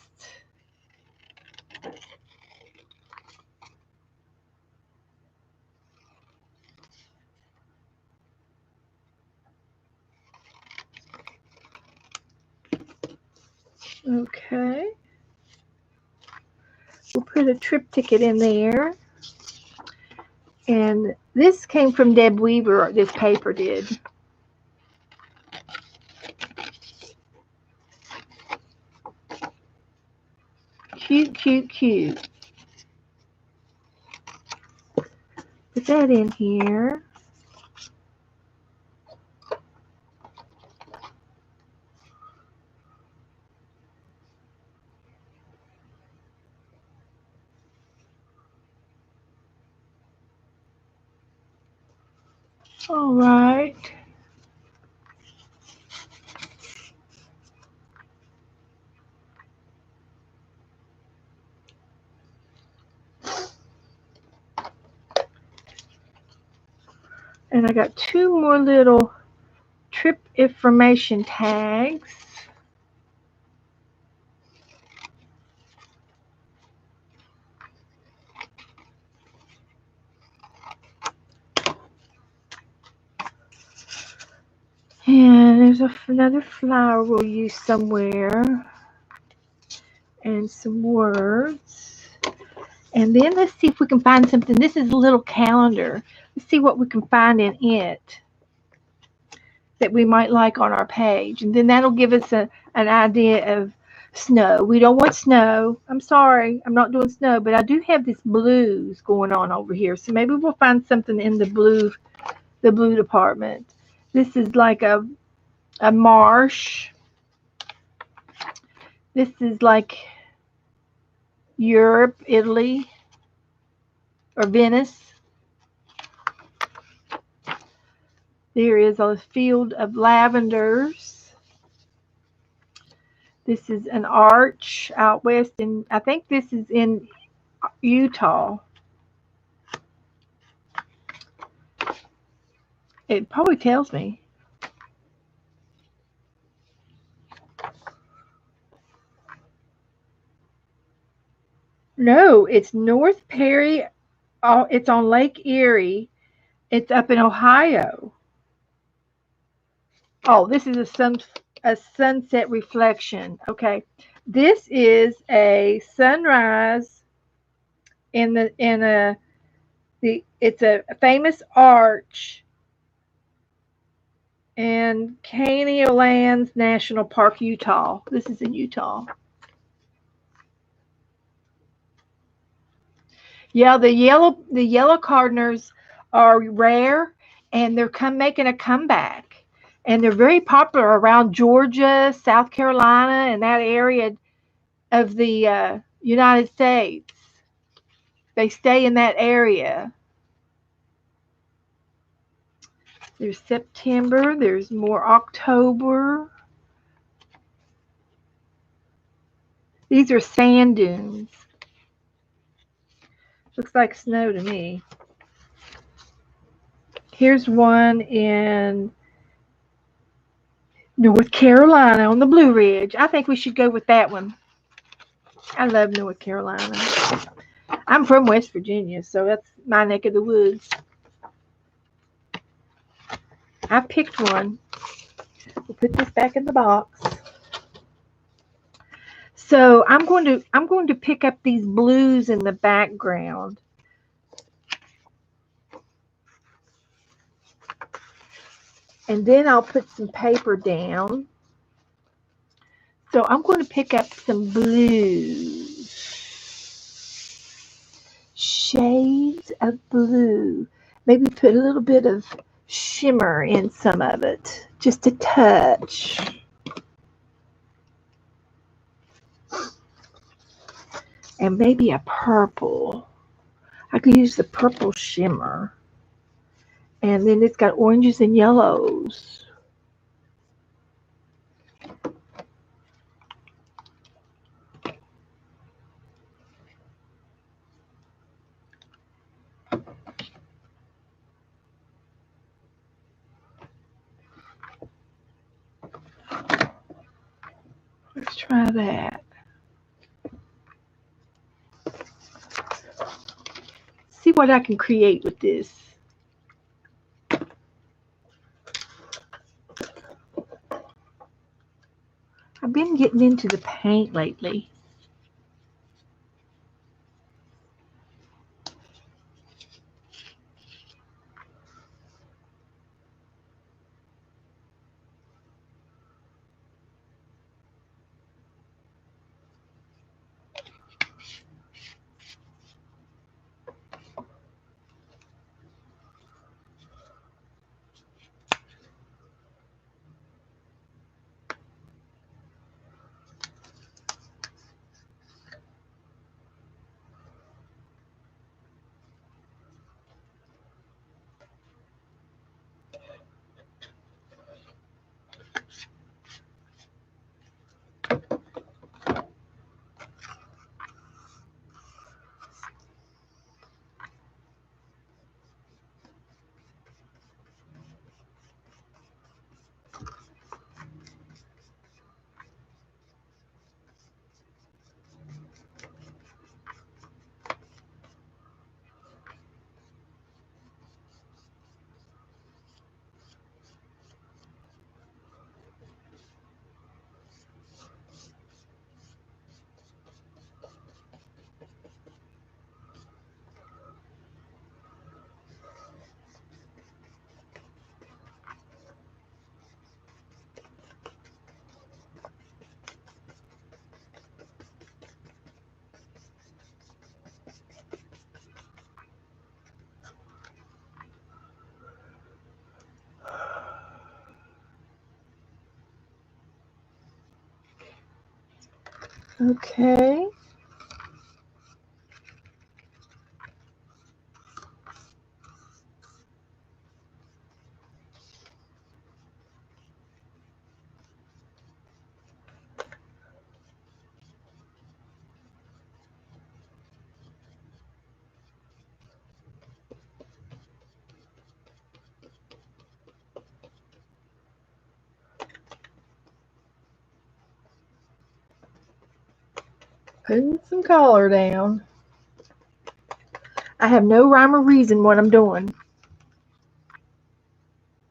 Okay. We'll put a trip ticket in there. And this came from Deb Weaver, this paper did. Cute, cute, cute. Put that in here. All right. And I got two more little trip information tags. And there's another flower we'll use somewhere. And some words. And then let's see if we can find something. This is a little calendar. Let's see what we can find in it that we might like on our page. And then that'll give us an idea of snow. We don't want snow. I'm sorry, I'm not doing snow, but I do have this blues going on over here. So maybe we'll find something in the blue department. This is like a marsh. This is like Europe, Italy, or Venice. There is a field of lavenders. This is an arch out west, and I think this is in Utah. It probably tells me. No, it's North Perry. Oh, it's on Lake Erie. It's up in Ohio. Oh, this is a sunset reflection. Okay. This is a sunrise in it's a famous arch in Canyonlands National Park, Utah. This is in Utah. Yeah, the yellow cardinals are rare, and they're come making a comeback, and they're very popular around Georgia, South Carolina, and that area of the United States. They stay in that area. There's September. There's more October. These are sand dunes. Looks like snow to me. Here's one in North Carolina on the Blue Ridge. I think we should go with that one. I love North Carolina. I'm from West Virginia, so that's my neck of the woods. I picked one. We'll put this back in the box. So I'm going to pick up these blues in the background. And then I'll put some paper down. So I'm going to pick up some blues. Shades of blue. Maybe put a little bit of shimmer in some of it. Just a touch. And maybe a purple. I could use the purple shimmer. And then it's got oranges and yellows. Let's try that. See what I can create with this. I've been getting into the paint lately. Okay. Putting some color down. I have no rhyme or reason what I'm doing.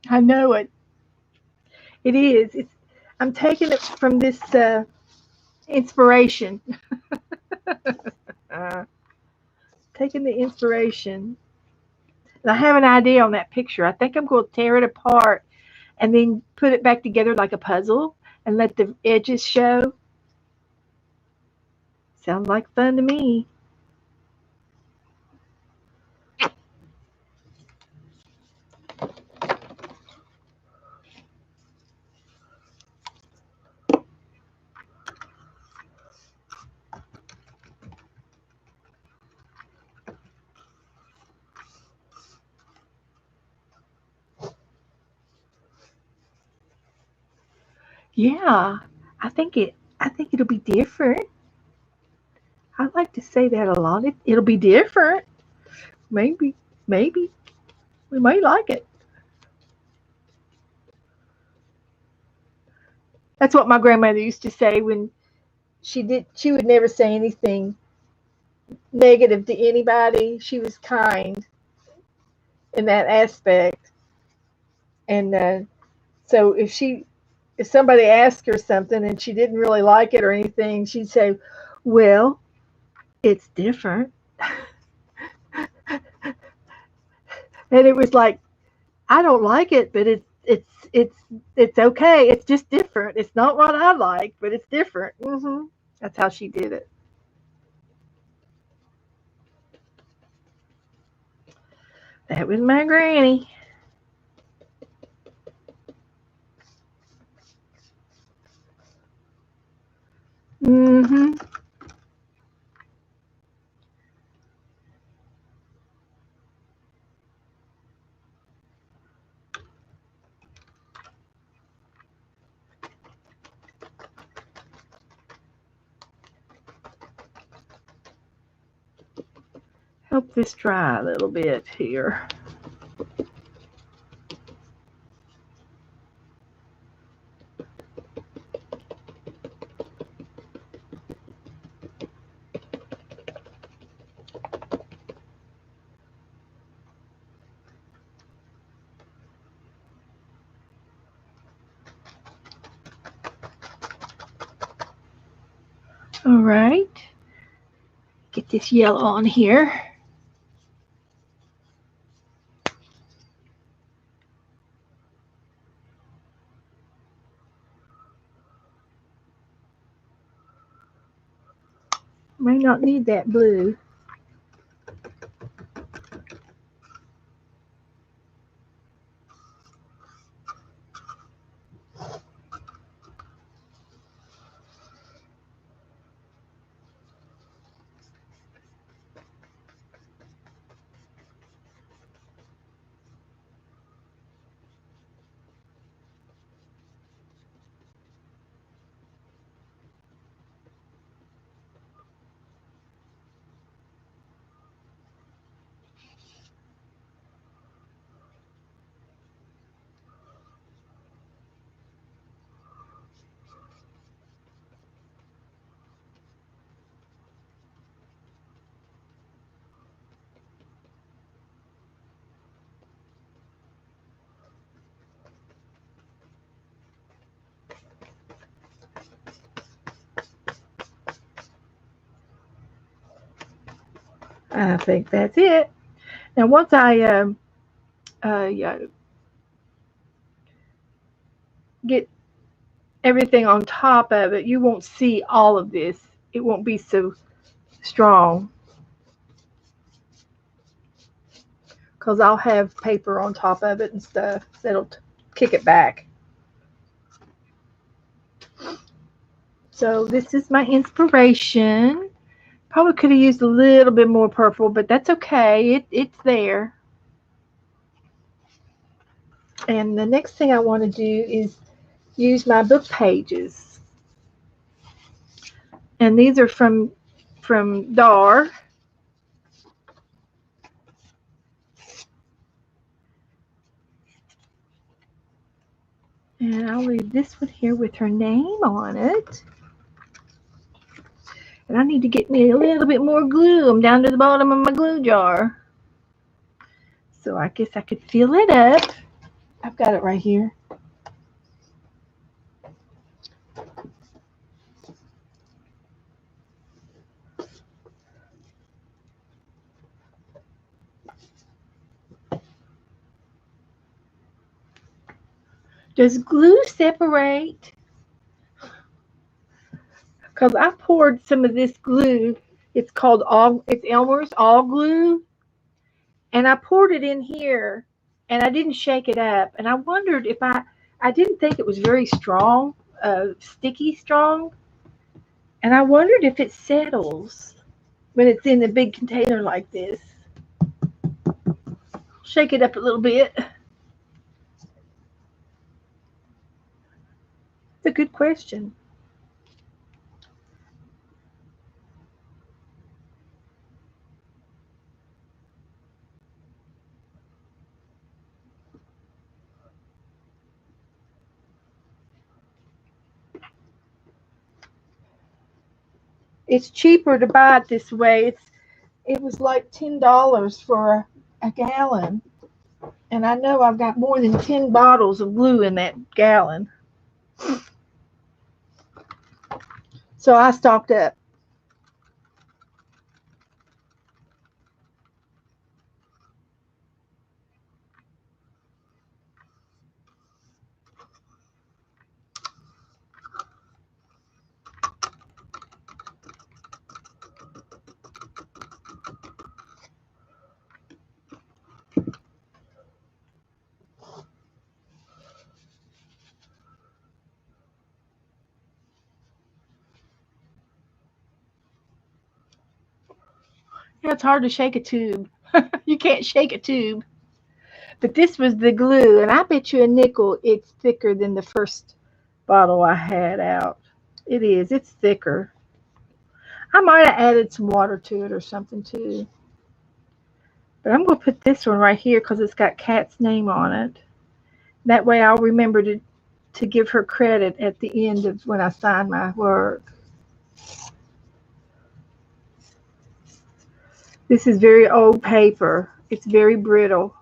I know it. It is. I'm taking it from this inspiration. uh, Taking the inspiration. And I have an idea on that picture. I think I'm going to tear it apart and then put it back together like a puzzle and let the edges show. Sounds like fun to me. Yeah, I think it'll be different. I like to say that a lot. It'll be different. Maybe, maybe we might like it. That's what my grandmother used to say when she would never say anything negative to anybody. She was kind in that aspect. And so if somebody asked her something and she didn't really like it or anything, she'd say, "Well, it's different." And it was like, I don't like it, but it's okay. It's just different. It's not what I like, but it's different. That's how she did it. That was my granny. hmm Help this dry a little bit here. All right. Get this yellow on here. May not need that blue. I think that's it. Now, once I yeah, get everything on top of it, you won't see all of this. It won't be so strong because I'll have paper on top of it and stuff that'll kick it back. So this is my inspiration. Probably could have used a little bit more purple, but that's okay. It's there. And the next thing I want to do is use my book pages. And these are from Dar. And I'll leave this one here with her name on it. And I need to get me a little bit more glue. I'm down to the bottom of my glue jar. So I guess I could fill it up. I've got it right here. Does glue separate? Because I poured some of this glue. It's Elmer's All Glue. And I poured it in here and I didn't shake it up. And I wondered if I didn't think it was very strong, sticky strong. And I wondered if it settles when it's in a big container like this. Shake it up a little bit. It's a good question. It's cheaper to buy it this way. It was like $10 for a gallon. And I know I've got more than 10 bottles of glue in that gallon. So I stocked up. Yeah, it's hard to shake a tube. You can't shake a tube. But this was the glue, and I bet you a nickel it's thicker than the first bottle I had out. It is. It's thicker. I might have added some water to it or something too. But I'm going to put this one right here because it's got Kat's name on it. That way I'll remember to give her credit at the end of when I sign my work. This is very old paper. It's very brittle.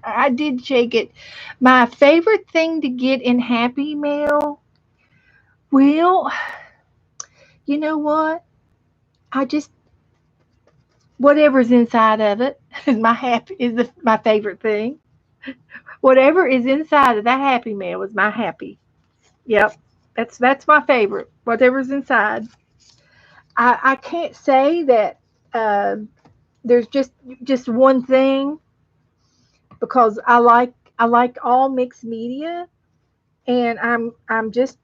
I did shake it. My favorite thing to get in Happy Mail, well, you know what? I just whatever's inside of it is my favorite thing. Whatever is inside of that Happy Meal is my happy. Yep, that's my favorite. Whatever's inside. I can't say that um there's just one thing because I like all mixed media, and I'm just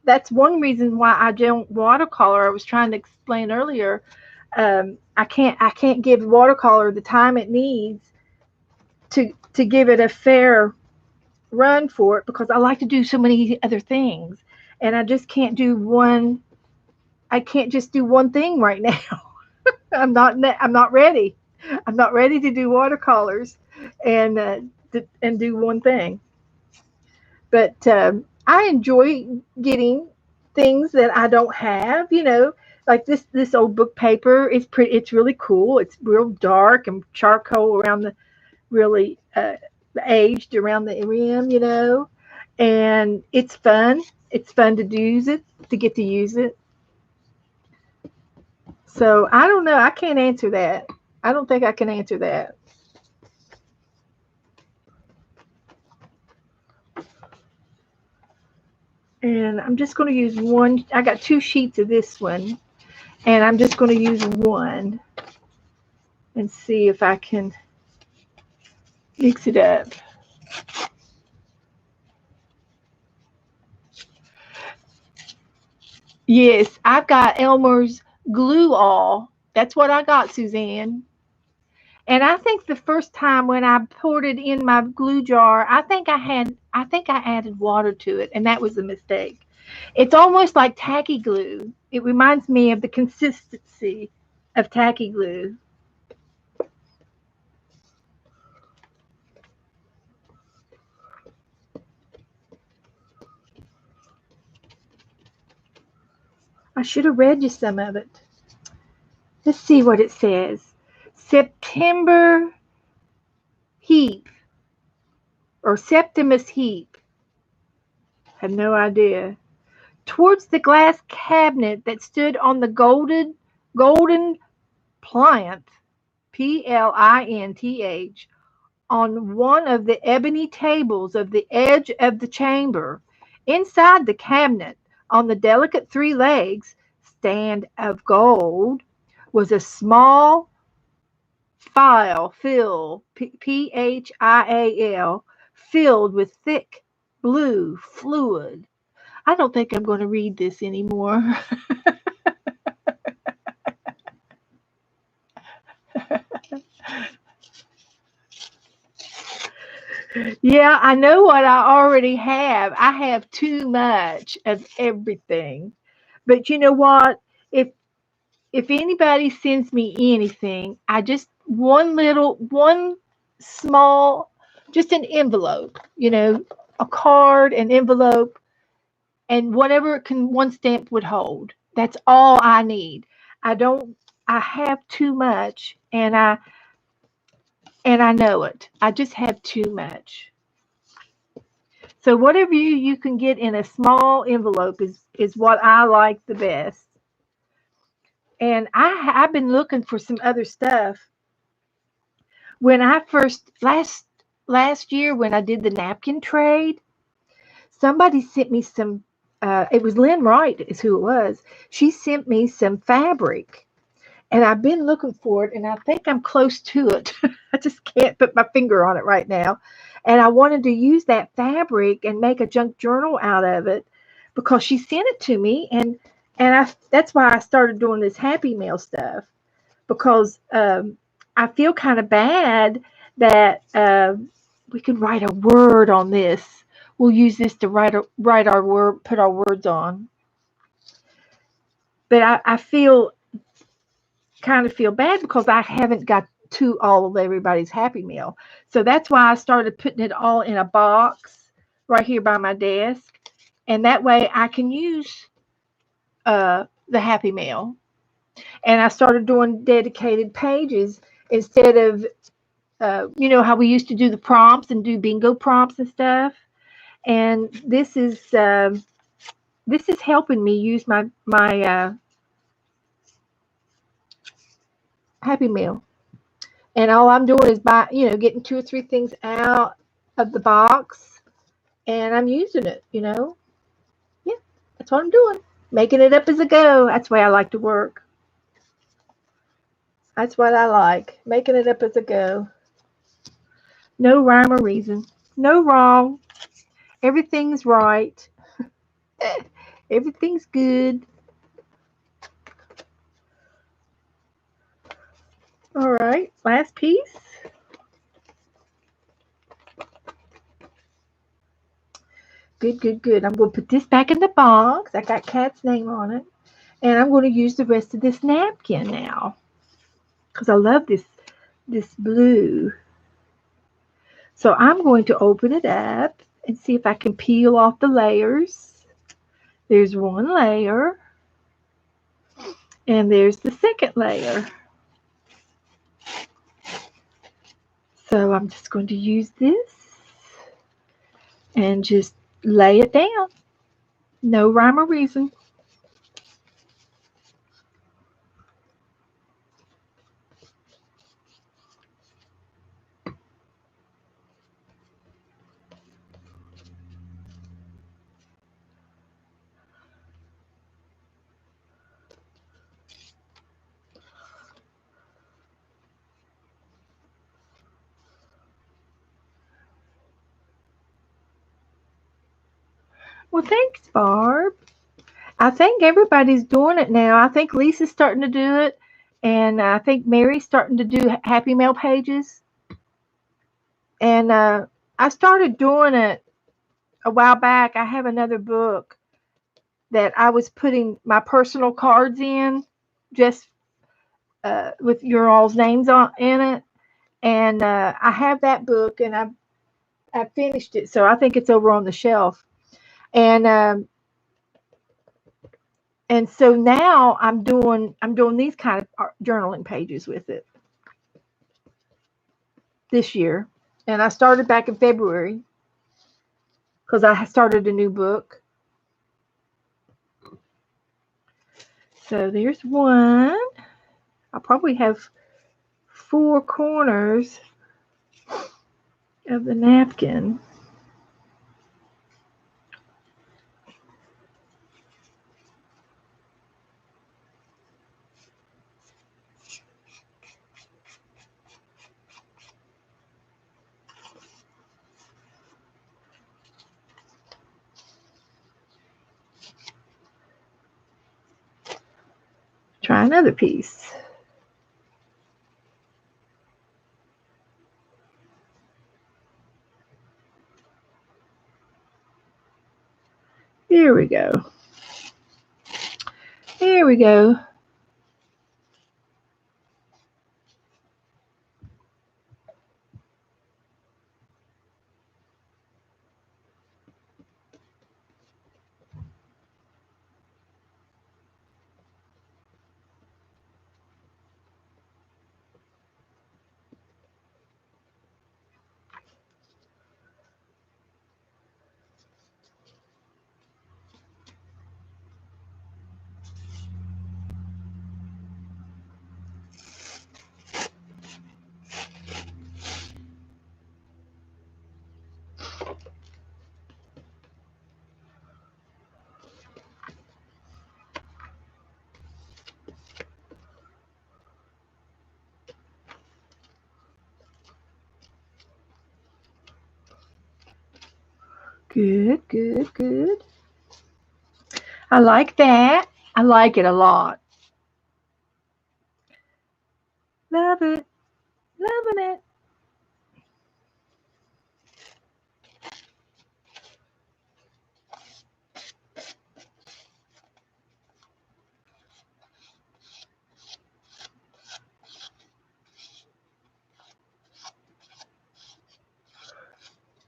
that's one reason why I don't watercolor. I was trying to explain earlier. I can't give watercolor the time it needs to give it a fair run for it because I like to do so many other things, and I just can't do one. I can't just do one thing right now. I'm not ready. I'm not ready to do watercolors and and do one thing. But I enjoy getting things that I don't have. Like this old book paper. It's pretty. It's really cool. It's real dark and charcoal around the really aged around the rim. And it's fun. It's fun to use it to get to use it. So I don't know. I can't answer that. I don't think I can answer that. And I'm just going to use one. I got 2 sheets of this one, and I'm just going to use one and see if I can mix it up. Yes, I've got Elmer's Glue All. That's what I got, Suzanne. And I think the first time when I poured it in my glue jar, I think I added water to it, and that was a mistake. It's almost like tacky glue. It reminds me of the consistency of tacky glue. I should have read you some of it. Let's see what it says. September Heap or Septimus Heap. Have no idea. Towards the glass cabinet that stood on the golden plinth, plinth, on one of the ebony tables of the edge of the chamber. Inside the cabinet, on the delicate 3 legs, stand of gold, was a small phial filled, phial, filled with thick blue fluid. I don't think I'm going to read this anymore. Yeah, I know what I already have. I have too much of everything. But you know what? If if anybody sends me anything, I just one small, just an envelope, a card, an envelope, and whatever one stamp would hold. That's all I need. I don't. I have too much, and I know it. I just have too much. So whatever you can get in a small envelope is what I like the best. And I've been looking for some other stuff. When I first last year when I did the napkin trade, somebody sent me some. It was Lynn Wright is who it was. She sent me some fabric, and I've been looking for it, and I think I'm close to it. I just can't put my finger on it right now. And I wanted to use that fabric and make a junk journal out of it because she sent it to me, and that's why I started doing this Happy Mail stuff because I feel kind of bad that we could write a word on this. We'll use this to write our word, put our words on. But I feel kind of feel bad because I haven't got to all of everybody's Happy Meal. So that's why I started putting it all in a box right here by my desk. And that way I can use the Happy Meal. And I started doing dedicated pages instead of, how we used to do the prompts and do bingo prompts and stuff. And this is helping me use my Happy Meal. And all I'm doing is getting 2 or 3 things out of the box, and I'm using it. Yeah, that's what I'm doing. Making it up as I go. That's the way I like to work. That's what I like. Making it up as I go. No rhyme or reason. No wrong. Everything's right. Everything's good. All right, last piece. Good, good, good. I'm going to put this back in the box. I got Kat's name on it. And I'm going to use the rest of this napkin now because I love this blue. So I'm going to open it up and see if I can peel off the layers. There's one layer, and there's the second layer. So I'm just going to use this and just lay it down. No rhyme or reason. Well, thanks, Barb. I think everybody's doing it now. I think Lisa's starting to do it, and I think Mary's starting to do Happy Mail pages. And I started doing it a while back. I have another book that I was putting my personal cards in, just with your all's names on in it. And I have that book, and I finished it, so I think it's over on the shelf. And and so now I'm doing these kind of journaling pages with it this year, and I started back in February because I started a new book. So there's one. I'll probably have four corners of the napkin. Try another piece. Here we go. Here we go. Good, good, good. I like that. I like it a lot. Love it. Loving it.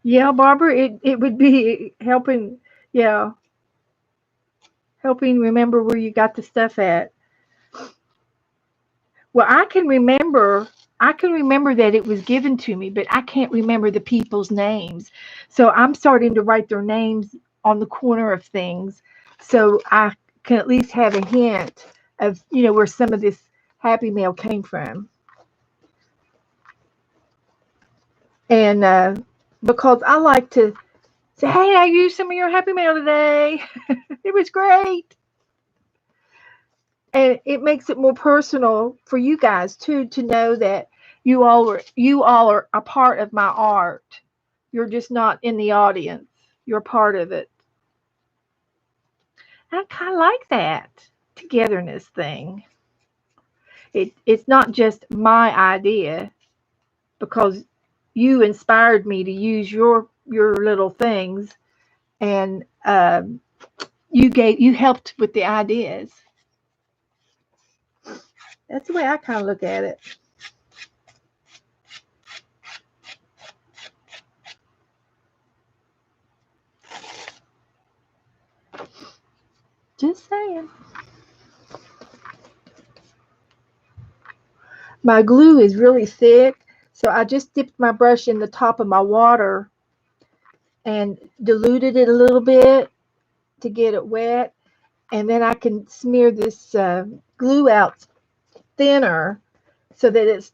Yeah, Barbara, it would be helping, yeah, helping remember where you got the stuff at. Well, I can remember that it was given to me, but I can't remember the people's names. So I'm starting to write their names on the corner of things so I can at least have a hint of, where some of this happy mail came from. And because I like to say, hey, I used some of your happy mail today. It was great. And it makes it more personal for you guys too, to know that you all are a part of my art. You're just not in the audience. You're part of it. I kind of like that togetherness thing. It's not just my idea, because you inspired me to use your little things, and you helped with the ideas. That's the way I kind of look at it. Just saying. My glue is really thick, so I just dipped my brush in the top of my water and diluted it a little bit to get it wet, and then I can smear this glue out thinner so that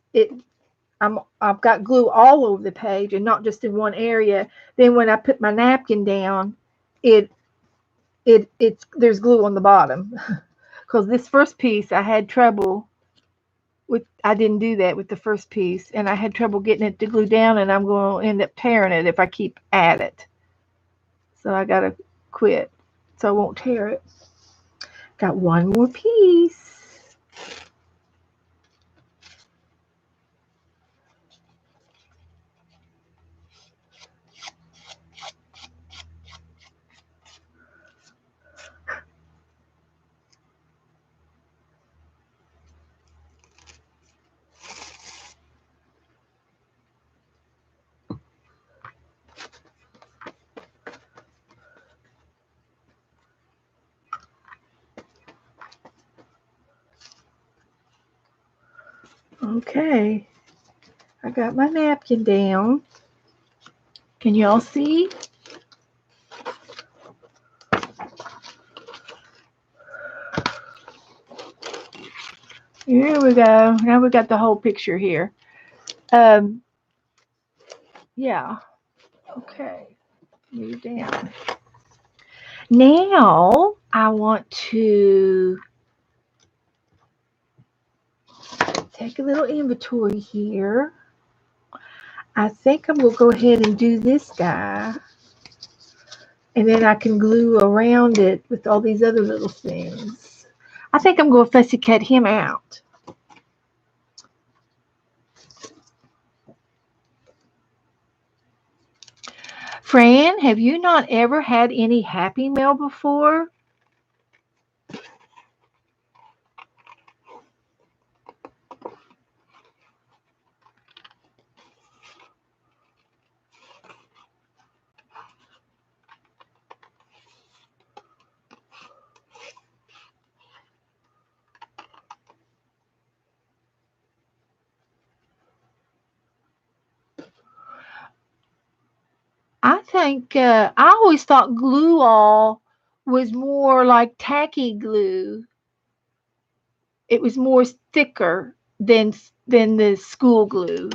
I've got glue all over the page and not just in one area. Then when I put my napkin down, it it's there's glue on the bottom. Because this first piece I had trouble with. I didn't do that with the first piece, and I had trouble getting it to glue down, and I'm going to end up tearing it if I keep at it. So I got to quit, so I won't tear it. Got one more piece. Okay, I got my napkin down. Can you all see? Here we go. Now we got the whole picture here. Um, yeah. Okay. Move down. Now I want to take a little inventory here. I think I'm going to go ahead and do this guy. And then I can glue around it with all these other little things. I think I'm going to fussy cut him out. Fran, have you not ever had any Happy Mail before? I think I always thought glue all was more like tacky glue. It was more thicker than the school glue.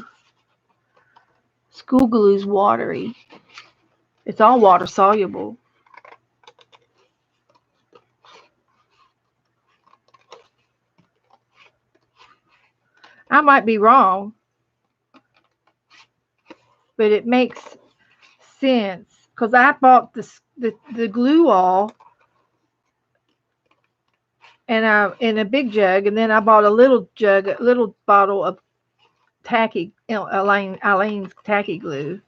School glue is watery. It's all water soluble. I might be wrong, but it makes sense because I bought the glue all and I in a big jug, and then I bought a little jug, a little bottle of tacky, Elaine's tacky glue.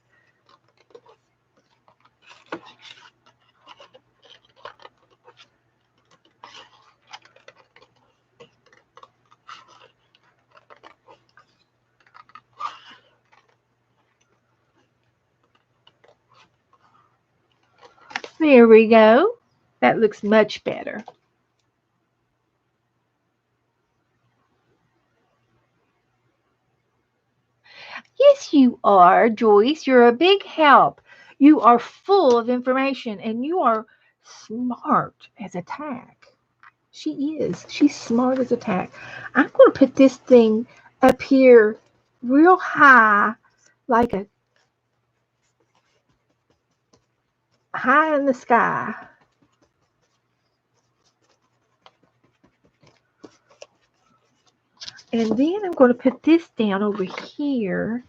There we go. That looks much better. Yes, you are, Joyce. You're a big help. You are full of information and you are smart as a tack. She is. She's smart as a tack. I'm going to put this thing up here real high, like a high in the sky. And then I'm going to put this down over here.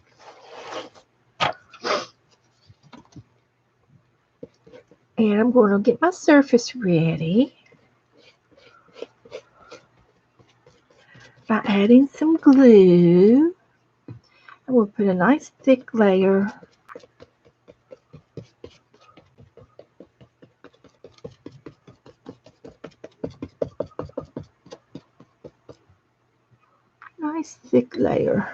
And I'm going to get my surface ready by adding some glue. I'm going to put a nice thick layer. Nice thick layer.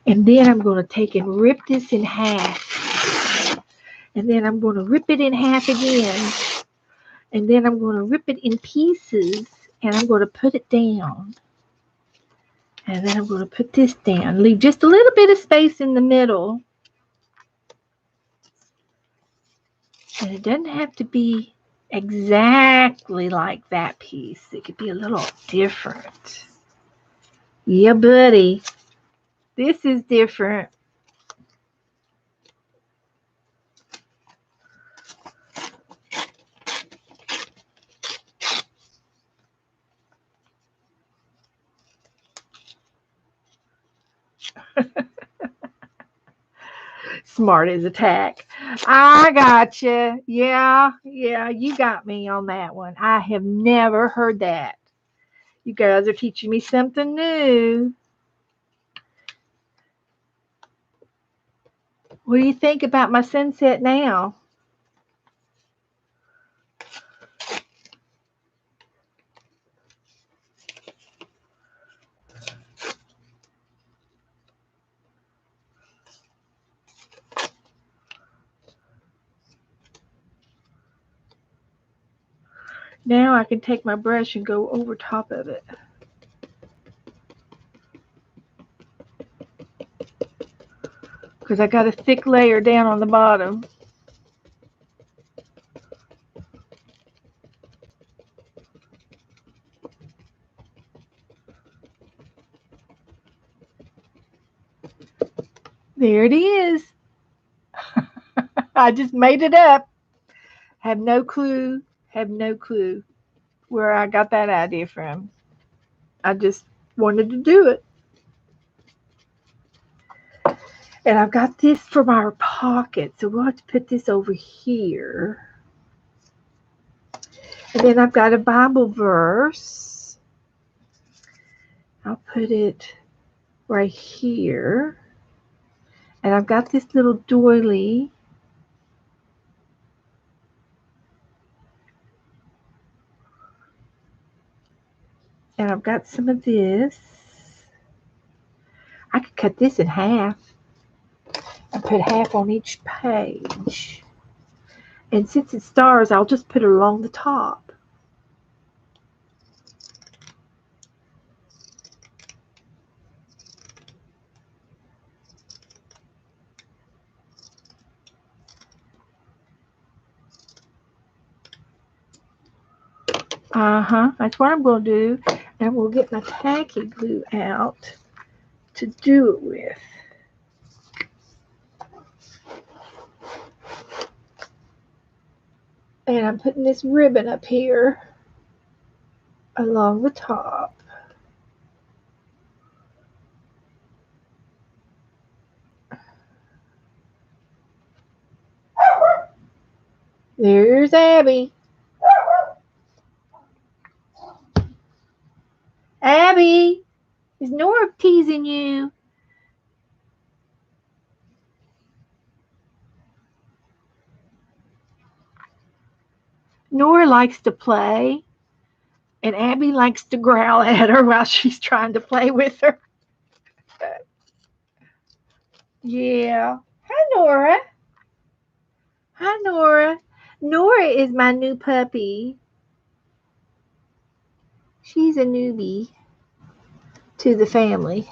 And then I'm going to take and rip this in half. And then I'm going to rip it in half again. And then I'm going to rip it in pieces. And I'm going to put it down. And then I'm going to put this down. Leave just a little bit of space in the middle. And it doesn't have to be exactly like that piece. It could be a little different. Yeah, buddy. This is different. Smart as a tack. I got you. Yeah, you got me on that one. I have never heard that. You guys are teaching me something new. What do you think about my sunset now? Now I can take my brush and go over top of it. Because I got a thick layer down on the bottom. There it is. I just made it up. Have no clue where I got that idea from. I just wanted to do it. And I've got this from our pocket, so we'll have to put this over here. And then I've got a Bible verse. I'll put it right here. And I've got this little doily. And I've got some of this. I could cut this in half and put half on each page. And since it's stars, I'll just put it along the top. That's what I'm going to do. And we'll get my tacky glue out to do it with. And I'm putting this ribbon up here along the top. There's Abby. Abby, is Nora teasing you? Nora likes to play, and Abby likes to growl at her while she's trying to play with her. Yeah. Hi, Nora. Hi, Nora. Nora is my new puppy. She's a newbie to the family.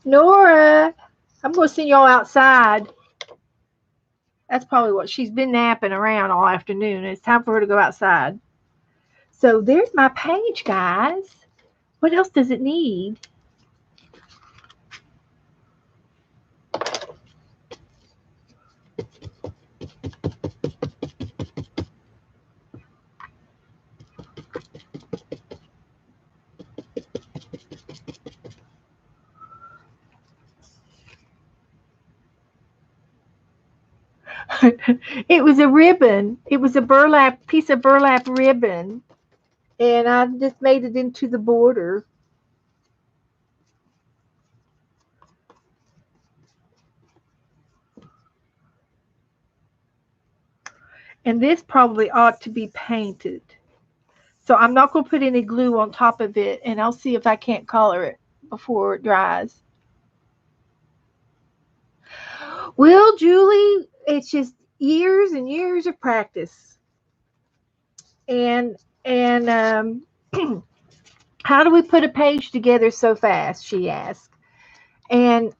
Nora, I'm going to send y'all outside. That's probably what she's been napping around all afternoon. It's time for her to go outside. So there's my page, guys. What else does it need? It was a ribbon. It was a piece of burlap ribbon. And I just made it into the border. And this probably ought to be painted. So I'm not going to put any glue on top of it, and I'll see if I can't color it before it dries. Well, Julie, it's just years and years of practice. And how do we put a page together so fast? She asked. And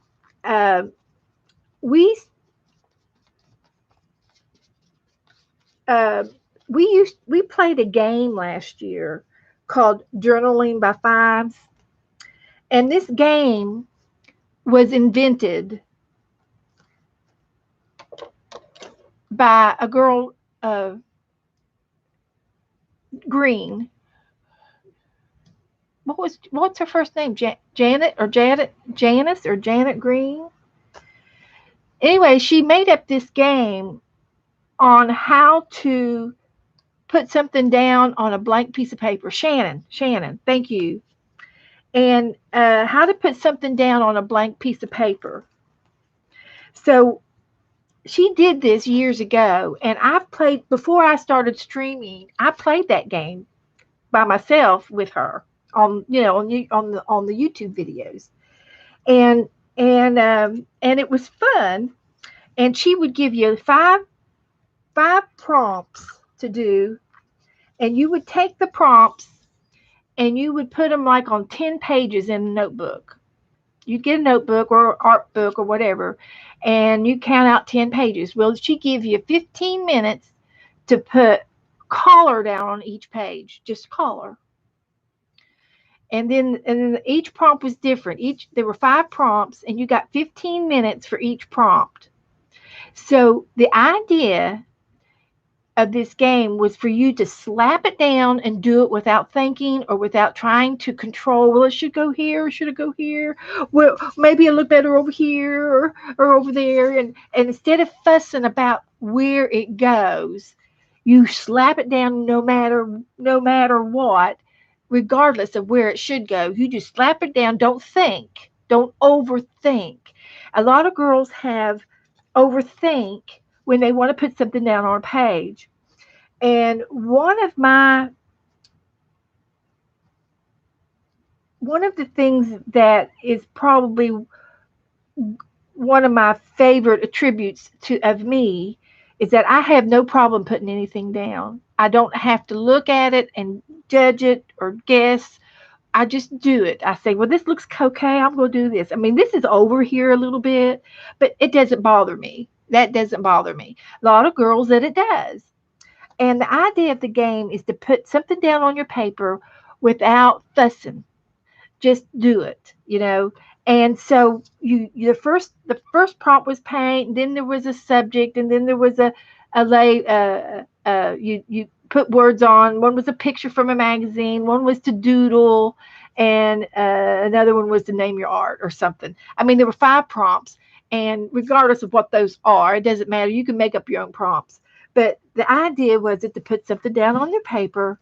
we played a game last year called Journaling by Fives, and this game was invented by a girl, Green. what's her first name? Janice or Janet Green. Anyway, she made up this game on how to put something down on a blank piece of paper. Shannon, thank you. And how to put something down on a blank piece of paper. So she did this years ago, and I've played before I started streaming. I played that game by myself with her on on the YouTube videos, and and it was fun. And she would give you five prompts to do, and you would take the prompts and you would put them like on 10 pages in a notebook. You get a notebook or art book or whatever, and you count out 10 pages. Well, she give you 15 minutes to put color down on each page, just color. And then each prompt was different. Each There were five prompts, and you got 15 minutes for each prompt. So the idea of this game was for you to slap it down and do it without thinking or without trying to control, well, it should go here or should it go here, well, maybe it'll look better over here or over there, and instead of fussing about where it goes, you slap it down no matter what, regardless of where it should go. You just slap it down. Don't overthink. A lot of girls have overthink when they want to put something down on a page. And one of the things that is probably one of my favorite attributes to of me is that I have no problem putting anything down. I don't have to look at it and judge it or guess. I just do it. I say, well, this looks okay. I'm going to do this. I mean, this is over here a little bit, but it doesn't bother me. That doesn't bother me. A lot of girls that it does. And the idea of the game is to put something down on your paper without fussing. Just do it. And so the first prompt was paint, and then there was a subject, and then there was a lay you put words on. One was a picture from a magazine, one was to doodle, and another one was to name your art or something. I mean, there were five prompts, and regardless of what those are, it doesn't matter. You can make up your own prompts. But the idea was to put something down on your paper,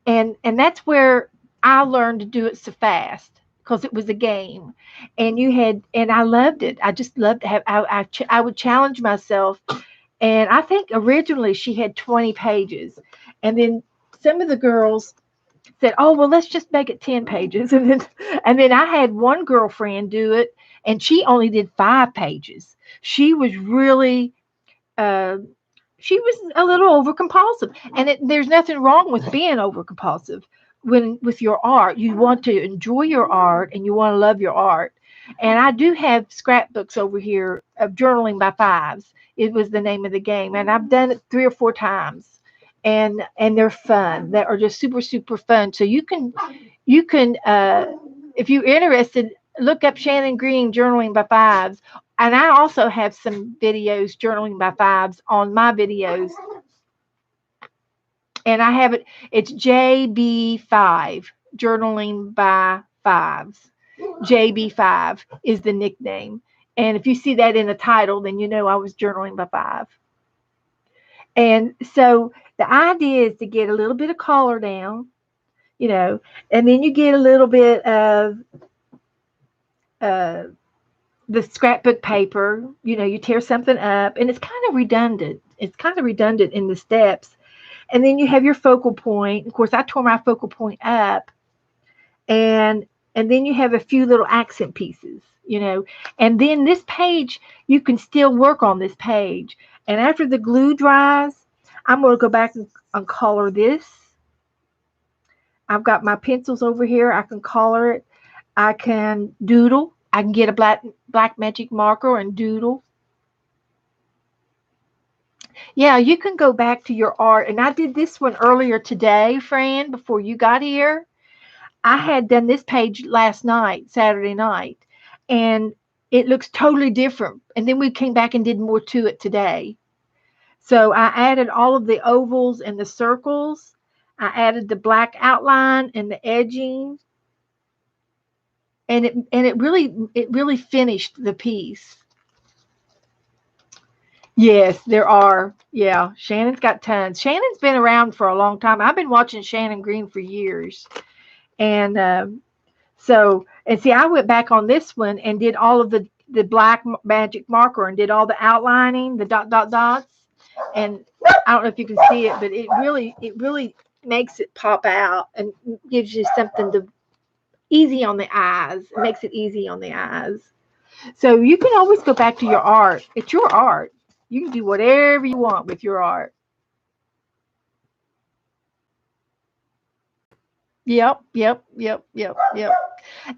and that's where I learned to do it so fast because it was a game, and I loved it. I just loved to have. I would challenge myself, and I think originally she had 20 pages, and then some of the girls said, "Oh, well, let's just make it 10 pages," and then I had one girlfriend do it, and she only did 5 pages. She was really uh, she was a little over compulsive, and there's nothing wrong with being over compulsive. When with your art, you want to enjoy your art and you want to love your art. And I do have scrapbooks over here of journaling by fives. It was the name of the game, and I've done it 3 or 4 times, and they're fun. They are just super super fun. So you can if you're interested, look up Shannon Green journaling by fives. And I also have some videos journaling by fives on my videos. And I have it, it's JB5, journaling by fives. JB5 is the nickname. And if you see that in the title, then you know I was journaling by five. And so the idea is to get a little bit of color down, you know, and then you get a little bit of uh, the scrapbook paper, you tear something up, and it's kind of redundant. It's kind of redundant in the steps. And then you have your focal point. Of course, I tore my focal point up, and then you have a few little accent pieces. And then this page, you can still work on this page. And after the glue dries, I'm going to go back and color this. I've got my pencils over here. I can color it. I can doodle. I can get a black magic marker and doodle. Yeah, you can go back to your art. And I did this one earlier today, Fran, before you got here. I had done this page last night, Saturday night, and it looks totally different. And then we came back and did more to it today. So I added all of the ovals and the circles. I added the black outline and the edging. and it really finished the piece. Yes, there are. Yeah, Shannon's got tons. Shannon's been around for a long time. I've been watching Shannon Green for years, and and see, I went back on this one and did all of the black magic marker and did all the outlining, the dots, and I don't know if you can see it, but it really makes it pop out and gives you something to easy on the eyes. It makes it easy on the eyes. So you can always go back to your art. It's your art. You can do whatever you want with your art. Yep.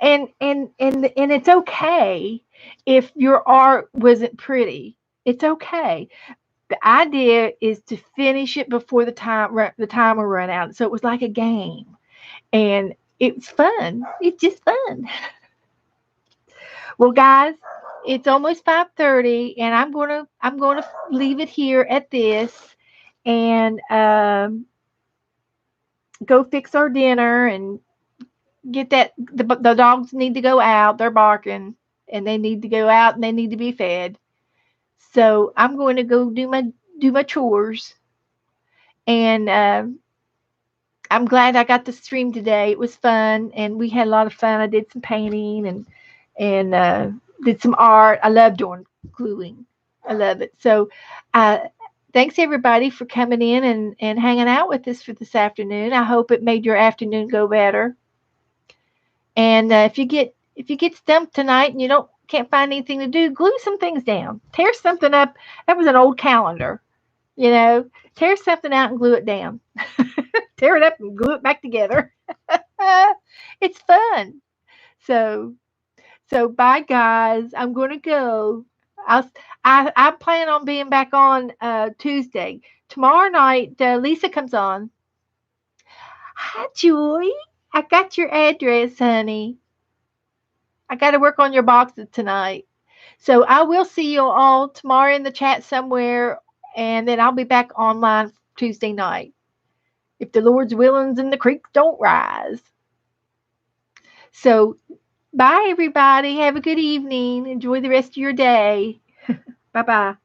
And it's okay if your art wasn't pretty. It's okay. The idea is to finish it before the timer run out. So it was like a game, and it's fun. It's just fun. Well, guys, it's almost 5:30, and I'm gonna leave it here at this, and go fix our dinner and get that. The dogs need to go out. They're barking, and they need to go out, and they need to be fed. So I'm going to go do my chores, and I'm glad I got to stream today. It was fun, and we had a lot of fun. I did some painting and did some art. I love doing gluing. I love it. So, uh, thanks everybody for coming in and hanging out with us for this afternoon. I hope it made your afternoon go better. And if you get stumped tonight and you can't find anything to do, glue some things down. Tear something up. That was an old calendar. You know, tear something out and glue it down. Tear it up and glue it back together. It's fun. So bye guys. I'm gonna go. I plan on being back on Tuesday. Tomorrow night, Lisa comes on. Hi Joy. I got your address, honey. I got to work on your boxes tonight. So I will see you all tomorrow in the chat somewhere, and then I'll be back online Tuesday night. If the Lord's willings and the creeks don't rise. So bye, everybody. Have a good evening. Enjoy the rest of your day. Bye bye.